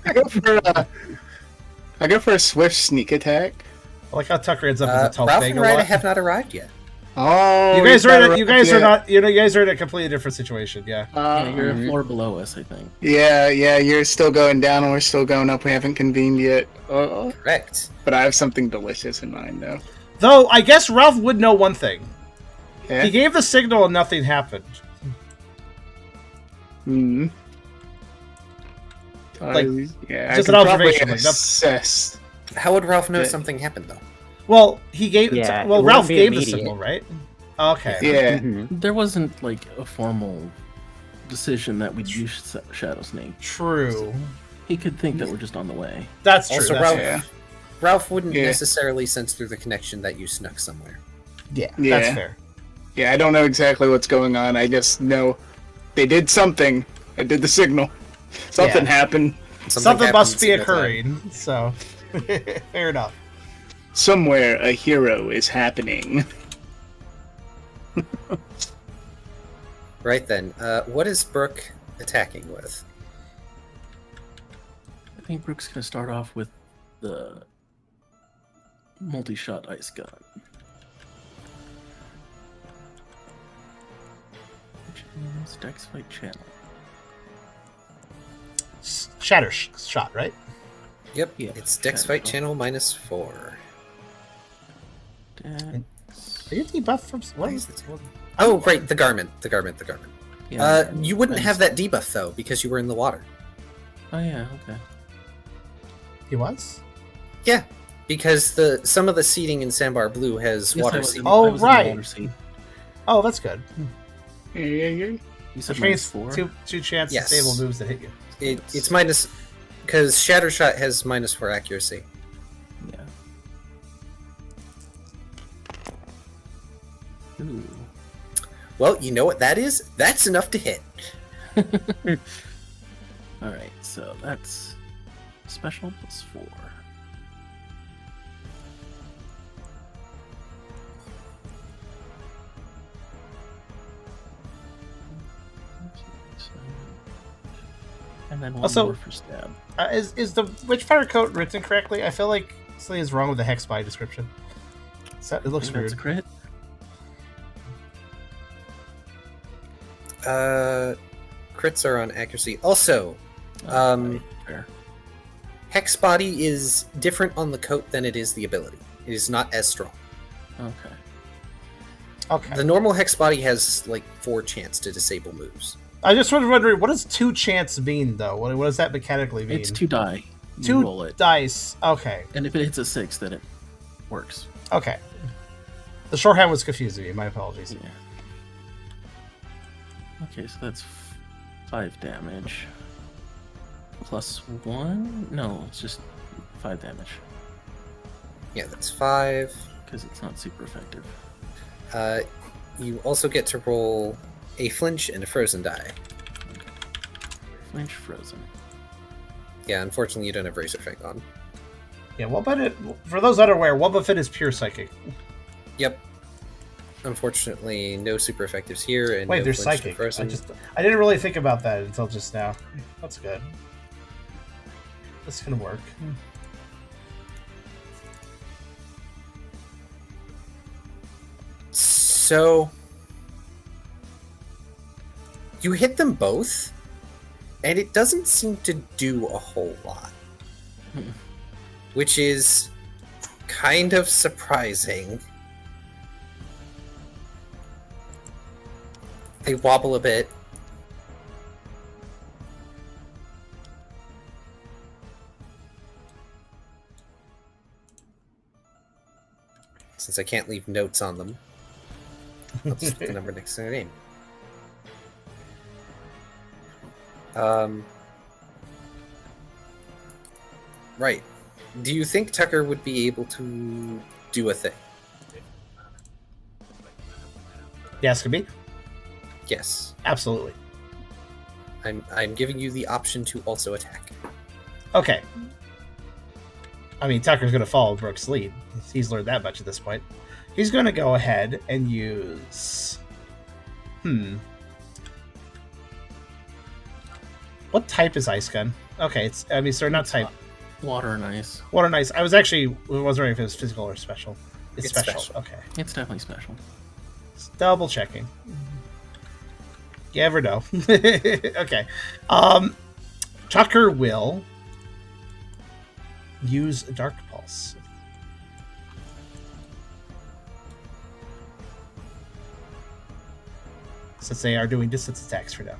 go for a swift sneak attack. I like how Tucker ends up in the top Ralph thing and a Ryder lot. have not arrived yet. Oh, You guys he's are not in you guys are yet. not you guys are in a completely different situation. Yeah. Yeah, you're a Mhm. floor below us, I think. Yeah, you're still going down and we're still going up. We haven't convened yet. Correct. But I have something delicious in mind, though. Though I guess Ralph would know one thing. Yeah. He gave the signal and nothing happened. Hmm. Like, yeah, just I an could probably observation, like, that's- assess. How would Ralph know Yeah. something happened, though? Well, he gave. Yeah, well, it Ralph wouldn't be gave the immediate. signal, right? Okay. Yeah. Mhm. There wasn't, like, a formal decision that we'd use Shadow Snake. True. He could think that we're just on the way. That's true. Also, that's Ralph, true. Yeah. Ralph wouldn't Yeah. necessarily sense through the connection that you snuck somewhere. Yeah, Yeah. that's fair. Yeah, I don't know exactly what's going on. I just know they did something. I did the signal. Something Yeah. happened. Something must happens be in real time. occurring. So, fair enough. Somewhere a hero is happening. Right then, what is Brooke attacking with? I think Brooke's going to start off with the multi-shot ice gun. Which is Dex Fight Channel. Shatter shot, right? Yep, Yeah, it's Dex okay. Fight Channel -4. Dex... Are you debuffed from what Why is is it? it- Oh, right, the garment. Yeah, You wouldn't minus- have that debuff, though, because you were in the water. Oh yeah, okay. He was. Yeah, because some of the seating in Sandbar Blue has Yes, I water was in- seating. Oh, I was in the right. water seat. Oh, that's good. Yeah. You said Which means -4? two chance Yes. disable moves that hit you. It's minus... Because Shatter Shot has -4 accuracy. Yeah. Ooh. Well, you know what that is? That's enough to hit. Alright, so that's special +4. And then one Also- more for stab. Is the Witchfire coat written correctly? I feel like something is wrong with the hex spy description. It looks Think that's weird. a crit? Crits are on accuracy. Also, Okay, fair. Hex Body is different on the coat than it is the ability. It is not as strong. Okay. Okay. The normal Hex Body has like 4 chance to disable moves. I just was wondering, what does two chance mean though? What does that mechanically mean? It's 2 die. You Two roll it. dice. Okay. And if it hits a 6, then it works. Okay. The shorthand was confusing me. My apologies. Yeah. Okay, so that's 5 damage. +1? No, it's just 5 damage. Yeah, that's 5. Because it's not super effective. You also get to roll a flinch and a frozen die. Flinch frozen. Yeah, unfortunately, you don't have Razor Fang on. Yeah. What about it? For those unaware, what buffet is pure psychic? Yep. Unfortunately, no super effectives here, and Wait, no there's flinch to psychic. frozen. I didn't really think about that until just now. That's good. This can work. So you hit them both, and it doesn't seem to do a whole lot, which is kind of surprising. They wobble a bit. Since I can't leave notes on them, I'll just put the number next to their name. Right. Do you think Tucker would be able to do a thing? Yes, could be. Yes. Absolutely. I'm giving you the option to also attack. Okay. I mean, Tucker's going to follow Brooke's lead. He's learned that much at this point. He's going to go ahead and use... What type is Ice Gun? Okay, it's... I mean, sorry, not type. Water and ice. Water and Ice. I wasn't wondering if it was physical or special. It's special. Okay. It's definitely special. Just double checking. You ever know. Okay. Tucker will use Dark Pulse. Since they are doing distance attacks for now.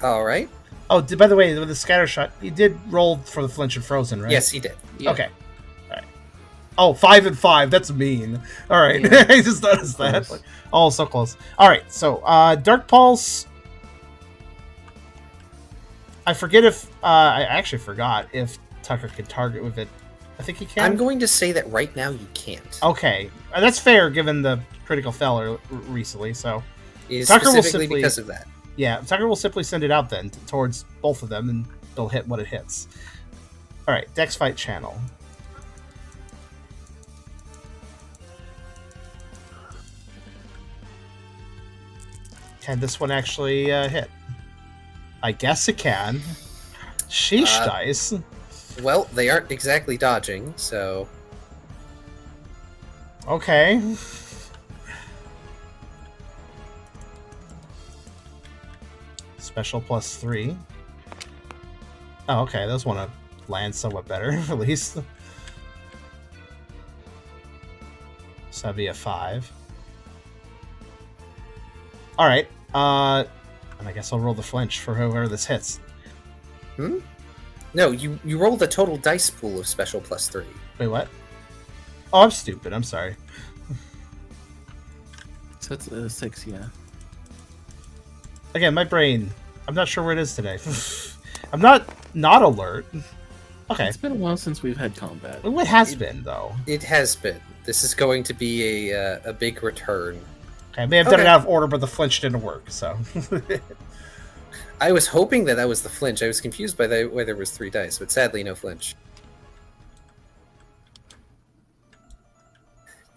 All right. Oh, by the way, with the scatter shot, he did roll for the flinch and frozen, right? Yes, he did. Yeah. Okay. All right. Oh, 5 and 5. That's mean. All right. Yeah. I just noticed that. Close. Oh, so close. All right. So, Dark Pulse. I forget if I actually forgot if Tucker can target with it. I think he can. I'm going to say that right now you can't. Okay, that's fair given the critical failure recently. So, Is Tucker will specifically simply- because of that. yeah, Tucker will simply send it out then towards both of them, and they'll hit what it hits. All right, Dex Fight Channel. Can this one actually hit? I guess it can. Sheesh dice. Well, they aren't exactly dodging, so Okay. Special +3. Oh, okay. Those want to land somewhat better, at least. So that'd be a 5. All right. And I guess I'll roll the flinch for whoever this hits. no, you rolled a total dice pool of special +3. Wait, what? Oh, I'm stupid. I'm sorry. So it's a 6, yeah. Again, my brain. I'm not sure where it is today. I'm not alert. Okay. It's been a while since we've had combat. What has been, though? It has been. This is going to be a big return. Okay, I may have done it Okay. out of order, but the flinch didn't work, so... I was hoping that was the flinch. I was confused by why there was 3 dice, but sadly no flinch.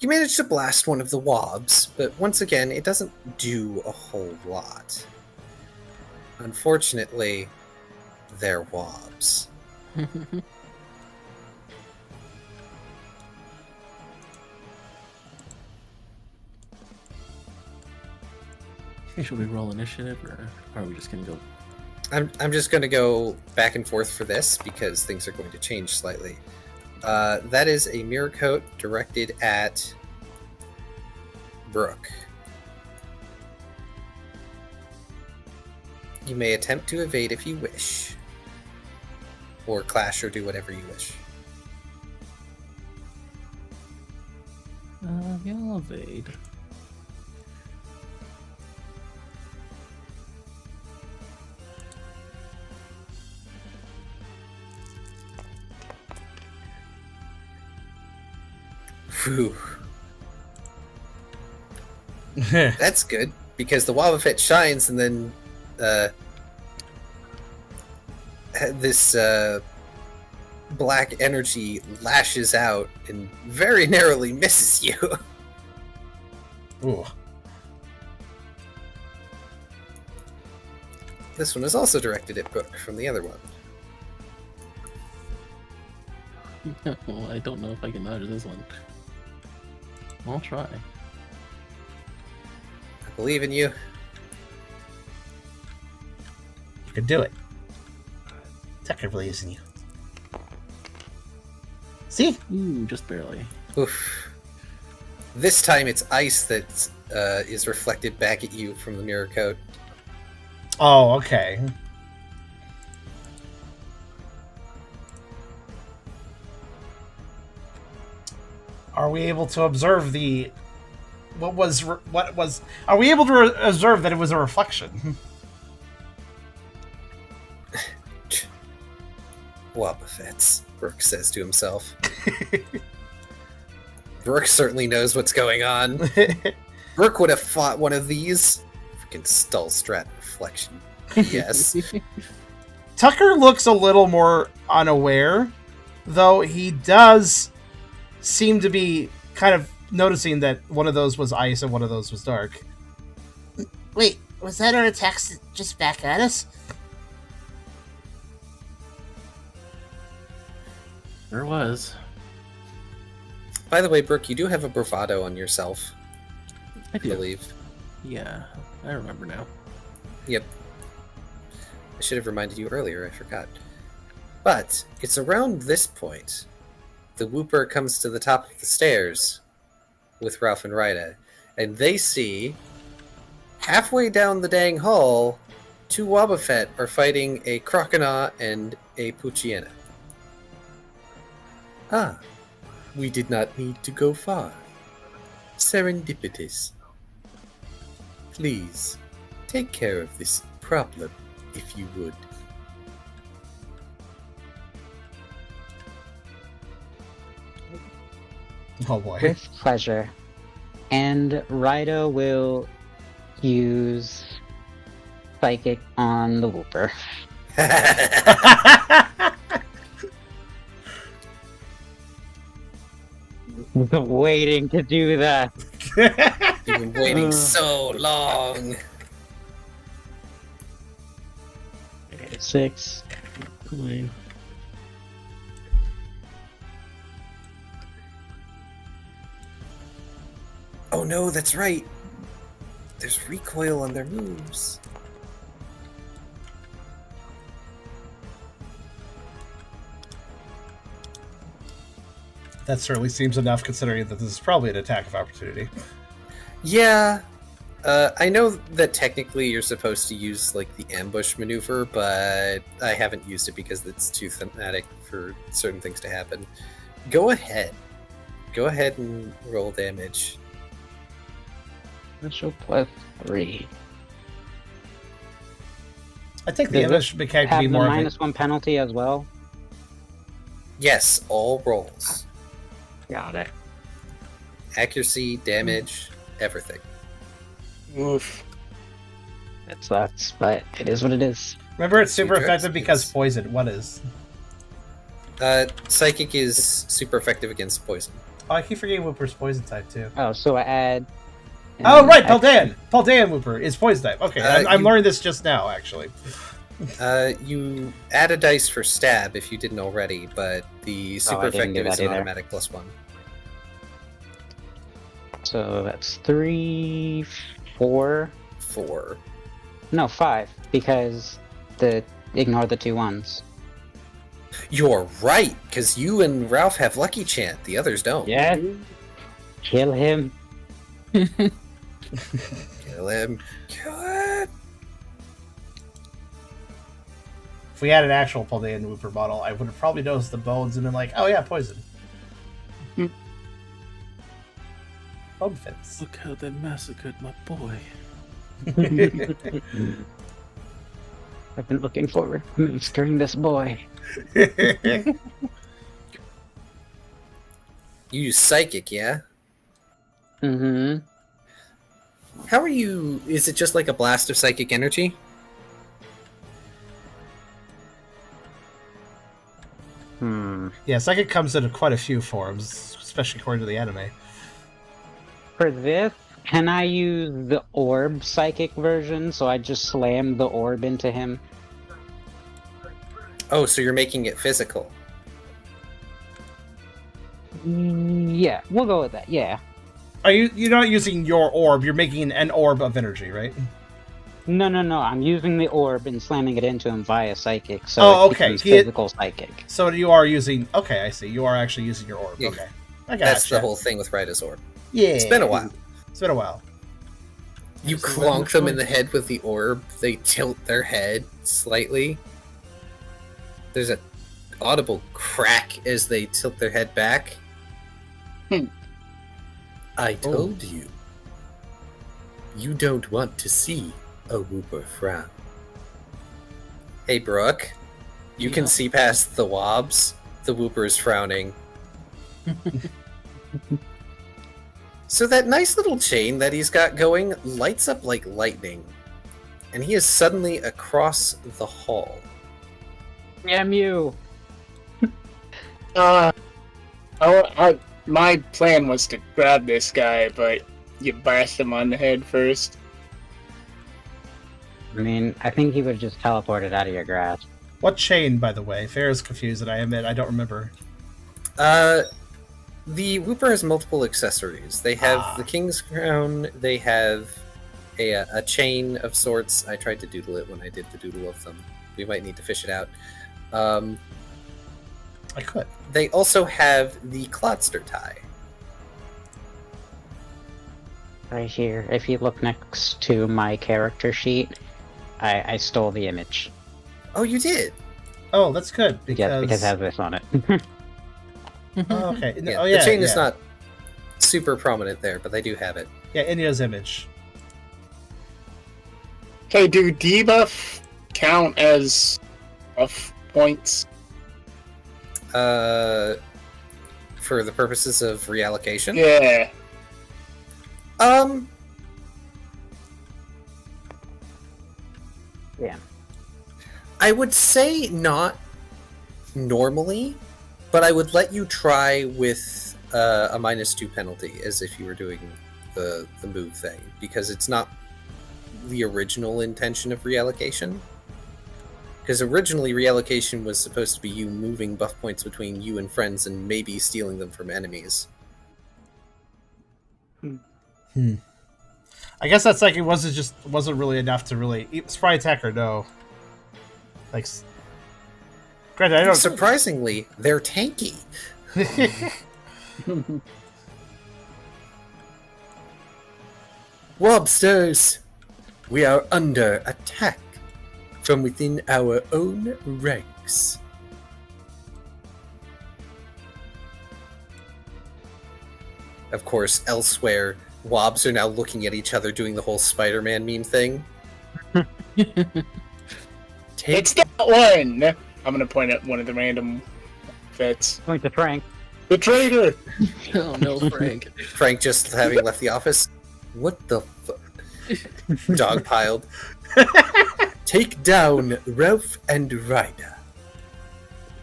You managed to blast one of the wobs, but once again, it doesn't do a whole lot. Unfortunately, they're wobs. Should we roll initiative, or are we just gonna go? I'm just going to go back and forth for this because things are going to change slightly. That is a mirror coat directed at Brooke. You may attempt to evade if you wish, or clash, or do whatever you wish. Yeah, I'll evade. Phew. That's good, because the Wobbuffet shines and then this black energy lashes out and very narrowly misses you. Ooh. This one is also directed at Brooke from the other one. Well, I don't know if I can dodge this one. I'll try. I believe in you. You can do it. Tucker believes in you. See? Ooh, just barely. Oof. This time it's ice that is reflected back at you from the mirror coat. Oh, okay. Are we able to observe the... Are we able to observe that it was a reflection? Wobbuffets. Brooke says to himself. Brooke certainly knows what's going on. Brooke would have fought one of these. Freaking Stall Strat reflection. Yes. Tucker looks a little more unaware, though he does seem to be kind of noticing that one of those was ice and one of those was dark. Wait, was that our attacks just back at us? There was. By the way, Brooke, you do have a bravado on yourself, I I do. believe. Yeah, I remember now. Yep. I should have reminded you earlier, I forgot. But it's around this point the Wooper comes to the top of the stairs with Ralph and Rita, and they see halfway down the dang hall, two Wobbuffet are fighting a Croconaw and a Puchiena. Ah, we did not need to go far. Serendipitous. Please, take care of this problem, if you would. Oh boy. With pleasure. And Raido will use Psychic on the Wooper. Waiting to do that. You've been waiting so long. 6. 9. Oh no, that's right. There's recoil on their moves. That certainly seems enough, considering that this is probably an attack of opportunity. Yeah. I know that technically you're supposed to use like the ambush maneuver, but I haven't used it because it's too thematic for certain things to happen. Go ahead. Go ahead and roll damage. Special plus 3. I think the image mechanic could Have be the more of -1 penalty as well. Yes, all rolls. Got it. Accuracy, damage, everything. Oof. That sucks, but it is what it is. Remember, it's super Future effective because experience. poison. What is? Psychic is super effective against poison. Oh, I keep forgetting Wooper's poison type too. Oh, so I add. Oh, right, Paldean! Paldean Wooper is poison type. Okay, I'm you- learning this just now, actually. You add a dice for stab if you didn't already, but the super I didn't do effective is that an either. automatic +1. So that's 3, 4. 4. No, 5, because ignore the 2 1s. You're right, because you and Ralph have Lucky Chant. The others don't. Yeah. Kill him. Kill him. Kill him. If we had an actual Paldean Wooper model, I would have probably noticed the bones and been like, oh yeah, poison. Bone fits. Look how they massacred my boy. I've been looking forward to massacring this boy. You use Psychic, yeah? Mm-hmm. How are you... Is it just like a blast of Psychic energy? Yeah, Psychic comes in quite a few forms, especially according to the anime. For this, can I use the orb psychic version? So I just slam the orb into him? Oh, so you're making it physical. Yeah, we'll go with that, yeah. You're not using your orb, you're making an orb of energy, right? No, I'm using the orb and slamming it into him via psychic, so Oh, it okay. becomes physical psychic. So you are using... Okay, I see. You are actually using your orb. Yeah. Okay. I gotcha. That's the whole thing with Rita's Orb. Yeah. It's been a while. It's been a while. You Just clonk let them them in the head with the orb, they tilt their head slightly. There's a audible crack as they tilt their head back. I told you. You don't want to see a Wooper frown. Hey, Brooke. You can Yeah. see past the wobs. The Whooper is frowning. So that nice little chain that he's got going lights up like lightning, and he is suddenly across the hall. Damn you! My plan was to grab this guy, but you bashed him on the head first. I mean, I think he would have just teleported out of your grasp. What chain, by the way? Fair is confused, and I admit I don't remember. The Whooper has multiple accessories. They have the King's Crown, they have a chain of sorts. I tried to doodle it when I did the doodle of them. We might need to fish it out. I could. They also have the Clodster tie. Right here. If you look next to my character sheet, I stole the image. Oh, you did? Oh, that's good, Yes, because... because it has this on it. Oh, okay. Yeah, Oh, yeah, the chain is yeah. not super prominent there, but they do have it. Yeah, Inya's image. Okay, do debuff count as buff points? For the purposes of reallocation? Yeah. Yeah. I would say not normally, but I would let you try with a -2 penalty, as if you were doing the move thing, because it's not the original intention of reallocation. Because originally reallocation was supposed to be you moving buff points between you and friends and maybe stealing them from enemies. I guess that's like it wasn't really enough to really spry attacker. No, like, granted, I don't. Surprisingly, they're tanky. Wobsters, we are under attack from within our own ranks. Of course, elsewhere, Wobs are now looking at each other doing the whole Spider-Man meme thing. It's that one! I'm gonna point at one of the random vets. Point to Frank. The traitor! Oh no, Frank. Frank just having left the office. What the fuck? Dogpiled. Take down Ralph and Ryder.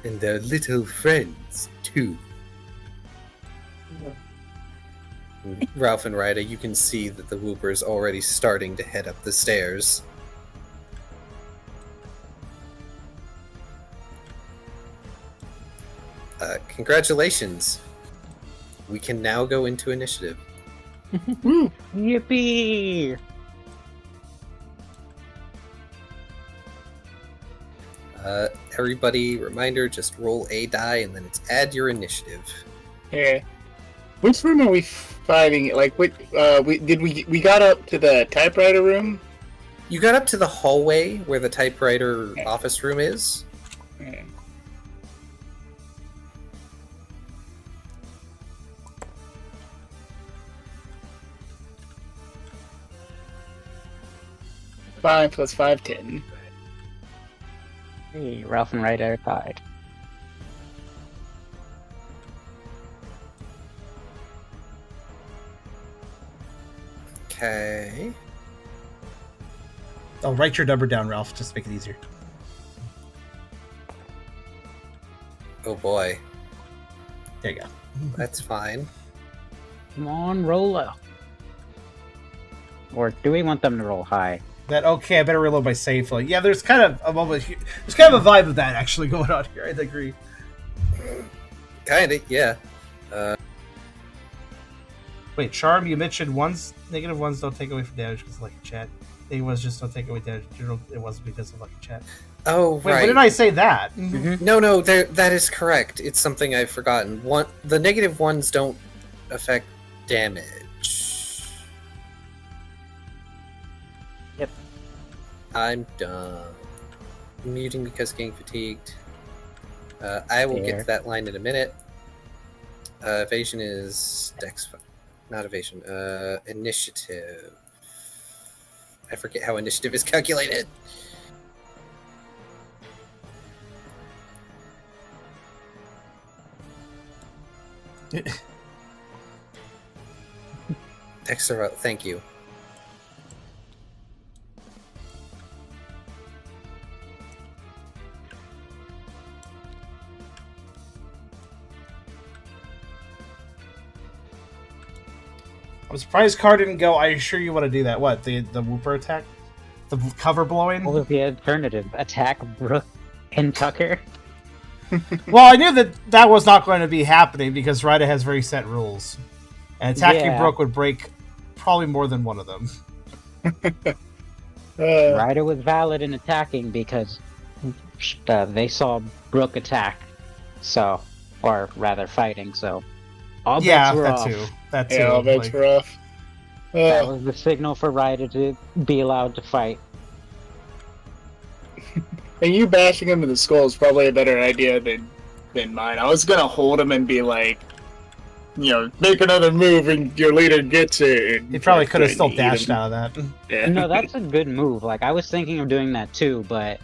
And their little friends, too. Ralph and Ryder, you can see that the Whooper is already starting to head up the stairs. Congratulations. We can now go into initiative. Yippee! Everybody, reminder, just roll a die and then it's add your initiative. Yeah. Which room are we fighting? Like, what, we got up to the typewriter room? You got up to the hallway where the typewriter office room is. Yeah. Five plus 5, 10. Hey, Ralph and Ryder tied. Okay. Oh, write your number down, Ralph. Just to make it easier. Oh boy. There you go. That's fine. Come on, roll low. Or do we want them to roll high? That okay? I better reload my save file. Yeah, there's kind of a moment. There's kind of a vibe of that actually going on here. I'd agree. Kinda, yeah. Wait, Charm, you mentioned negative ones don't take away from damage because of Lucky Chat. They was just don't take away damage. It wasn't because of Lucky Chat. Oh, Wait, right. when did I say that? No, that is correct. It's something I've forgotten. The negative ones don't affect damage. Yep. I'm done. Muting because getting fatigued. I will get to that line in a minute. Evasion is dex. Not evasion. Initiative. I forget how initiative is calculated. Dexter, thank you. I'm surprised Car didn't go. I assure you want to do that. What, the Whooper attack? The cover blowing? What was the alternative? Attack Brooke and Tucker? Well, I knew that was not going to be happening because Ryda has very set rules. And attacking Yeah. Brooke would break probably more than one of them. Ryder was valid in attacking because they saw Brooke attack, so, or rather fighting, so all bets were off. That too. Yeah, all bets were off. That was the signal for Ryder to be allowed to fight. And you bashing him in the skull is probably a better idea than mine. I was gonna hold him and be like, make another move and your leader gets it. He probably could have still dashed out of that. Yeah. No, that's a good move. Like, I was thinking of doing that too, but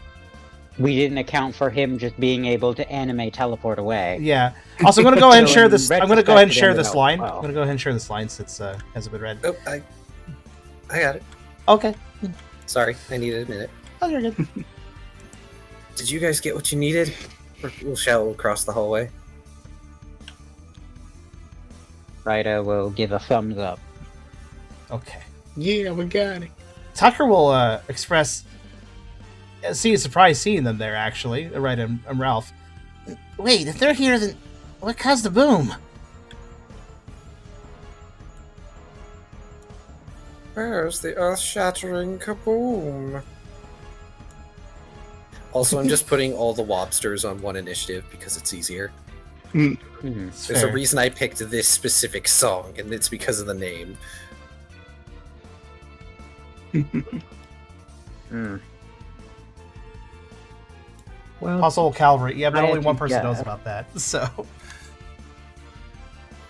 we didn't account for him just being able to anime teleport away. Yeah. Also, I'm going to go ahead and So share in this. I'm going to go ahead and share retrospect, this it line. ended I'm up well. going to go ahead and share this line since it hasn't been read. Oh, I got it. Okay. Sorry, I needed a minute. Oh, you're good. Did you guys get what you needed? We'll shout across the hallway. Ryder will give a thumbs up. Okay. Yeah, we got it. Tucker will express. See a surprise seeing them there. Actually, right, and Ralph. Wait, if they're here, then what caused the boom? Where's the earth-shattering kaboom? Also, I'm just putting all the Wobsters on one initiative because it's easier. Mhm. It's There's a fair. reason I picked this specific song, and it's because of the name. Mm. Well, Possible cavalry. Yeah, but I only actually one person got knows it. about that. So.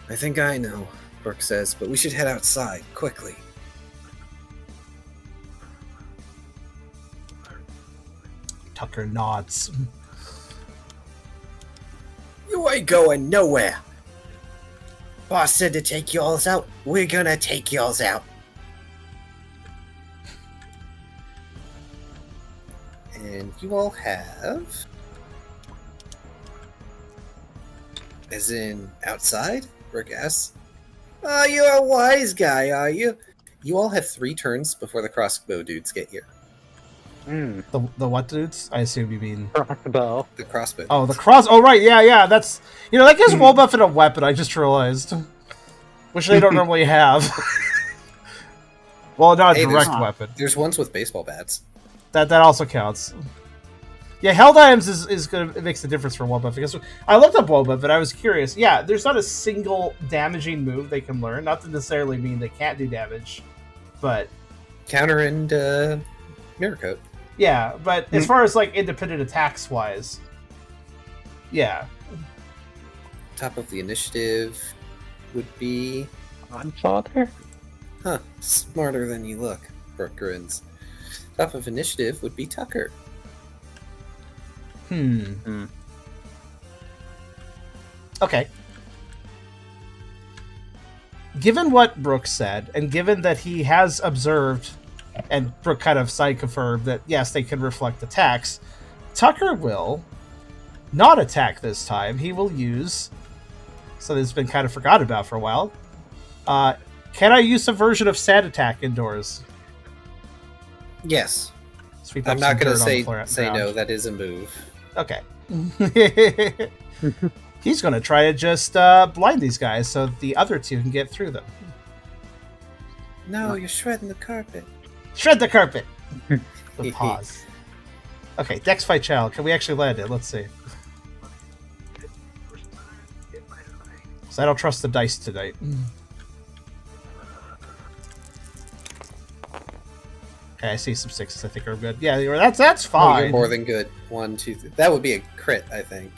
I think I know, Brooke says, but we should head outside, quickly. Tucker nods. You ain't going nowhere. Boss said to take y'alls out. We're gonna take y'alls out. And you all have... As in, outside? Brooke asks. Oh, you're a wise guy, are you? You all have 3 turns before the crossbow dudes get here. The what dudes? I assume you mean. crossbow. The crossbow Oh, the dudes. cross. Oh, right. Yeah. That's that gives Wolbuff a weapon. I just realized, which they don't normally have. Well, not a Hey, direct there's- weapon. There's ones with baseball bats. That also counts. Yeah, held items is good. It makes a difference for Wolbuff because I looked up Wolbuff, but I was curious. Yeah, there's not a single damaging move they can learn. Not to necessarily mean they can't do damage, but Counter and Mirror Coat. yeah. But as far as like independent attacks wise, yeah. Top of the initiative would be... Godfather? Huh, smarter than you look, Brooke grins. Top of initiative would be Tucker. Okay. Given what Brooke said, and given that he has observed, and Brooke kind of side confirmed that yes, they can reflect attacks, Tucker will not attack this time. He will use something that's been kind of forgotten about for a while. Can I use a version of Sad Attack indoors? Yes. Sweep I'm up not some going dirt on the to say ground. no, that is a move. Okay. He's going to try to just blind these guys so the other two can get through them. No, you're shredding the carpet. Shred the carpet! With pause. Okay, Dex Fight Child. Can we actually land it? Let's see. So I don't trust the dice tonight. Okay, I see some 6s. I think are good. Yeah, that's Oh, fine. you're more than good. 1, 2, 3. That would be a crit, I think.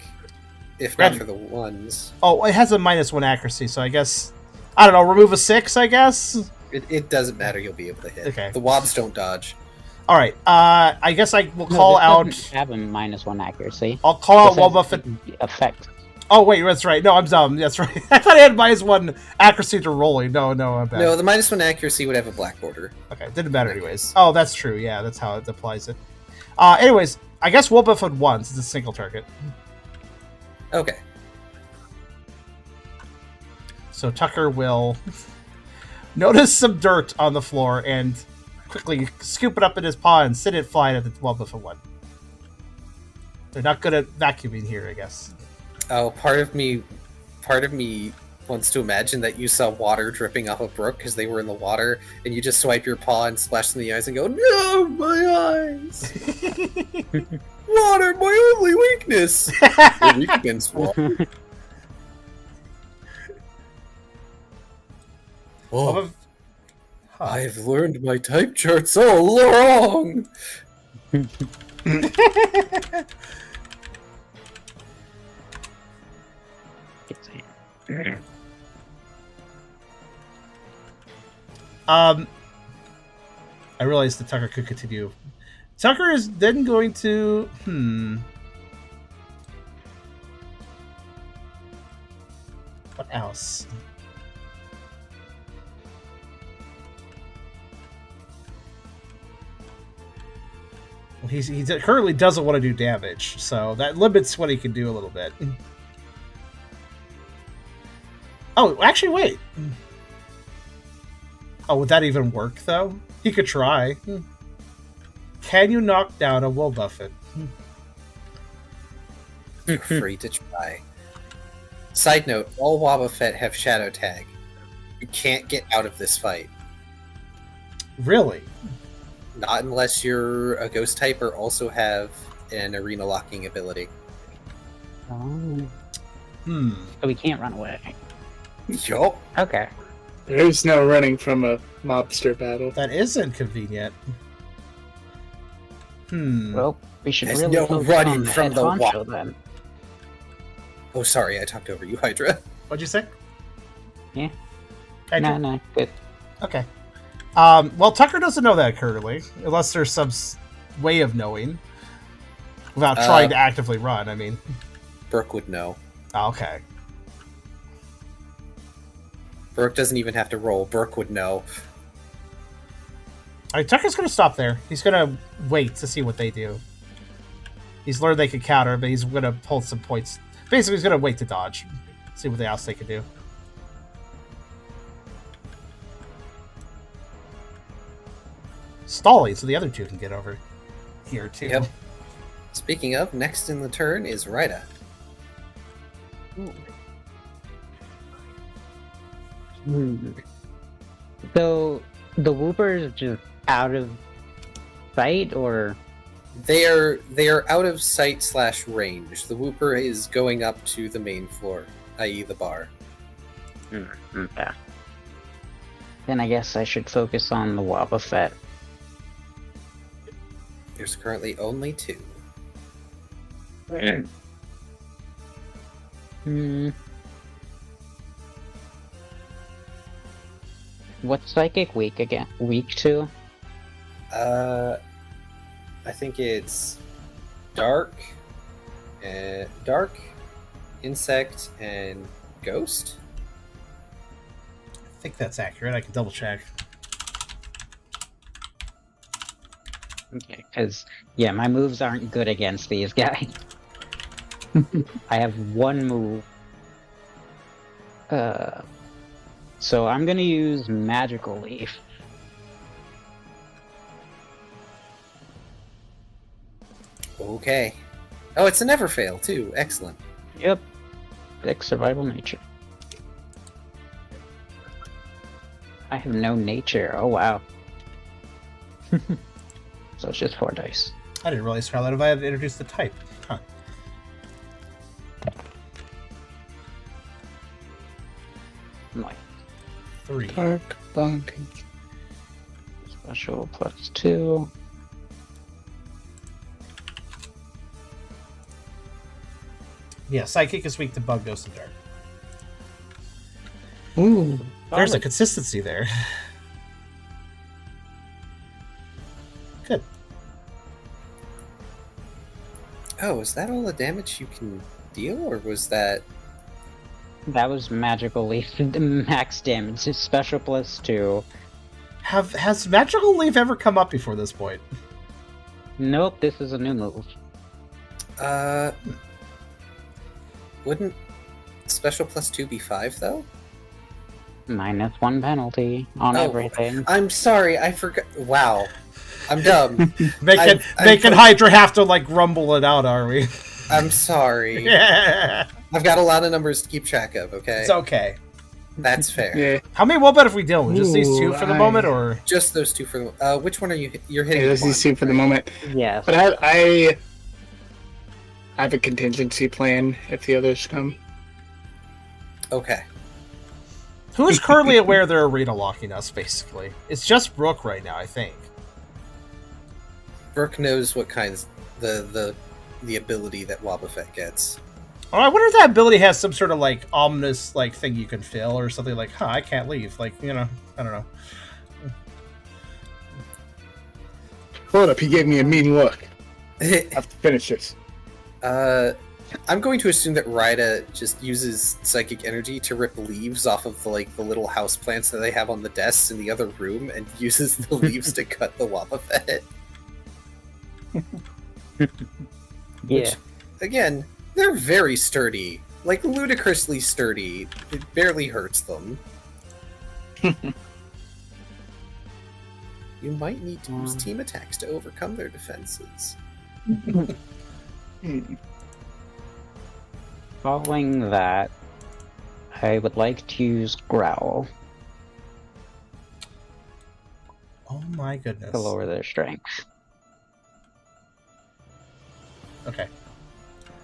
If not Right. for the ones. Oh, it has a -1 accuracy, so I guess... I don't know, remove a 6, I guess? It doesn't matter, you'll be able to hit. Okay. The wobs don't dodge. Alright, I guess I will call No, this out... doesn't have a -1 accuracy. I'll call out This has Wolbuff and... effect. Oh wait, that's right. No, I'm dumb. That's right. I thought I had -1 accuracy to rolling. No, I'm bad. No, the -1 accuracy would have a black border. Okay, didn't matter anyways. Oh, that's true. Yeah, that's how it applies it. Anyways, I guess we'll buff it once. It's a single target. Okay. So Tucker will notice some dirt on the floor and quickly scoop it up in his paw and sit it flying at the buff of 1. They're not good at vacuuming here, I guess. Oh, part of me wants to imagine that you saw water dripping off of Brooke because they were in the water, and you just swipe your paw and splash them in the eyes and go, "No, my eyes! Water, my only weakness." We're weak against water. Oh, I've learned my type charts all wrong. I realized that Tucker could continue. Tucker is then going to what else? Well, he currently doesn't want to do damage, so that limits what he can do a little bit. Oh, actually, wait. Oh, would that even work, though? He could try. Can you knock down a Will Buffet? Free to try. Side note, all Wobbuffet have Shadow Tag. You can't get out of this fight. Really? Not unless you're a Ghost type or also have an Arena Locking ability. So we can't run away. Yup. Okay. There's no running from a mobster battle. That is inconvenient. Well, we should There's really no focus running on the from head the honcho then. Oh, sorry, I talked over you, Hydra. What'd you say? Yeah. Andrew? No, good. Okay. Well, Tucker doesn't know that currently, unless there's some way of knowing without trying to actively run. I mean, Brooke would know. Okay. Brooke doesn't even have to roll. Brooke would know. All right, Tucker's going to stop there. He's going to wait to see what they do. He's learned they can counter, but he's going to hold some points. Basically, he's going to wait to dodge. See what else they can do. Stalling, so the other two can get over here, too. Yep. Speaking of, next in the turn is Rita. So the Whooper is just out of sight, or They are out of sight / range. The Whooper is going up to the main floor, i.e. the bar. Okay. Then I guess I should focus on the Wobbuffet. There's currently only 2. What's Psychic weak again? Weak to? I think it's dark, insect, and ghost. I think that's accurate. I can double check. Okay, because, yeah, my moves aren't good against these guys. I have one move. So I'm gonna use Magical Leaf. Okay. Oh, it's a never fail, too. Excellent. Yep. 6 survival nature. I have no nature. Oh, wow. So it's just 4 dice. I didn't realize Scarlet if I had introduced the type. Huh. Like 3. Dark Bounty. Special +2. Yeah, Psychic is weak to Bug, Ghost, and Dark. Ooh. There's a consistency there. Good. Oh, is that all the damage you can deal, or was that That was magical leaf max damage. It's special +2. Has magical leaf ever come up before this point? Nope, this is a new move. Wouldn't special +2 be 5 though? -1 penalty on everything. I'm sorry, I forgot. Wow, I'm dumb. Making Hydra have to like rumble it out, are we? I'm sorry. Yeah. I've got a lot of numbers to keep track of. Okay, It's okay. that's fair. Yeah. How many wombat have we dealt with? Just these two for the Ooh, moment, or Just those two for the. Which one are you're hitting? Yeah, these two for the moment. Yes. But I have a contingency plan if the others come. Okay. who is currently aware they're arena locking us? Basically, it's just Brooke right now, I think. Brooke knows what kinds the ability that Wobbuffet gets. Oh, I wonder if that ability has some sort of like ominous like thing you can fill or something like, I can't leave. Like, I don't know. Hold up, he gave me a mean look. I have to finish this. I'm going to assume that Ryda just uses psychic energy to rip leaves off of the little house plants that they have on the desks in the other room, and uses the leaves to cut the Wobbuffet. Yeah. Again, they're very sturdy, like ludicrously sturdy. It barely hurts them. You might need to use team attacks to overcome their defenses. Following that, I would like to use Growl Oh my goodness. to lower their strength. Okay.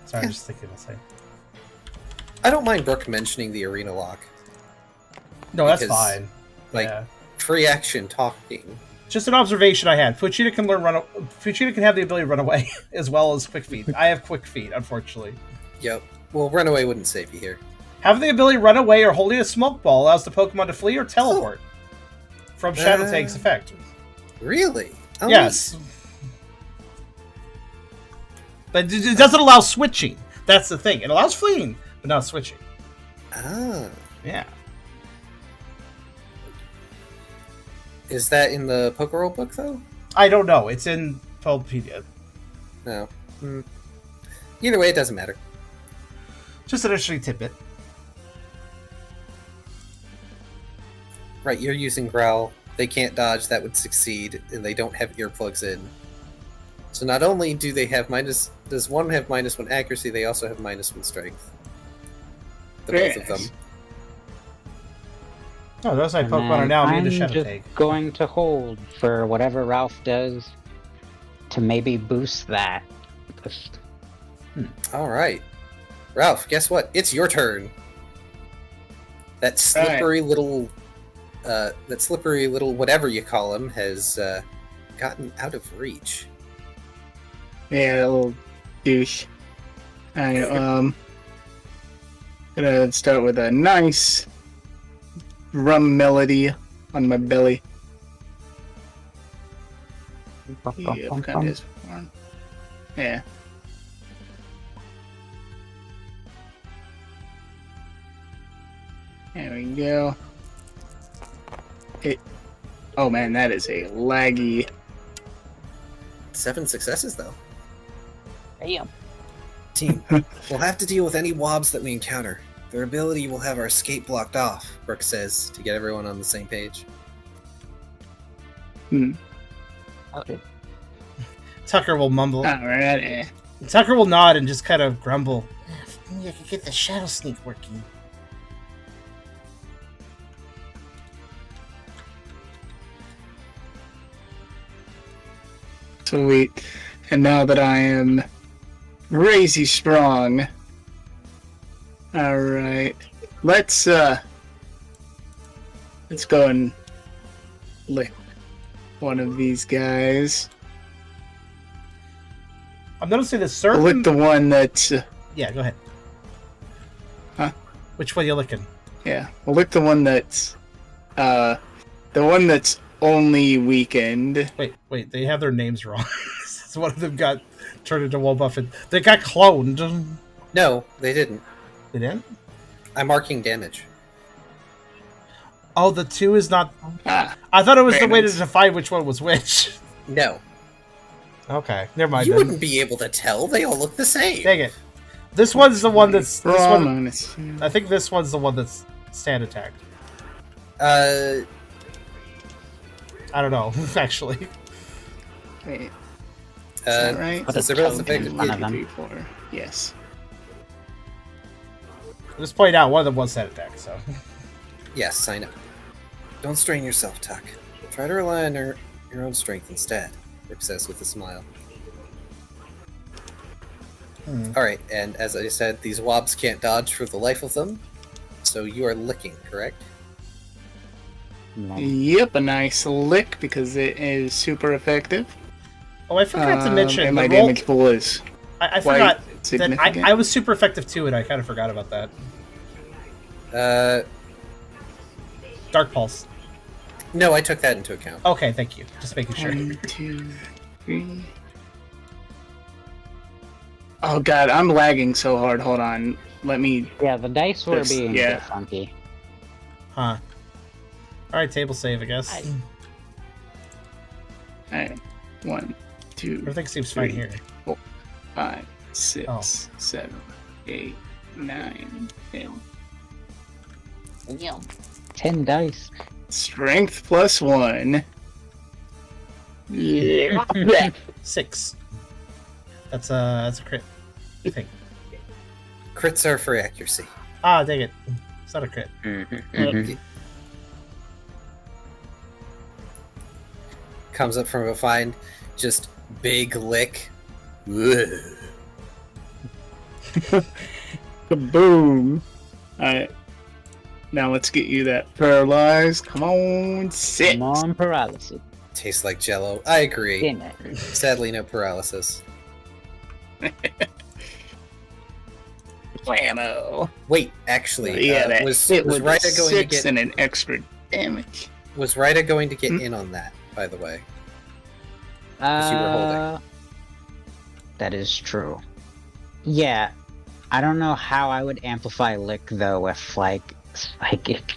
Sorry, I'm just thinking the same. I don't mind Brooke mentioning the arena lock. No, that's Because, fine. like, Yeah. Free action talking. Just an observation I had. Fuchida can Fuchida can have the ability to run away as well as quick feet. I have quick feet, unfortunately. Yep. Well, runaway wouldn't save you here. Having the ability to run away or holding a smoke ball allows the Pokemon to flee or teleport from Shadow Tank's effect. Really? Oh, Yes. But it doesn't allow switching. That's the thing. It allows fleeing, but not switching. Ah. Yeah. Is that in the Pokerole book, though? I don't know. It's in Palkia. No. Either way, it doesn't matter. Just an interesting tidbit. Right, you're using Growl. They can't dodge, that would succeed, and they don't have earplugs in. So not only do they have does one have -1 accuracy, they also have -1 strength. The both of them. Oh, those side And Pokemon are then now immune to I'm Shadow just Tank. going to hold for whatever Ralph does to maybe boost that. Just- Alright. Ralph, guess what? It's your turn. That slippery little whatever you call him has gotten out of reach. Yeah, that little douche. Gonna start with a nice rum melody on my belly. Yeah, what kind is one? Yeah. There we go. Oh man, that is a laggy. 7 successes, though. Damn. Team, we'll have to deal with any wobs that we encounter. Their ability will have our escape blocked off, Brooke says, to get everyone on the same page. Okay. Tucker will mumble. Alrighty. Tucker will nod and just kind of grumble. If only I could get the Shadow Sneak working. Sweet. And now that I am crazy strong. Alright. Let's go and lick one of these guys. I'm noticing this I'll certain... lick the one that's Yeah, go ahead. Huh? Which one are you licking? yeah. I'll lick the one that's only weakened. Wait, they have their names wrong. So one of them got turned into Wolbuff and they got cloned. No, they didn't. They didn't? I'm marking damage. Oh, the 2 is not... Ah, I thought it was the very way to nice. define which one was which. No. Okay, never mind You then. wouldn't be able to tell. They all look the same. Dang it. This one's the one that's... This Raw one, minus. I think this one's the one that's stand attacked. Uh, I don't know, actually. Wait, is that right? Put a Zebachi's token effective. in one of One, them. 2, 3, 4. Yes. Just point out, one of them was stand attack, so... Yes, I know. Don't strain yourself, Tuck. Try to rely on your own strength instead, Rip says with a smile. Alright, and as I said, these wobs can't dodge for the life of them, so you are licking, correct? Yep, a nice lick because it is super effective. Oh, I forgot to mention... and my the roll- damage pool is I quite forgot that significant. I was super effective too, and I kind of forgot about that. Dark Pulse. No, I took that into account. Okay, thank you. Just making sure. 1, 2, 3. Oh god, I'm lagging so hard. Hold on. Let me. Yeah, the dice were This- being yeah. a bit funky. Huh. Alright, table save, I guess. Alright. 1, 2, Everything seems fine 3, here. 4, 5, 6, Oh. 7, 8, 9, 10. 10 dice. Strength plus 1. Yeah. 6. That's a crit. I think. Crits are for accuracy. Ah, dang it. It's not a crit. Comes up from behind, just big lick. Ugh. Kaboom. Alright. Now let's get you that paralyzed. Come on, 6. Come on, paralysis. Tastes like jello. I agree. Dinner. Sadly, no paralysis. Whammo. Wait, actually, Yeah, that was hit with a Ryda going to 6 get and an extra damage. was Ryda going to get in on that? By the way, you were holding. That is true. Yeah, I don't know how I would amplify lick though with like psychic.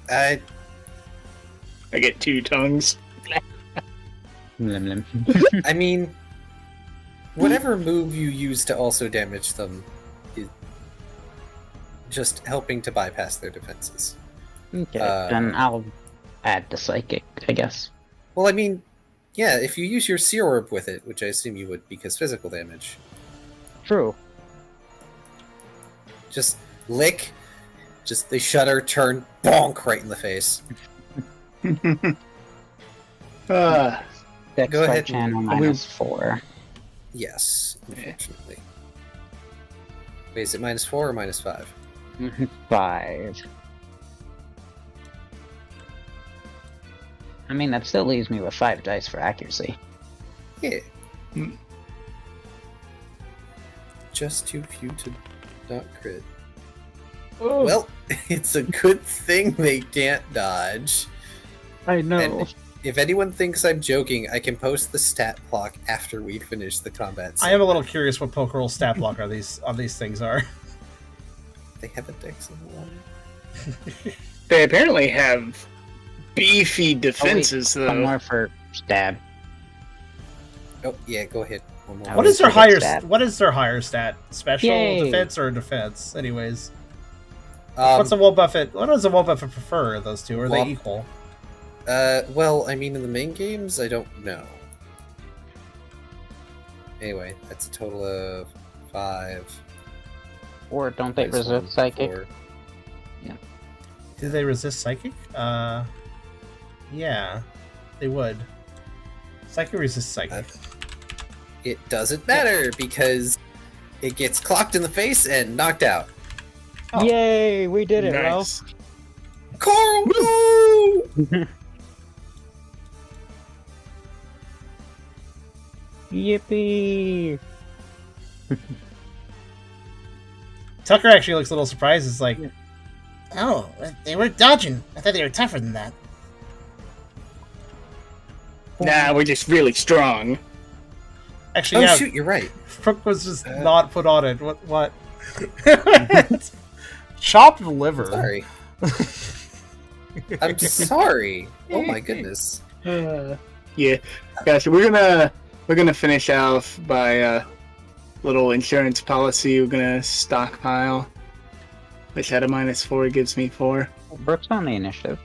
I I get 2 tongues. Lim lim. I mean, whatever move you use to also damage them is just helping to bypass their defenses. Okay, then I'll add the psychic, I guess. Well, I mean, yeah, if you use your Seer Orb with it, which I assume you would because physical damage, True. just lick, just they shudder, turn, bonk right in the face. Dex Go by ahead. channel -4. Yes, unfortunately. Wait, is it -4 or -5? 5. I mean, that still leaves me with 5 dice for accuracy. Yeah. Hmm. Just too few to not crit. Oh, Well, it's a good thing they can't dodge. I know. And if anyone thinks I'm joking, I can post the stat block after we finish the combat. I am a little curious what Pokerole stat block on these things are. They have a dex of 1. they apparently have beefy defenses, One though. more for stab. Oh yeah, go ahead. One more. What is their Psychic higher stat. What is their higher stat? Special, Yay. defense, or defense? Anyways, Um, what's a Woe Buffett? What does a Woe Buffett prefer? Those two, are Well, they equal? Well, I mean, in the main games, I don't know. Anyway, that's a total of 5. Or don't they minus resist 1, psychic? 4. Do they resist psychic? Yeah, they would. Psychic resists psychic. It doesn't matter because it gets clocked in the face and knocked out. Oh. Yay, we did it, Nice. Carl, no! Yippee! Tucker actually looks a little surprised. It's like, Oh, they were dodging. I thought they were tougher than that. Nah, we're just really strong. actually, Oh yeah, shoot, you're right. Brooke was just not put on it. What? Chopped liver. Sorry. I'm sorry. Oh my goodness. Yeah, guys, we're gonna finish off by little insurance policy. We're gonna stockpile, which at a -4 gives me 4. Brooks on the initiative.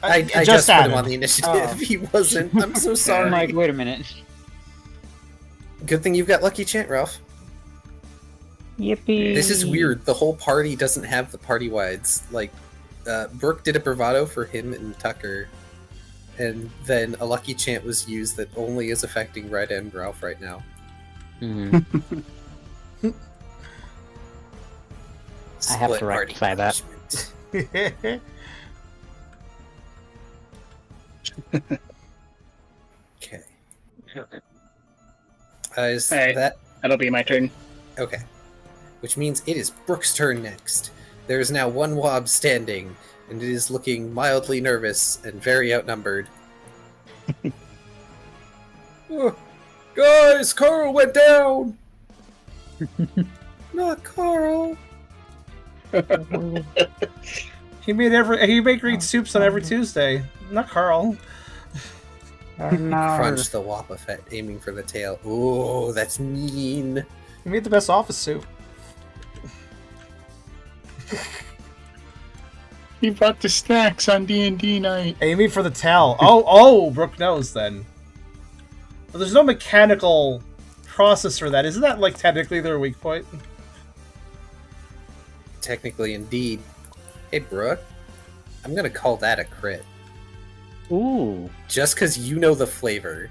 I just just put him added. on the initiative. Oh. He wasn't. I'm so I'm sorry. like, wait a minute. Good thing you've got Lucky Chant, Ralph. Yippee! This is weird. The whole party doesn't have the party wides. Like, Brooke did a bravado for him and Tucker, and then a Lucky Chant was used that only is affecting Red and Ralph right now. Mhm. I have to Split party rectify that. punishment. Okay. Is Hey. that That'll be my turn. okay? Which means it is Brooke's turn next. There is now one Wob standing, and it is looking mildly nervous and very outnumbered. Oh, guys, Carl went down. Not Carl. He made green soups on every Tuesday. Not Carl. Crunch the Wappa Fett, aiming for the tail. Oh, that's mean. He made the best office soup. He brought the snacks on D&D night. Aiming for the tail. Oh, Brooke knows then. But there's no mechanical process for that. Isn't that like technically their weak point? Technically, indeed. Hey, Brooke, I'm gonna call that a crit. Ooh. Just because you know the flavor.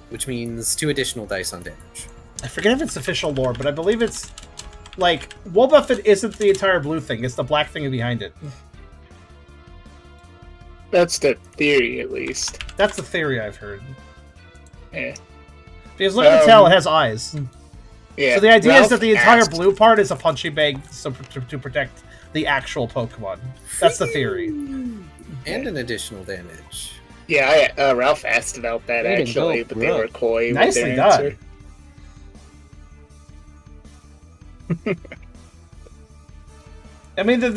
Which means 2 additional dice on damage. I forget if it's official lore, but I believe it's like Wolbuffet isn't the entire blue thing; it's the black thing behind it. That's the theory, at least. That's the theory I've heard. Yeah. Because look at the tail; it has eyes. Yeah. So the idea is Ralph that the entire asked- blue part is a punching bag to protect the actual Pokemon. That's the theory. And an additional damage. Yeah, Ralph asked about that Way to actually, go, but they were Brooke. coy with Nicely their done. answer. I mean, it's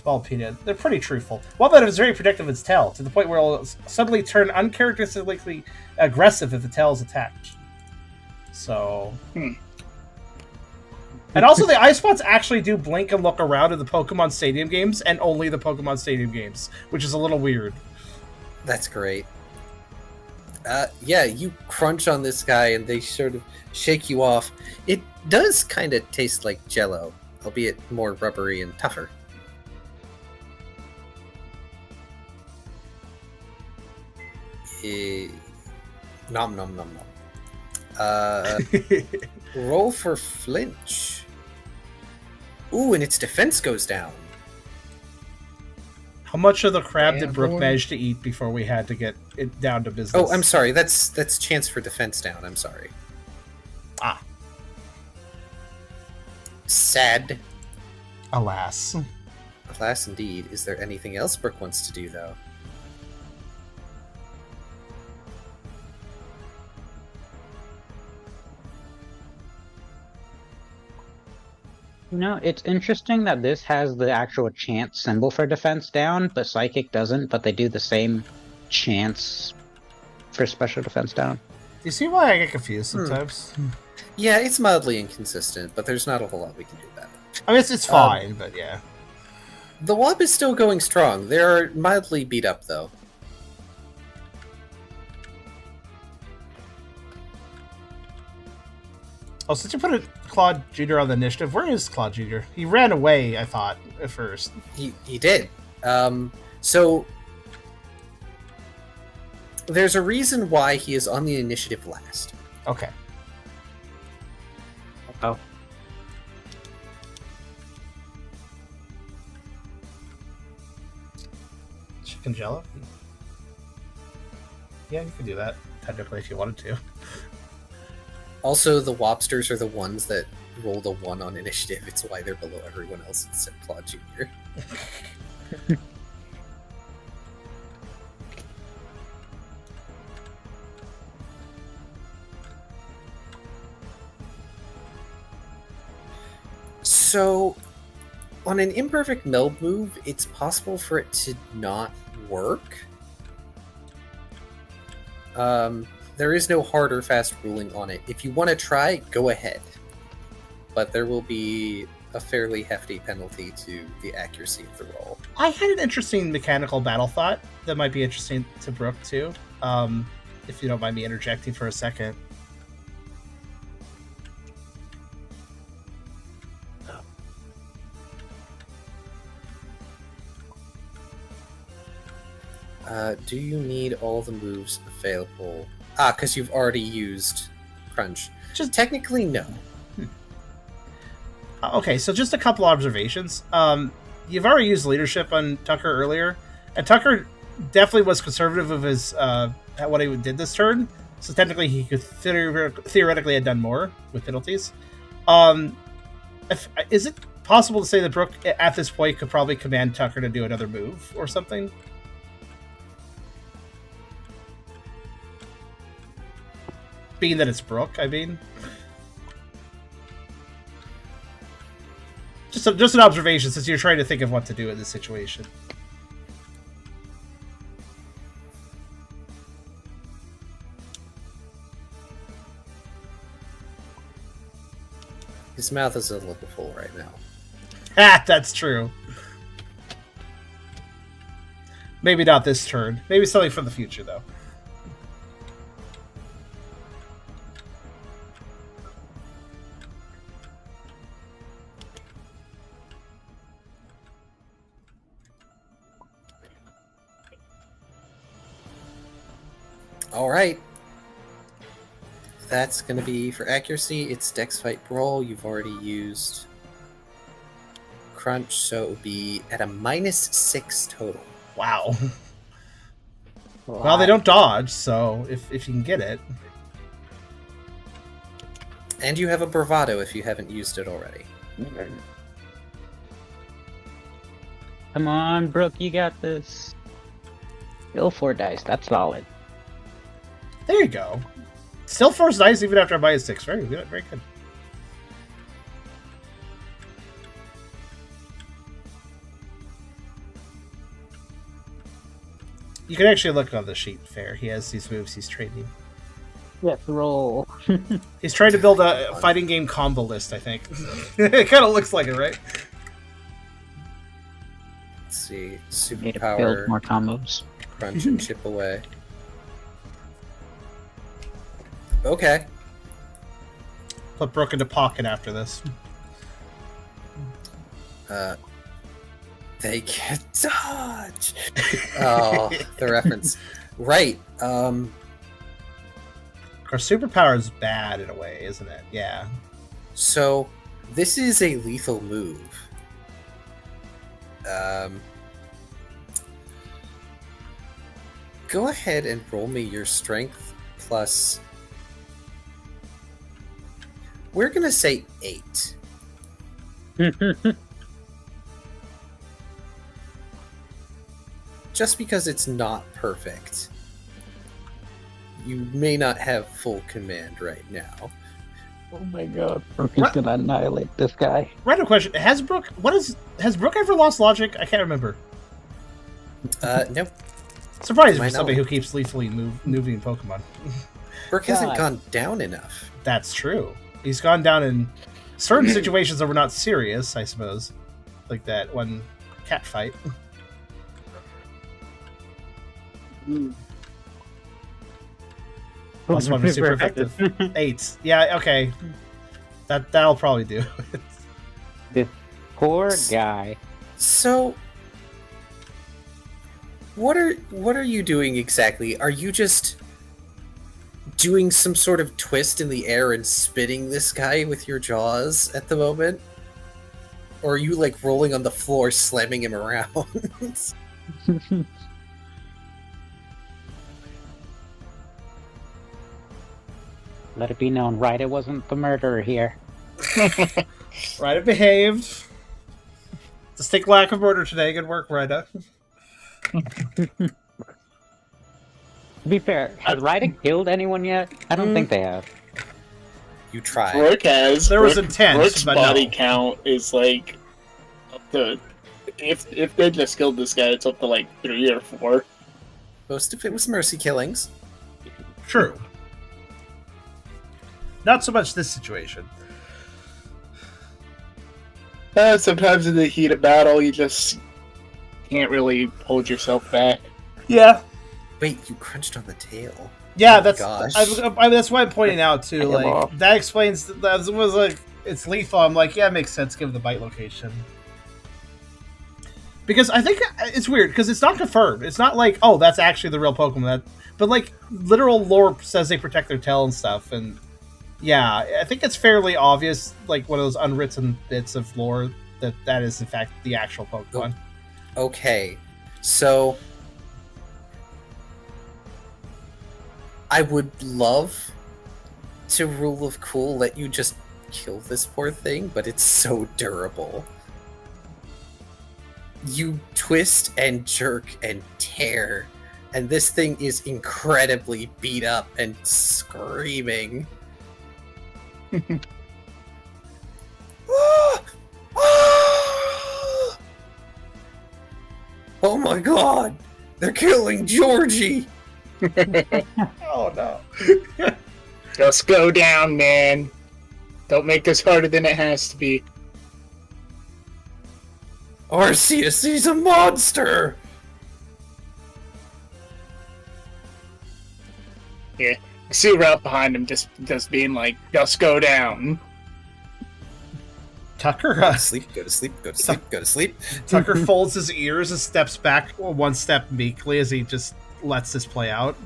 Ballpedia. They're pretty truthful. Wombat is very protective of its tail, to the point where it'll suddenly turn uncharacteristically aggressive if the tail is attacked. So... And also, the eye spots actually do blink and look around in the Pokemon Stadium games, and only the Pokemon Stadium games, which is a little weird. That's great. Yeah, you crunch on this guy and they sort of shake you off. It does kind of taste like Jell-O, albeit more rubbery and tougher. Nom nom nom nom. Roll for flinch. Ooh, and its defense goes down. How much of the crab Yeah, did Brooke boy. manage to eat before we had to get it down to business? Oh, I'm sorry. That's chance for defense down. I'm sorry. Ah. Sad. Alas. Alas, indeed. Is there anything else Brooke wants to do, though? You know, it's interesting that this has the actual chance symbol for defense down, but Psychic doesn't, but they do the same chance for special defense down. Do you see why I get confused sometimes? Yeah, it's mildly inconsistent, but there's not a whole lot we can do about it. I mean, it's fine, but yeah. The Wob is still going strong. They are mildly beat up, though. Oh, since you put a Claude Jr. on the initiative, where is Claude Jr.? He ran away, I thought, at first. He did. So there's a reason why he is on the initiative last. Okay. Oh. Chicken Jello? Yeah, you could do that, technically, if you wanted to. Also, the Wobsters are the ones that rolled a 1 on initiative. It's why they're below everyone else except Claude Jr. So, on an imperfect meld move, it's possible for it to not work. There is no hard or fast ruling on it. If you want to try, go ahead. But there will be a fairly hefty penalty to the accuracy of the roll. I had an interesting mechanical battle thought that might be interesting to Brooke, too. If you don't mind me interjecting for a second. Do you need all the moves available? Ah, because you've already used Crunch. Just technically, no. Okay, so just a couple observations. You've already used leadership on Tucker earlier, and Tucker definitely was conservative of his what he did this turn. So technically, he could theoretically have done more with penalties. Is it possible to say that Brooke at this point could probably command Tucker to do another move or something? Being that it's Brooke, I mean. Just an observation, since you're trying to think of what to do in this situation. His mouth is a little full right now. Ah, that's true. Maybe not this turn. Maybe something from the future, though. All right. That's going to be for accuracy. It's Dex Fight Brawl. You've already used Crunch, so it would be at a -6 total. Wow. Well, they don't dodge, so if you can get it. And you have a Bravado if you haven't used it already. Come on, Brooke, you got this. Still 4 dice. That's solid. There you go. Still first dice even after I buy a 6. Very good. Very good. You can actually look on the sheet, Fair. He has these moves he's training. Yes, roll. He's trying to build a fighting game combo list, I think. It kind of looks like it, right? Let's see. Need to build Superpower, more combos. Crunch, and Chip Away. Okay. Put Brooke into pocket after this. They can dodge! Oh, the reference. Right. Of course, superpower is bad in a way, isn't it? Yeah. So, this is a lethal move. Go ahead and roll me your strength plus... We're gonna say 8. Just because it's not perfect. You may not have full command right now. Oh my god. Brooke is gonna annihilate this guy. Random question. Has Brooke ever lost logic? I can't remember. Nope. Surprising My for somebody knowledge. who keeps lethally moving Pokemon. Brooke hasn't gone down enough. That's true. He's gone down in certain situations that were not serious, I suppose. Like that one cat fight. Plus one was super effective. 8. Yeah, okay. That'll probably do it. This poor guy. So, what are you doing exactly? Are you just doing some sort of twist in the air and spitting this guy with your jaws at the moment? Or are you like rolling on the floor, slamming him around? Let it be known, Ryder wasn't the murderer here. Ryder behaved. Distinct lack of murder today. Good work, Ryder. To be fair, has Ryder killed anyone yet? I don't think they have. You tried. There was intent, Rourke's but body no. count is like up to if they just killed this guy, it's up to like 3 or 4. Most of it was mercy killings. True. Not so much this situation. Sometimes in the heat of battle, you just can't really hold yourself back. Yeah. Wait, you crunched on the tail. Yeah, Oh that's gosh. that's why I'm pointing out too. Give Like off. that explains that was like it's lethal. I'm like, yeah, it makes sense. Give the bite location because I think it's weird because it's not confirmed. It's not like that's actually the real Pokemon. But like literal lore says they protect their tail and stuff. And yeah, I think it's fairly obvious. Like one of those unwritten bits of lore that is in fact the actual Pokemon. Okay, so I would love to Rule of Cool let you just kill this poor thing, but it's so durable. You twist and jerk and tear, and this thing is incredibly beat up and screaming. Ah! Ah! Oh my god! They're killing Georgie! Oh no! Just go down, man. Don't make this harder than it has to be. Arceus, he's a monster! Yeah, see Ralph behind him, just being like, just go down. Tucker. Go to sleep, go to sleep, go to sleep, go to sleep. Tucker folds his ears and steps back one step meekly as he just lets this play out.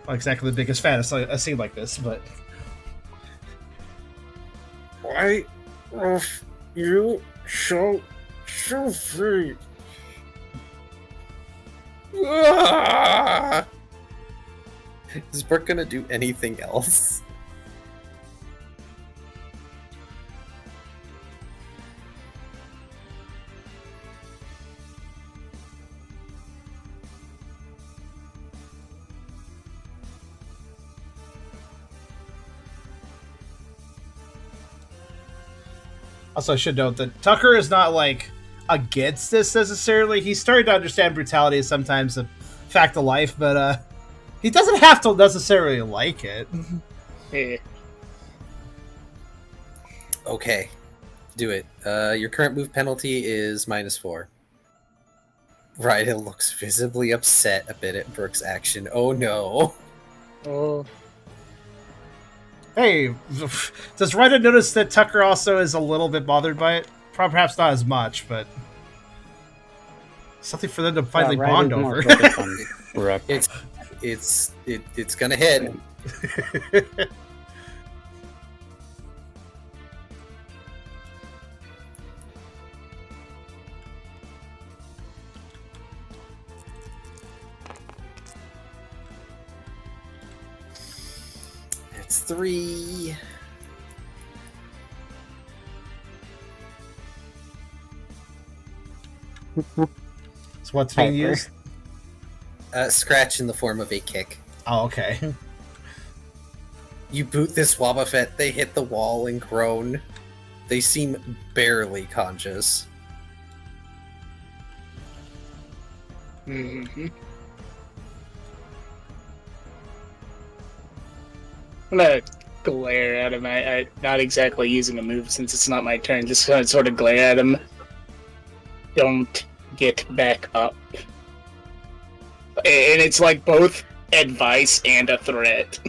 Not exactly the biggest fan of a scene like this, but Why are you so free? Ah! Is Brooke gonna do anything else? also I should note that Tucker is not like against this necessarily. He's starting to understand brutality is sometimes a fact of life, but he doesn't have to necessarily like it. Yeah. Okay, do it. Your current move penalty is -4. Ryda looks visibly upset a bit at Brooke's action. Oh no. Oh. Hey, does Ryder notice that Tucker also is a little bit bothered by it? Perhaps not as much, but something for them to finally bond over. It's gonna hit. It's 3. So what's being used? Scratch in the form of a kick. Oh, okay. You boot this Wobbuffet, they hit the wall and groan. They seem barely conscious. Mm-hmm. I'm gonna glare at him. I not exactly using a move since it's not my turn. Just gonna sort of glare at him. Don't get back up. And it's like both advice and a threat.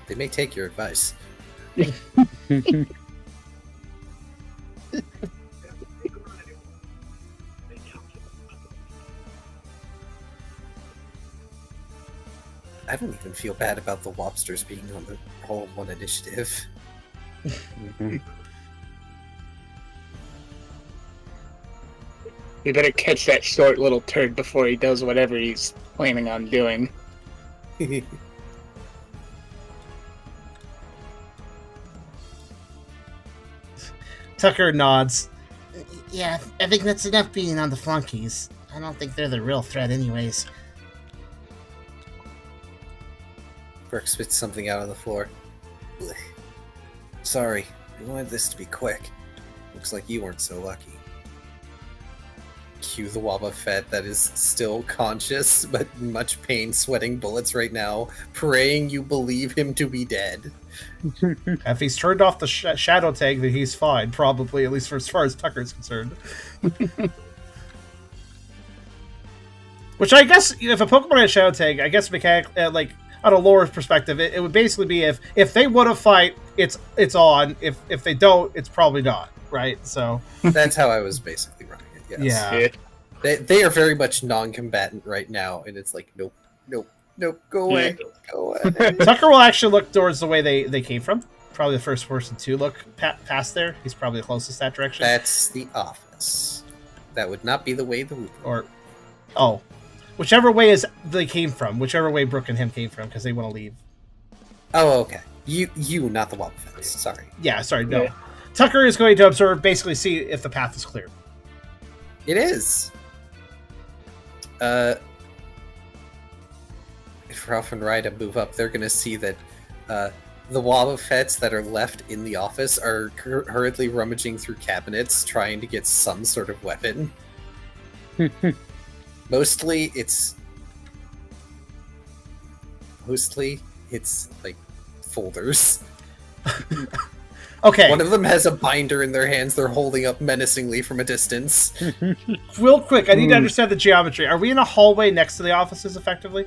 They may take your advice. I don't even feel bad about the lobsters being on the whole one initiative. You better catch that short little turd before he does whatever he's planning on doing. Tucker nods. Yeah, I think that's enough being on the flunkies. I don't think they're the real threat anyways. Brooke spits something out on the floor. Blech. Sorry, I wanted this to be quick. Looks like you weren't so lucky. Cue the Wobbuffet that is still conscious, but in much pain, sweating bullets right now, praying you believe him to be dead. If he's turned off the shadow tag, then he's fine, probably, at least for as far as Tucker's concerned. Which I guess, if a Pokemon had a shadow tag, I guess like on a lore perspective, it would basically be if they want to fight, it's on. If they don't, it's probably not, right? So that's how I was basically running it. Yes. Yeah. They are very much non-combatant right now, and it's like nope, go away, go away. Tucker will actually look towards the way they came from. Probably the first person to look past there. He's probably the closest that direction. That's the office. That would not be the way the Roope. Whichever way they came from, whichever way Brooke and him came from, because they want to leave. Oh, okay. You, not the Wobbuffets. Sorry. Yeah, sorry, no. Yeah. Tucker is going to observe, basically see if the path is clear. It is. If Ralph and Ryda move up, they're going to see that the Wobbuffets that are left in the office are hurriedly rummaging through cabinets, trying to get some sort of weapon. Mostly, it's like folders. Okay. One of them has a binder in their hands they're holding up menacingly from a distance. Real quick, I need to understand the geometry. Are we in a hallway next to the offices, effectively?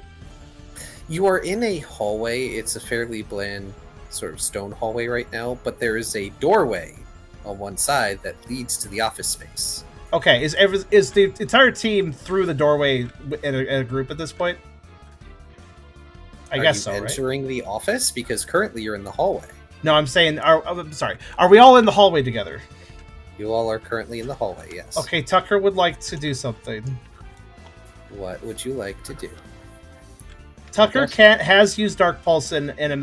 You are in a hallway. It's a fairly bland sort of stone hallway right now, but there is a doorway on one side that leads to the office space. Okay, is the entire team through the doorway in a group at this point? I guess so, right? Entering the office? Because currently you're in the hallway. No, I'm saying, I'm sorry. Are we all in the hallway together? You all are currently in the hallway, yes. Okay, Tucker would like to do something. What would you like to do? Tucker has used Dark Pulse in a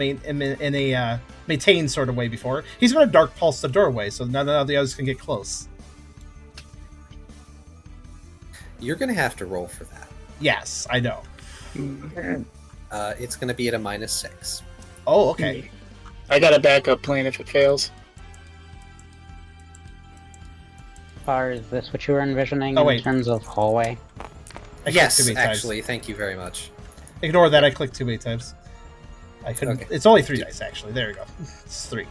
maintain sort of way before. He's going to Dark Pulse the doorway, so none of the others can get close. You're going to have to roll for that. Yes, I know. It's going to be at a -6. Oh, okay. I got a backup plan if it fails. Is this what you were envisioning in terms of hallway? Yes, actually. Thank you very much. Ignore that. I clicked too many times. I couldn't. Okay. It's only 3 dice, actually. There we go. It's 3.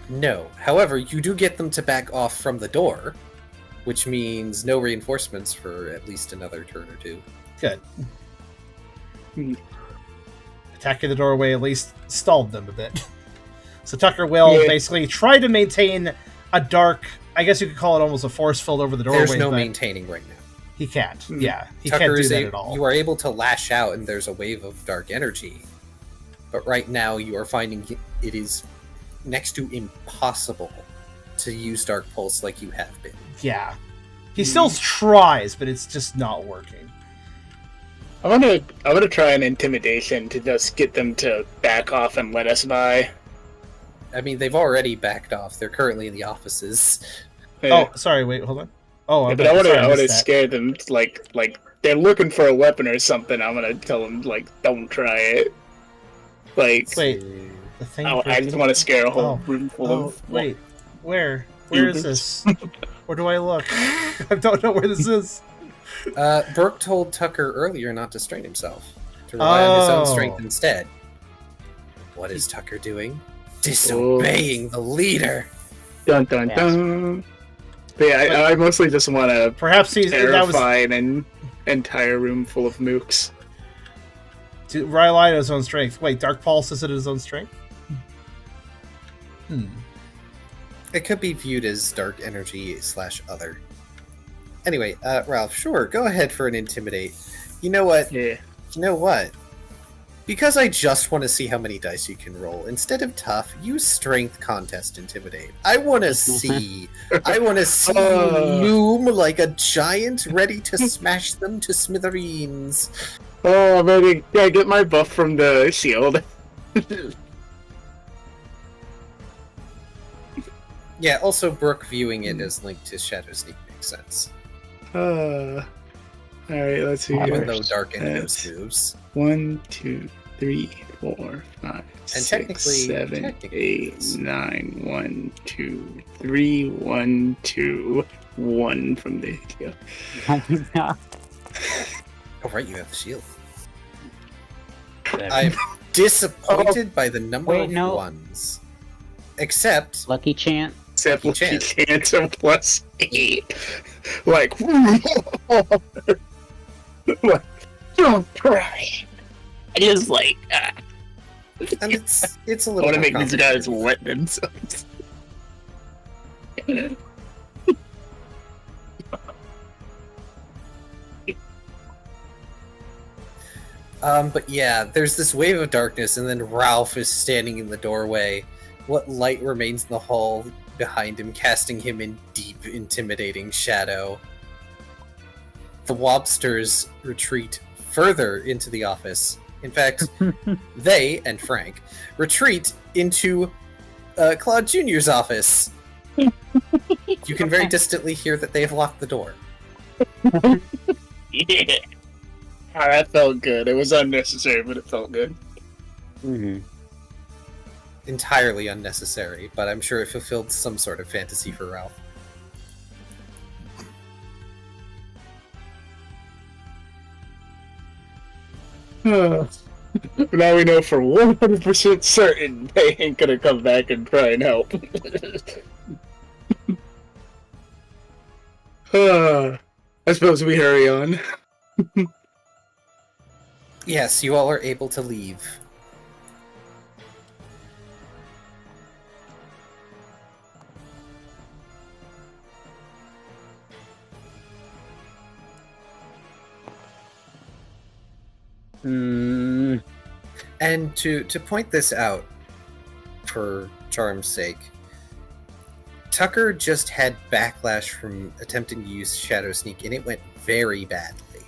No. However, you do get them to back off from the door, which means no reinforcements for at least another turn or two. Good. Attacking the doorway at least stalled them a bit. So Tucker will basically try to maintain a dark, I guess you could call it almost a force field over the doorway. There's no maintaining right now. He can't. Yeah, he Tucker can't do that at all. You are able to lash out and there's a wave of dark energy. But right now you are finding it is next to impossible to use Dark Pulse like you have been. Yeah. He still tries, but it's just not working. I'm gonna try an intimidation to just get them to back off and let us by. I mean, they've already backed off. They're currently in the offices. Oh, sorry. Wait, hold on. Oh, yeah, but I want to scare them. Like they're looking for a weapon or something. I'm gonna tell them don't try it. Wait, the thing. I just want to scare a whole room full of. Wait, where is this? Where do I look? I don't know where this is. Brooke told Tucker earlier not to strain himself, to rely on his own strength instead. What is Tucker doing? Disobeying the leader. Dun dun dun. But yeah, I mostly just want to terrify an entire room full of mooks. To rely on his own strength. Wait, Dark Pulse is it his own strength? It could be viewed as dark energy / other. Anyway, Ralph, sure, go ahead for an intimidate. You know what? Yeah. You know what? Because I just want to see how many dice you can roll. Instead of tough, use strength contest intimidate. I want to see. I want to see you loom like a giant, ready to smash them to smithereens. Oh, maybe I get my buff from the shield. Yeah, also Brooke viewing it as linked to Shadow Sneak makes sense. Alright, let's see. Even here. though Dark and That's Ghost moves. 1, 2, 3, 4, 5, 6, technically- 7, technically 8, it's- 9, 1, 2, 3, 1, 2, 1 from the yeah. Oh right, you have the shield. I'm disappointed by the number Wait, of no. ones. Except Lucky chant. Except Lucky Lucky chance. Chance of +8. Like, like, don't cry. I just like, and it's a I little want to more make these guys complicated. wet themselves. But yeah, there's this wave of darkness, and then Ralph is standing in the doorway. What light remains in the hall behind him, casting him in deep, intimidating shadow. The Wobsters retreat further into the office. In fact, they and Frank retreat into Claude Jr.'s office. You can very distantly hear that they have locked the door. Yeah. Ah, that felt good. It was unnecessary, but it felt good. Mm-hmm. Entirely unnecessary, but I'm sure it fulfilled some sort of fantasy for Ralph. Now we know for 100% certain they ain't gonna come back and try and help. I suppose we hurry on. Yes, you all are able to leave. Mm, And to point this out, for charm's sake, Tucker just had backlash from attempting to use Shadow Sneak, and it went very badly.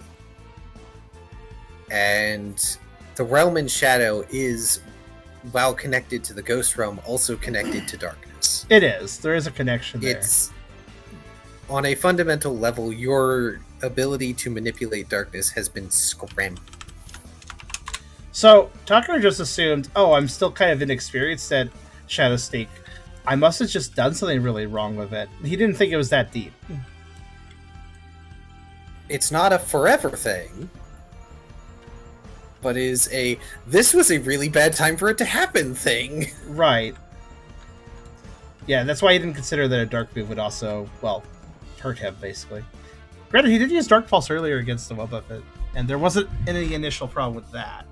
And the realm in Shadow is, while connected to the Ghost Realm, also connected to darkness. It is. There is a connection there. It's on a fundamental level, your ability to manipulate darkness has been scrambled. So Tucker just assumed, oh, I'm still kind of inexperienced at Shadow Sneak. I must have just done something really wrong with it. He didn't think it was that deep. It's not a forever thing, but is a this was a really bad time for it to happen thing. Right. Yeah, that's why he didn't consider that a dark move would also, well, hurt him, basically. Granted, he did use Dark Pulse earlier against the Wobbuffet, and there wasn't any initial problem with that.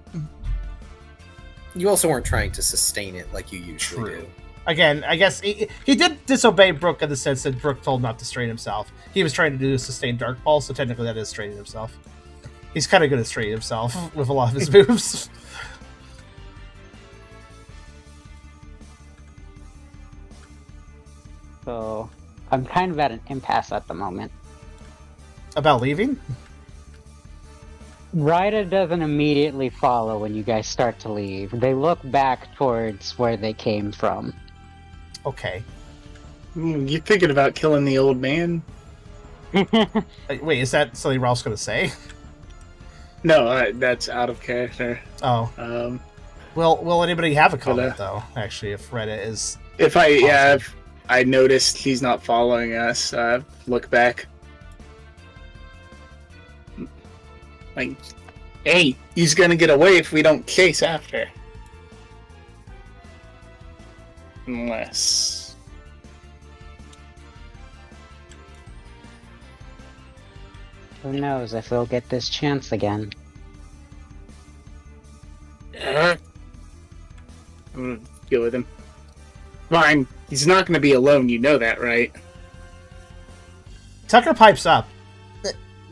You also weren't trying to sustain it like you usually True. do. Again, I guess he did disobey Brooke in the sense that Brooke told him not to strain himself. He was trying to do a sustained Dark Pulse, so technically that is straining himself. He's kind of good at straining himself with a lot of his moves. so I'm kind of at an impasse at the moment. About leaving? Ryda doesn't immediately follow when you guys start to leave. They look back towards where they came from. Okay. You thinking about killing the old man? Wait, is that something Ralph's going to say? No, that's out of character. Oh. Will anybody have a comment, But, though, actually, if Reddit is... If I noticed he's not following us, look back. Like, hey, he's gonna get away if we don't chase after. Unless... Who knows if we'll get this chance again. I'm gonna go with him. Fine, he's not gonna be alone, you know that, right? Tucker pipes up.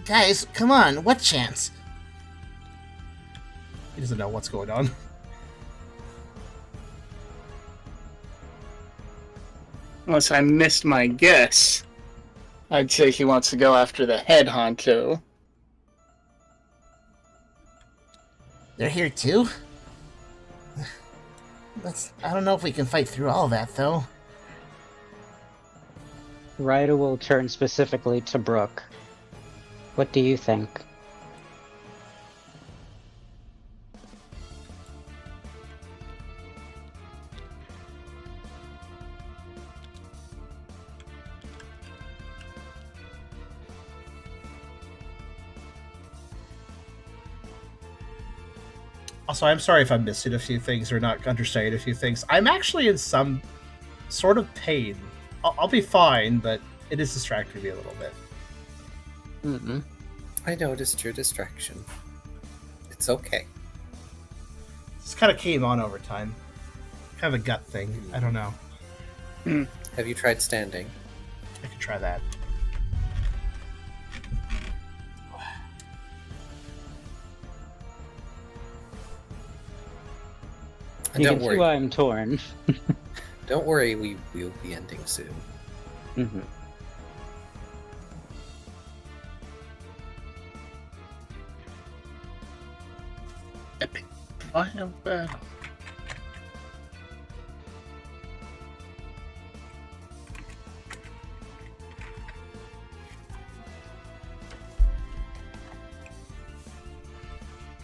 Guys, come on, what chance? He doesn't know what's going on. Unless I missed my guess. I'd say he wants to go after the head honcho. They're here too? I don't know if we can fight through all that, though. Ryder will turn specifically to Brooke. What do you think? Also, I'm sorry if I'm missing a few things or not understanding a few things. I'm actually in some sort of pain. I'll be fine, but it is distracting me a little bit. Mm-hmm. I noticed your distraction. It's okay. This kind of came on over time. Kind of a gut thing. I don't know. Have you tried standing? I could try that. You Don't can see worry. why I'm torn. Don't worry, we will be ending soon. Mm-hmm. Epic final battle.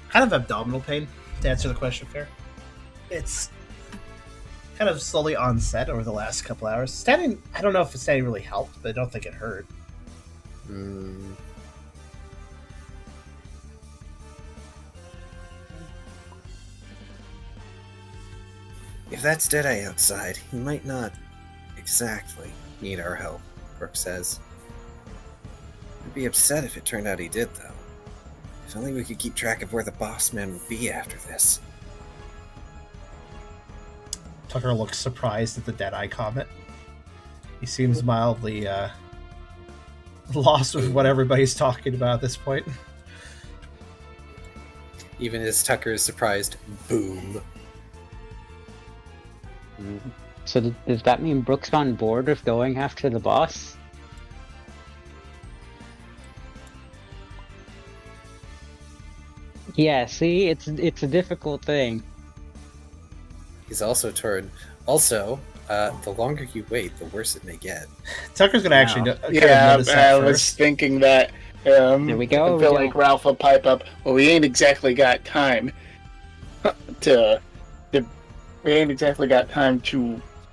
Kind of abdominal pain, to answer the question fair. It's kind of slowly onset over the last couple hours. Standing, I don't know if standing really helped, but I don't think it hurt. If that's Deadeye outside, he might not exactly need our help, Brooke says. I'd be upset if it turned out he did, though. If only we could keep track of where the boss man would be after this. Tucker looks surprised at the Deadeye comment. He seems mildly lost with what everybody's talking about at this point. Even as Tucker is surprised, boom. So does that mean Brooke's on board with going after the boss? Yeah, see, it's a difficult thing. He's also torn. Also, the longer you wait, the worse it may get. Tucker's gonna actually Yeah, notice that I was first. thinking that. There we go. I feel like Ralph will pipe up. Well, we ain't exactly got time to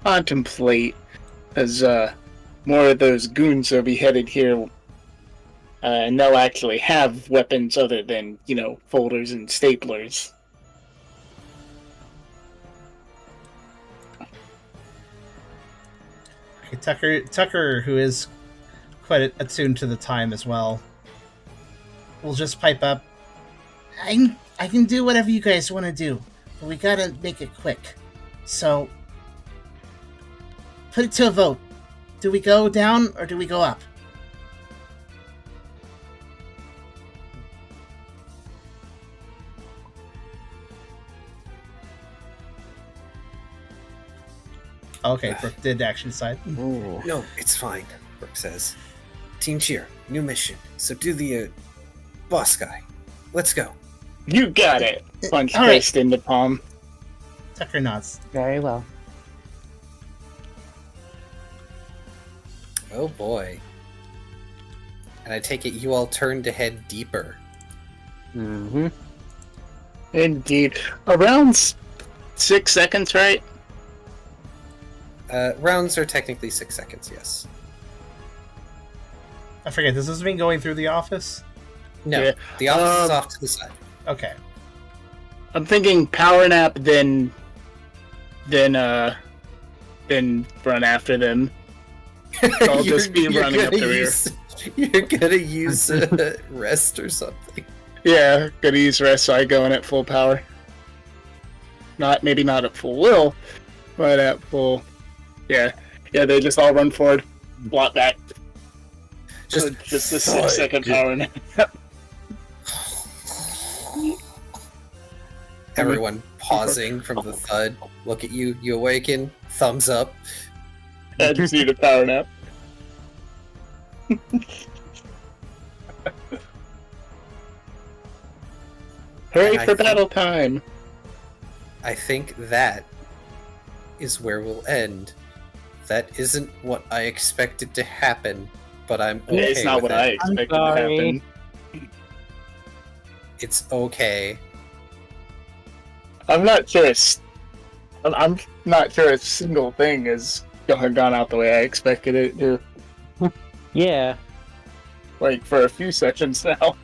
contemplate, as more of those goons will be headed here, and they'll actually have weapons other than, folders and staplers. Okay, Tucker, who is quite attuned to the time as well, will just pipe up. I can do whatever you guys want to do, but we gotta make it quick. So, put it to a vote. Do we go down or do we go up? Okay, Brooke did actually decide. Ooh. No, it's fine, Brooke says. Team cheer, new mission. So do the boss guy. Let's go. You got it! Punch All right. fist in the palm. Tucker nods. Very well. Oh boy. And I take it you all turn to head deeper. Mm-hmm. Indeed. Around 6 seconds, right? Rounds are technically 6 seconds, yes. I forget, does this mean going through the office? No, Yeah. the office is off to the side. Okay. I'm thinking power nap, then run after them. I'll just be running up the rear. You're gonna use rest or something. Yeah, gonna use rest, so I go in at full power. Maybe not at full will, but at full. Yeah, they just all run forward, blot back. Just a 6 second power nap. Everyone pausing from the thud. Look at you. You awaken. Thumbs up. I just need a power nap. Hurry And for battle time! I think that is where we'll end. That isn't what I expected to happen, but I'm okay It's not with what I it. expected to sorry. happen. It's okay. I'm not sure I'm not sure a single thing has gone out the way I expected it to. Yeah. Like, for a few sessions now.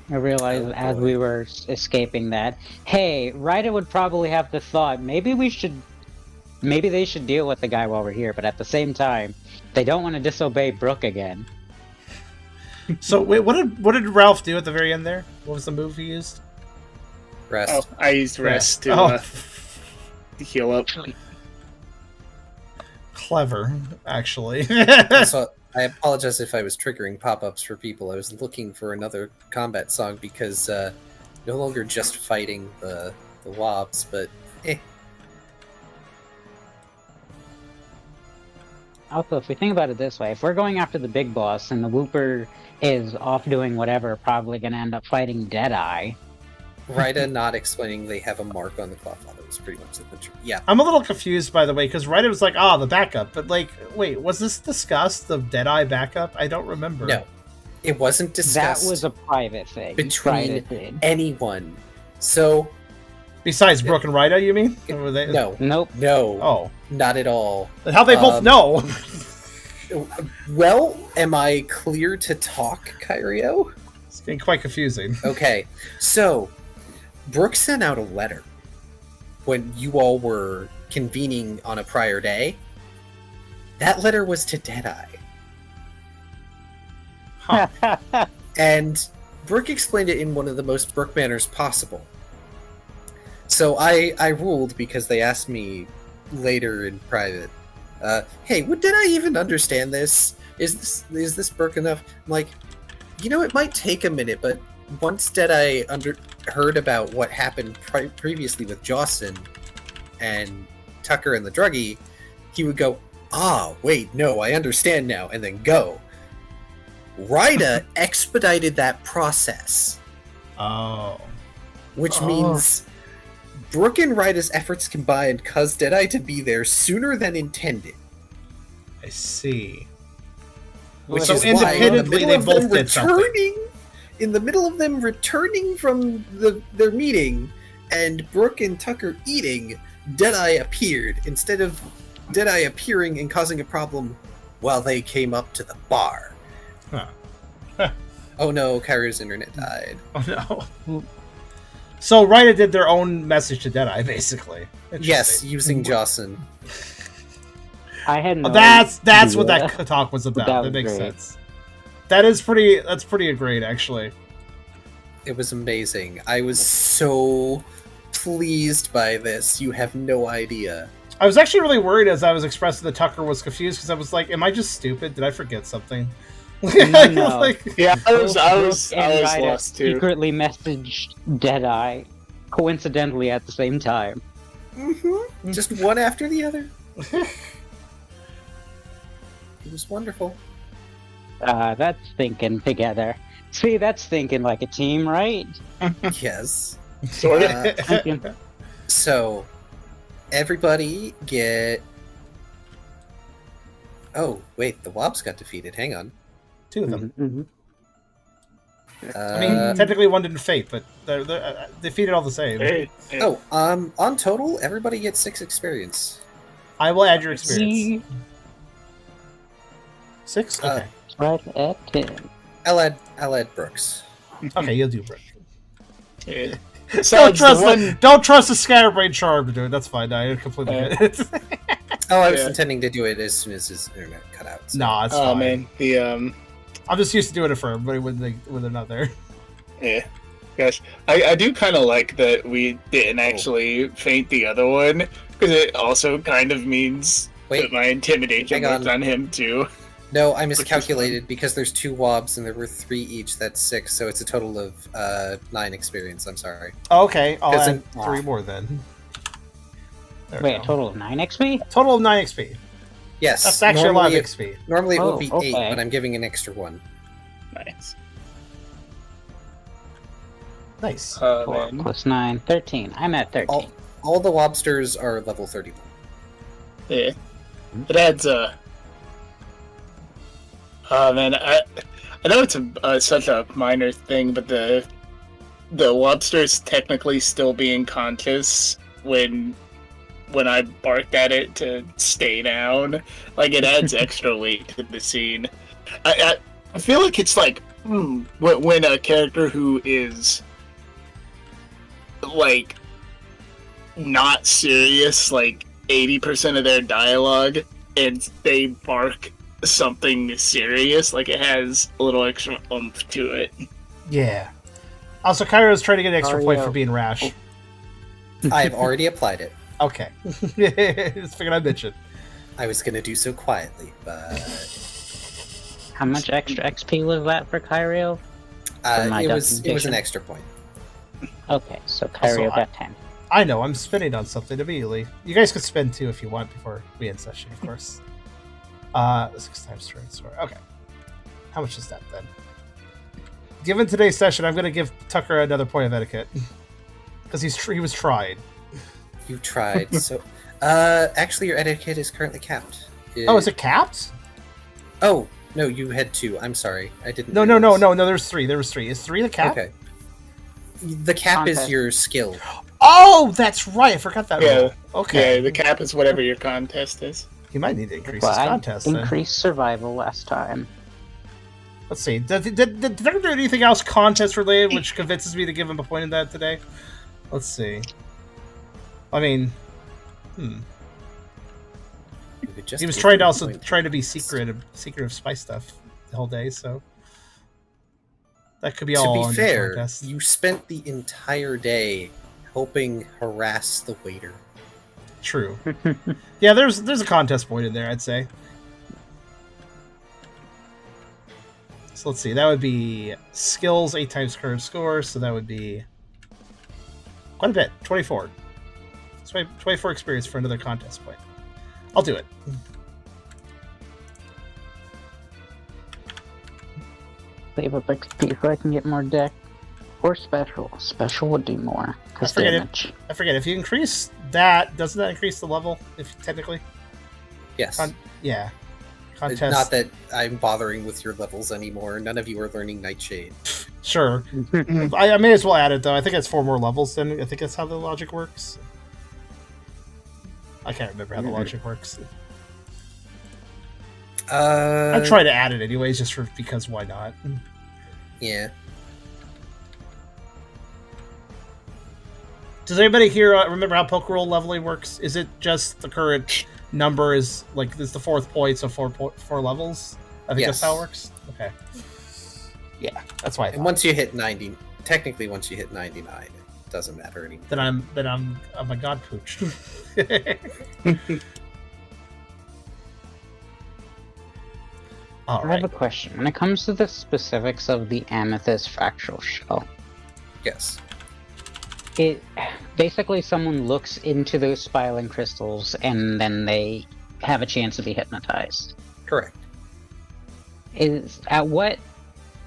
I realized as we were escaping that, hey, Ryder would probably have the thought, maybe they should deal with the guy while we're here, but at the same time, they don't want to disobey Brooke again. So wait, what did Ralph do at the very end there? What was the move he used? Rest. Oh, I used rest to Oh. heal up. Clever, actually. So I apologize if I was triggering pop-ups for people. I was looking for another combat song because no longer just fighting the wobs, but Also, if we think about it this way, if we're going after the big boss and the Wooper is off doing whatever, probably going to end up fighting Deadeye. Rida not explaining they have a mark on the Clodfatha was pretty much the truth. Yeah. I'm a little confused, by the way, because Ryder was like, the backup. But, like, wait, was this discussed, the Deadeye backup? I don't remember. No. It wasn't discussed That was a private thing. between anyone. So... Besides Brooke and Ryder, you mean? Or were they... No. Nope. No. Oh. Not at all. And how they both know? Well, am I clear to talk, Kyrio? It's getting quite confusing. Okay. So, Brooke sent out a letter when you all were convening on a prior day. That letter was to Deadeye. Huh. And Brooke explained it in one of the most Brooke manners possible. So I ruled, because they asked me later in private, hey, did I even understand this? Is this Brooke enough? I'm like, it might take a minute, but once Deadeye heard about what happened previously with Jawson and Tucker and the druggie, he would go, wait, no, I understand now, and then go. Ryda expedited that process. Oh. Which means Brooke and Ryda's efforts combined caused Deadeye to be there sooner than intended. I see. Which So is independently, why, they both did something. in the middle of them returning from their meeting and Brooke and Tucker eating, Deadeye appeared, instead of Deadeye appearing and causing a problem while they came up to the bar. Huh. Oh no, Kyrio's internet died. Oh no. So Ryder did their own message to Deadeye, basically. Yes, using Jawson. I had no That's idea. what that talk was about. That That, was makes great. sense. That's pretty great, actually. It was amazing. I was so pleased by this. You have no idea. I was actually really worried as I was expressing that Tucker was confused, because I was like, am I just stupid? Did I forget something? No. Yeah, I was And Ryder lost too. secretly messaged Deadeye, coincidentally at the same time. Mm-hmm. Just one after the other. It was wonderful. That's thinking together. See, that's thinking like a team, right? Yes. Sort of. Thinking- So, everybody get... Oh, wait, the Wobs got defeated. Hang on. Two of them. Mhm. I mean, technically one didn't fate, but they're defeated all the same. Hey, hey. Oh, on total, everybody gets 6 experience. I will add your experience. 6? Okay. Right at 10. I'll add Brooks. Okay, you'll do Brick. Yeah. Don't Besides, trust the Scatterbrain charm to do it. That's fine. I completely get it. Oh, I was Yeah. intending to do it as soon as his internet cut out. So. Nah, it's Oh fine. man, the I'm just used to doing it for everybody when they're not there. yeah, gosh, I do kind of like that we didn't actually faint the other one, because it also kind of means Wait, that my intimidation hang worked on him too. no, I miscalculated because there's 2 Wobs and there were 3 each. That's 6, so it's a total of 9 experience. I'm sorry. Okay, I'll Because add 3 more then. There we Wait, a go. total of 9 XP? Total of 9 XP. Yes, That's actually a lot of XP. Normally it Oh, would be 8, okay. but I'm giving an extra 1. Nice. Nice. 4 Man. plus 9, 13. I'm at 13. All the lobsters are level 31. Yeah. It adds man, I know it's such a minor thing, but the lobster's technically still being conscious when I barked at it to stay down. Like, it adds extra weight to the scene. I feel like it's like when a character who is like not serious, like 80% of their dialogue, and they bark something serious, like it has a little extra oomph to it. Yeah. Also, Kyrio's trying to get an extra point Kyrio. for being rash. I've already applied it. Okay. Just figured I'd mention. I was going to do so quietly, but How much extra XP was that for Kyrio? it was an extra point. Okay, so Kyrio Also, got 10. I know, I'm spending on something immediately. You guys could spend too if you want before we end session, of course. 6 times turn sword. Okay. How much is that then? Given today's session, I'm going to give Tucker another point of etiquette. Because he was tried. You tried. So, actually, your etiquette is currently capped. Oh, is it capped? Oh, no, you had 2. I'm sorry. I didn't No, realize. there's 3. There was 3. Is 3 the cap? Okay. The cap is Contest. your skill. Oh, that's right. I forgot that Yeah. rule. Okay. Yeah, the cap is whatever your contest is. He might need to increase Well, his I contest then. increased survival last time. Let's see. Did there do anything else contest related which convinces me to give him a point in that today? Let's see. I mean, You could just he was give trying him to a also point. trying to be secret of spy stuff the whole day, so that could be all. To on be the fair, contest. you spent the entire day helping harass the waiter. True. Yeah, there's a contest point in there, I'd say. So let's see. That would be skills 8 times current score, so that would be quite a bit. 24. So 24 experience for another contest point. I'll do it. Save up XP so I can get more deck. Or special. Special would do more. Because forget it. damage. I forget, if you increase that, doesn't that increase the level, if technically? Yes. Yeah. Contest. Not that I'm bothering with your levels anymore. None of you are learning Nightshade. Sure. I may as well add it, though. I think it's 4 more levels, then. I think that's how the logic works. I can't remember how the logic works. I try to add it anyways, just because why not? Yeah. Does anybody here remember how Pokerole leveling works? Is it just the current number is like this the 4th point, so 4 levels? I think that's how it works. Okay. Yeah, that's why. And once you hit 90, technically once you hit 99, it doesn't matter anymore. Then I'm a god pooch. All I right. have a question. When it comes to the specifics of the Amethyst Fractal Shell, Yes. it basically someone looks into those spiraling crystals and then they have a chance to be hypnotized. Correct. Is at what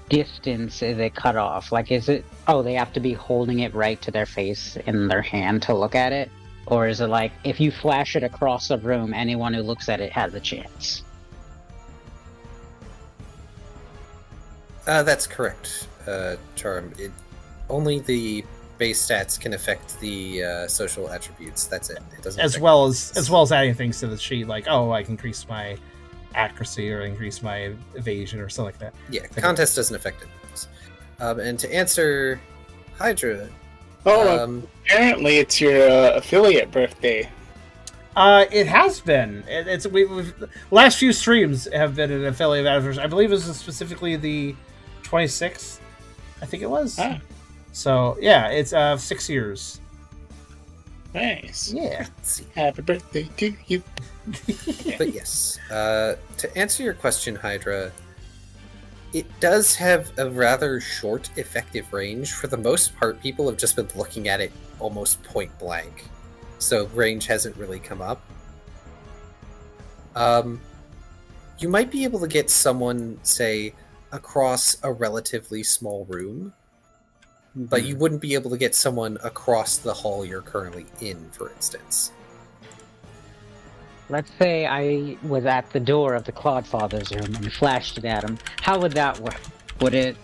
distance is it cut off? Like, is it they have to be holding it right to their face in their hand to look at it? Or is it like, if you flash it across a room, anyone who looks at it has a chance? That's correct, Charm. Only the base stats can affect the social attributes. That's it. It doesn't. as affect well the as adding things to the sheet, like I can increase my accuracy or increase my evasion or something like that. Yeah, contest doesn't affect it. And to answer Hydra, Apparently it's your affiliate birthday. It has been. We've last few streams have been an affiliate anniversary. I believe it was specifically the 26th. I think it was. Ah. So yeah, it's 6 years. Nice. Yeah. Happy birthday to you. but yes, to answer your question, Hydra, it does have a rather short effective range. For the most part, people have just been looking at it almost point blank, so range hasn't really come up. You might be able to get someone, say, across a relatively small room, But you wouldn't be able to get someone across the hall you're currently in, for instance. Let's say I was at the door of the Clodfather's room and flashed it at him. How would that work? Would it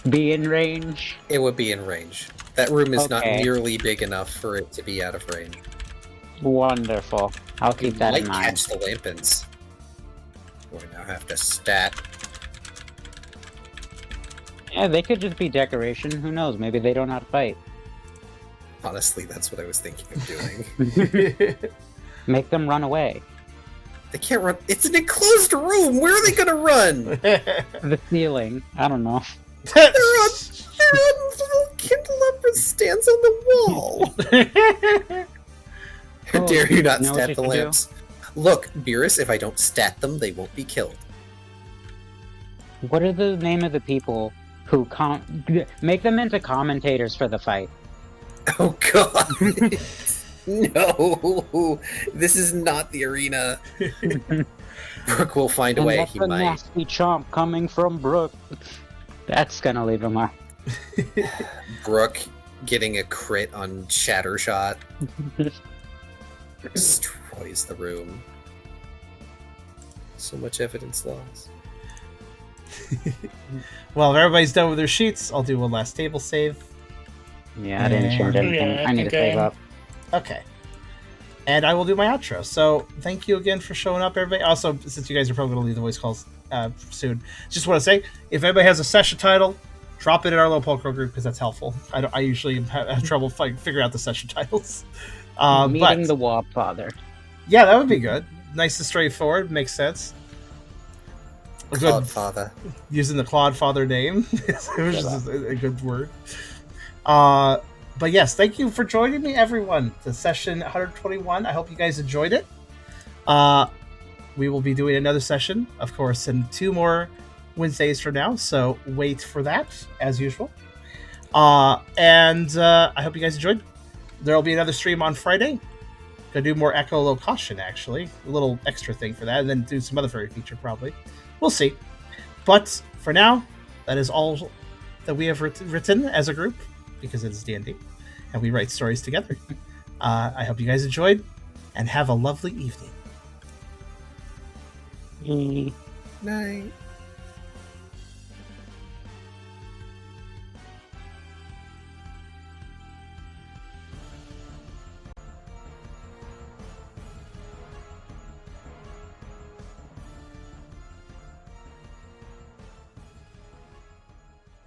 be in range? It would be in range. That room is not Okay. nearly big enough for it to be out of range. Wonderful. I'll keep that in Might mind. catch the lampins. We now have to stat. Yeah, they could just be decoration. Who knows? Maybe they don't know how to fight. Honestly, that's what I was thinking of doing. Make them run away. They can't run. It's an enclosed room. Where are they gonna run? The ceiling. I don't know. They're on little candelabra stands on the wall. How Oh, dare you not know what stat you the can do? lamps? Look, Beerus, if I don't stat them, they won't be killed. What are the name of the people who make them into commentators for the fight? Oh god. No, this is not the arena. Brooke will find a And way. that's He a might. nasty chomp coming from Brooke. That's gonna leave him out. Brooke getting a crit on Shattershot destroys the room. So much evidence loss. Well, if everybody's done with their sheets, I'll do one last table save. Yeah, I didn't change Yeah, anything. I I need to think save up. Okay. And I will do my outro. So thank you again for showing up, everybody. Also, since you guys are probably going to leave the voice calls soon, just want to say, if anybody has a session title, drop it in our little Pokerole group because that's helpful. I usually have trouble figuring out the session titles. Meeting But the Wop Father. yeah, that would be good. Nice and straightforward. Makes sense. A good, Clodfatha. using the Clodfather name, which is a good word. But yes, thank you for joining me, everyone, to session 121. I hope you guys enjoyed it. We will be doing another session, of course, in 2 more Wednesdays from now, so wait for that, as usual. And I hope you guys enjoyed. There will be another stream on Friday. Gonna do more Echo Low Caution, actually. A little extra thing for that, and then do some other fairy feature, probably. We'll see. But for now, that is all that we have written as a group, because it is D&D, and we write stories together. I hope you guys enjoyed, and have a lovely evening. Night.